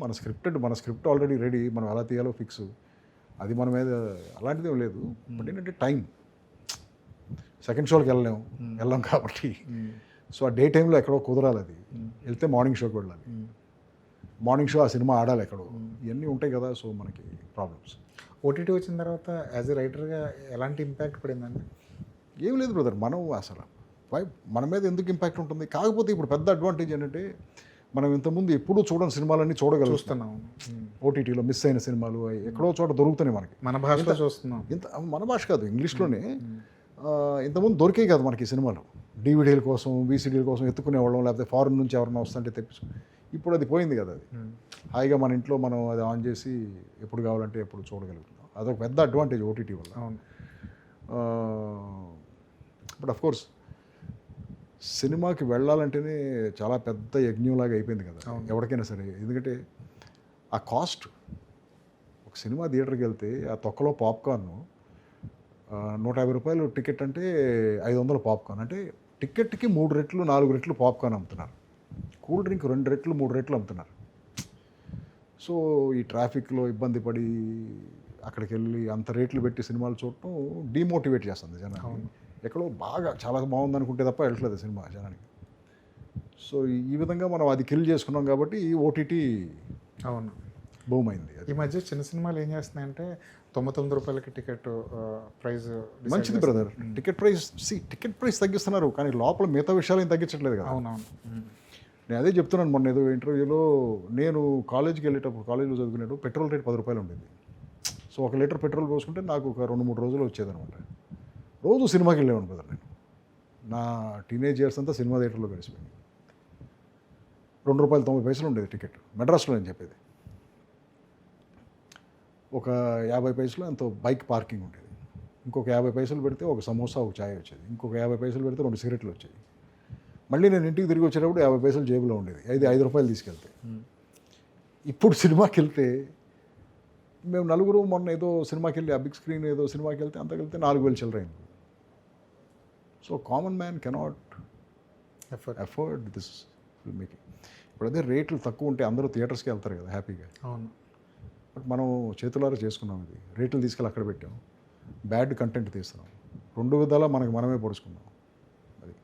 Speaker 2: మన స్క్రిప్ట్ ఆల్రెడీ రెడీ, మనం ఎలా తీయాలో ఫిక్స్, అది మన మీద అలాంటిది ఏం లేదు. బట్ ఏంటంటే టైం, సెకండ్ షోకి వెళ్ళాం కాబట్టి. సో ఆ డే టైంలో ఎక్కడో కుదరాలి. అది వెళ్తే మార్నింగ్ షోకి వెళ్ళాలి, మార్నింగ్ షో ఆ సినిమా ఆడాలి ఎక్కడో, ఇవన్నీ ఉంటాయి కదా. సో మనకి ప్రాబ్లమ్స్.
Speaker 1: ఓటీటీ వచ్చిన తర్వాత యాజ్ ఎ రైటర్గా ఎలాంటి ఇంపాక్ట్ పడిందండి?
Speaker 2: ఏం లేదు బ్రదర్, మనం అసలు మన మీద ఎందుకు ఇంపాక్ట్ ఉంటుంది. కాకపోతే ఇప్పుడు పెద్ద అడ్వాంటేజ్ ఏంటంటే మనం ఇంతకుముందు ఎప్పుడూ చూడని సినిమాలన్నీ చూస్తున్నాం. ఓటీటీలో మిస్ అయిన సినిమాలు ఎక్కడో చోట దొరుకుతున్నాయి మనకి.
Speaker 1: మన భాషలో చూస్తున్నాం.
Speaker 2: మన భాష కాదు, ఇంగ్లీష్లోనే. ఇంతకుముందు దొరికే కాదు మనకి సినిమాలు. డివిడీల కోసం, వీసీడీల కోసం ఎత్తుకునేవాళ్ళం, లేకపోతే ఫారెన్ నుంచి ఎవరైనా వస్తుంటే తెప్పించుకో. ఇప్పుడు అది పోయింది కదా. అది హాయిగా మన ఇంట్లో మనం అది ఆన్ చేసి ఎప్పుడు కావాలంటే ఎప్పుడు చూడగలుగుతున్నాం. అదొక పెద్ద అడ్వాంటేజ్ ఓటీటీ వల్ల. బట్ అఫ్కోర్స్ సినిమాకి వెళ్ళాలంటేనే చాలా పెద్ద యజ్ఞంలాగా అయిపోయింది కదా ఎవరికైనా సరే. ఎందుకంటే ఆ కాస్ట్, ఒక సినిమా థియేటర్కి వెళ్తే ఆ తొక్కలో పాప్కార్న్ 150 రూపాయలు టికెట్ అంటే 500 పాప్కార్న్. అంటే టికెట్కి 3 రెట్లు 4 రెట్లు పాప్కార్న్ అమ్ముతున్నారు. కూల్ డ్రింక్ 2 రెట్లు 3 రెట్లు అమ్ముతున్నారు. సో ఈ ట్రాఫిక్లో ఇబ్బంది పడి అక్కడికి వెళ్ళి అంత రేట్లు పెట్టి సినిమాలు చూడటం డిమోటివేట్ చేస్తుంది జనాన్ని. ఎక్కడో బాగా చాలా బాగుంది అనుకుంటే తప్ప వెళ్ళట్లేదు సినిమా జనానికి. సో ఈ విధంగా మనం అది కిల్ చేసుకున్నాం కాబట్టి ఈ ఓటీటీ
Speaker 1: అవును
Speaker 2: బూమ్ అయింది.
Speaker 1: ఈ మధ్య చిన్న సినిమాలు ఏం చేస్తున్నాయంటే 99 రూపాయలకి టికెట్ ప్రైస్.
Speaker 2: మంచిది బ్రదర్, టికెట్ ప్రైస్ తగ్గిస్తున్నారు, కానీ లోపల మిగతా విషయాలు ఏం తగ్గించట్లేదు కదా.
Speaker 1: అవునవును.
Speaker 2: నేను అదే చెప్తున్నాను. మొన్న ఏదో ఇంటర్వ్యూలో, నేను కాలేజీకి వెళ్ళేటప్పుడు, కాలేజీలో చదువుకునేటప్పుడు పెట్రోల్ రేట్ 10 రూపాయలు ఉండేది. సో 1 లీటర్ పెట్రోల్ పోసుకుంటే నాకు ఒక 2-3 రోజులు వచ్చేదనమాట. రోజు సినిమాకి వెళ్ళేవాను బ్రదర్. నేను నా టీనేజ్ ఇయర్స్ అంతా సినిమా థియేటర్లో గడిచిపోయింది. ₹2.90 ఉండేది టికెట్ మెడ్రాస్లో, నేను చెప్పేది. ఒక 50 పైసలు ఎంతో బైక్ పార్కింగ్ ఉండేది. ఇంకొక 50 పైసలు పెడితే ఒక సమోసా ఒక చాయ్ వచ్చేది, ఇంకొక 50 పైసలు పెడితే 2 సిగరెట్లు వచ్చాయి. మళ్ళీ నేను ఇంటికి తిరిగి వచ్చేటప్పుడు 50 పైసలు జేబులో ఉండేది, 5 రూపాయలు తీసుకెళ్తే. ఇప్పుడు సినిమాకి వెళ్తే మేము నలుగురు మొన్న ఏదో సినిమాకి వెళ్ళి, ఆ బిగ్ స్క్రీన్ ఏదో సినిమాకి వెళ్తే అంతకెళ్తే 4,000 చిల్లరైంది. So common man cannot afford this film making. ఇప్పుడు అదే రేట్లు తక్కువ ఉంటే అందరూ థియేటర్స్కి వెళ్తారు కదా హ్యాపీగా.
Speaker 1: అవును.
Speaker 2: బట్ మనం చేతులారా చేసుకున్నాం, ఇది రేట్లు తీసుకెళ్ళి అక్కడ పెట్టాం, బ్యాడ్ కంటెంట్ తీస్తున్నాం, 2 విధాలా మనమే పొడుచుకున్నాం. అది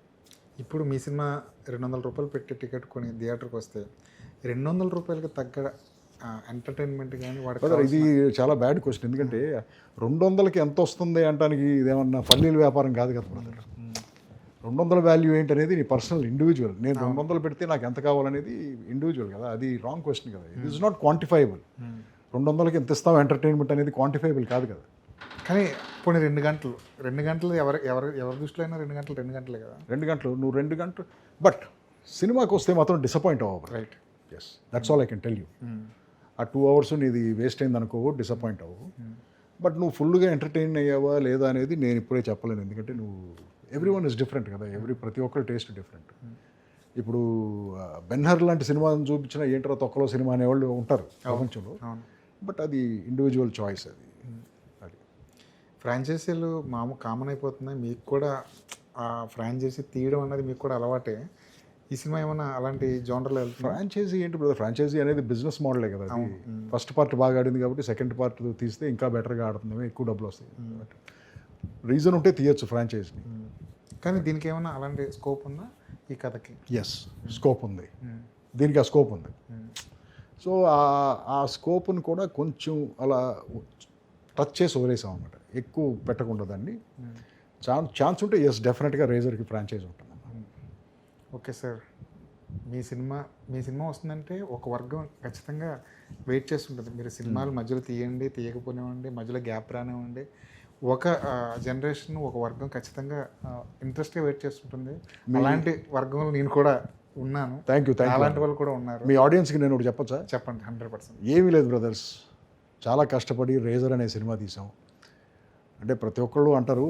Speaker 1: ఇప్పుడు మీ సినిమా 200 రూపాయలు పెట్టి టికెట్ కొని థియేటర్కి వస్తే 200 రూపాయలకి తగ్గ ఎంటర్టైన్మెంట్ కానీ
Speaker 2: బ్రదర్, ఇది చాలా బ్యాడ్ క్వశ్చన్. ఎందుకంటే 200కి ఎంత వస్తుంది అంటానికి ఇదేమన్నా పల్లీల వ్యాపారం కాదు కదా బ్రదర్. 200 వాల్యూ ఏంటనేది నీ పర్సనల్ ఇండివిజువల్. నేను 200 పెడితే నాకు ఎంత కావాలనేది ఇండివిజువల్ కదా, అది రాంగ్ క్వశ్చన్ కదా. It is not quantifiable. 200కి ఎంత ఇస్తాం ఎంటర్టైన్మెంట్ అనేది క్వాంటిఫైబుల్ కాదు కదా.
Speaker 1: కానీ పోనీ 2 గంటలు ఎవరి దృష్టిలో అయినా 2 గంటలే కదా.
Speaker 2: 2 గంటలు, నువ్వు 2 గంటలు, బట్ సినిమాకి వస్తే మాత్రం డిసప్పాయింట్ అవ్వవు.
Speaker 1: Right.
Speaker 2: Yes, that's all I can tell you. ఆ 2 అవర్స్ నీది వేస్ట్ అయింది అనుకో, డిసప్పాయింట్ అవ్వవు. బట్ నువ్వు ఫుల్గా ఎంటర్టైన్ అయ్యావా లేదా అనేది నేను ఇప్పుడే చెప్పలేను. ఎందుకంటే నువ్వు ఎవ్రీ వన్ ఇస్ డిఫరెంట్ కదా, ప్రతి ఒక్కరి టేస్ట్ డిఫరెంట్. ఇప్పుడు బెన్హర్ లాంటి సినిమాని చూపించిన ఏంట్రా తొక్కలో సినిమా అనేవాళ్ళు ఉంటారు ప్రపంచంలో. బట్ అది ఇండివిజువల్ చాయిస్. అది
Speaker 1: ఫ్రాంచైజీలు కామన్ అయిపోతున్నాయి. మీకు కూడా ఆ ఫ్రాంచైజీ తీయడం అనేది మీకు కూడా అలవాటే. ఈ సినిమా ఏమన్నా అలాంటి జోనర్లో వెళ్తుంది?
Speaker 2: ఫ్రాంచైజీ ఏంటి బ్రదర్, ఫ్రాంచైజీ అనేది బిజినెస్ మోడలే కదా. అది ఫస్ట్ పార్ట్ బాగా ఆడింది కాబట్టి సెకండ్ పార్ట్ తీస్తే ఇంకా బెటర్గా ఆడుతుంది, ఎక్కువ డబ్బులు వస్తాయి. రీజన్ ఉంటే తీయచ్చు ఫ్రాంచైజీని.
Speaker 1: కానీ దీనికి ఏమన్నా అలాంటి స్కోప్ ఉందా ఈ కథకి?
Speaker 2: ఎస్, స్కోప్ ఉంది దీనికి, ఆ స్కోప్ ఉంది. సో ఆ స్కోప్ని కూడా కొంచెం అలా టచ్ చేసి వదిలేసాం అనమాట, ఎక్కువ పెట్టకుండా దాన్ని. ఛాన్స్ ఉంటే ఎస్, డెఫినెట్గా రేజర్కి ఫ్రాంచైజ్ ఉంటుంది.
Speaker 1: ఓకే సార్, మీ సినిమా వస్తుందంటే ఒక వర్గం ఖచ్చితంగా వెయిట్ చేస్తుంటుంది. మీరు సినిమాలు మధ్యలో తీయండి, తీయకపోనివ్వండి, మధ్యలో గ్యాప్ రానివ్వండి, ఒక జనరేషన్, ఒక వర్గం ఖచ్చితంగా ఇంట్రెస్ట్గా వెయిట్ చేస్తుంటుంది. అలాంటి వర్గంలో నేను కూడా ఉన్నాను.
Speaker 2: Thank you.
Speaker 1: అలాంటి వాళ్ళు కూడా ఉన్నారు.
Speaker 2: మీ ఆడియన్స్కి నేను ఒకటి చెప్పచ్చా?
Speaker 1: చెప్పండి. 100%.
Speaker 2: ఏమీ లేదు బ్రదర్స్, చాలా కష్టపడి రేజర్ అనే సినిమా తీసాం. అంటే ప్రతి ఒక్కళ్ళు అంటారు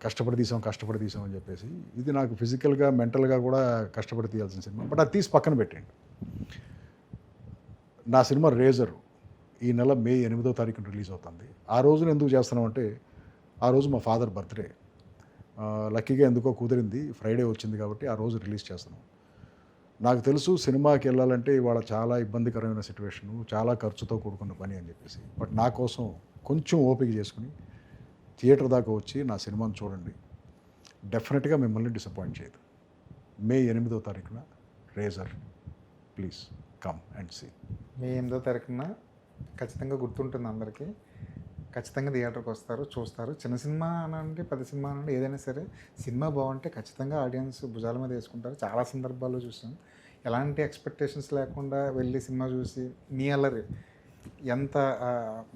Speaker 2: కష్టపడి తీసాం అని చెప్పేసి. ఇది నాకు ఫిజికల్గా, మెంటల్గా కూడా కష్టపడి తీయాల్సిన సినిమా. బట్ అది తీసి పక్కన పెట్టండి. నా సినిమా రేజర్ ఈ నెల మే 8వ తారీఖున రిలీజ్ అవుతుంది. ఆ రోజున ఎందుకు చేస్తున్నామంటే, ఆ రోజు మా ఫాదర్ బర్త్డే. లక్కీగా ఎందుకో కుదిరింది, ఫ్రైడే వచ్చింది కాబట్టి ఆ రోజు రిలీజ్ చేస్తున్నాం. నాకు తెలుసు సినిమాకి వెళ్ళాలంటే ఇవాళ చాలా ఇబ్బందికరమైన సిచ్యువేషను, చాలా ఖర్చుతో కూడుకున్న పని అని చెప్పేసి. బట్ నా కోసం కొంచెం ఓపిక చేసుకుని థియేటర్ దాకా వచ్చి నా సినిమాను చూడండి. డెఫినెట్గా మిమ్మల్ని డిసప్పాయింట్ చేయదు. మే 8వ తారీఖున razor, please come and see.
Speaker 1: May 8వ తారీఖున ఖచ్చితంగా గుర్తుంటుంది అందరికీ. ఖచ్చితంగా థియేటర్కి వస్తారు, చూస్తారు. చిన్న సినిమా అనండి, పెద్ద సినిమా అనండి, ఏదైనా సరే సినిమా బాగుంటే ఖచ్చితంగా ఆడియన్స్ భుజాల మీద వేసుకుంటారు. చాలా సందర్భాల్లో చూసాం. ఎలాంటి ఎక్స్పెక్టేషన్స్ లేకుండా వెళ్ళి సినిమా చూసి మీ అల్లరి ఎంత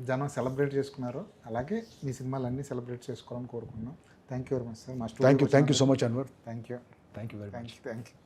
Speaker 1: జనం సెలబ్రేట్ చేసుకున్నారో అలాగే మీ సినిమాలన్నీ సెలబ్రేట్ చేసుకోవాలని కోరుకున్నాం. Thank you very much sir.
Speaker 2: Thank you so much Anwar.
Speaker 1: Thank you.
Speaker 2: Thank you very much.
Speaker 1: Thank you.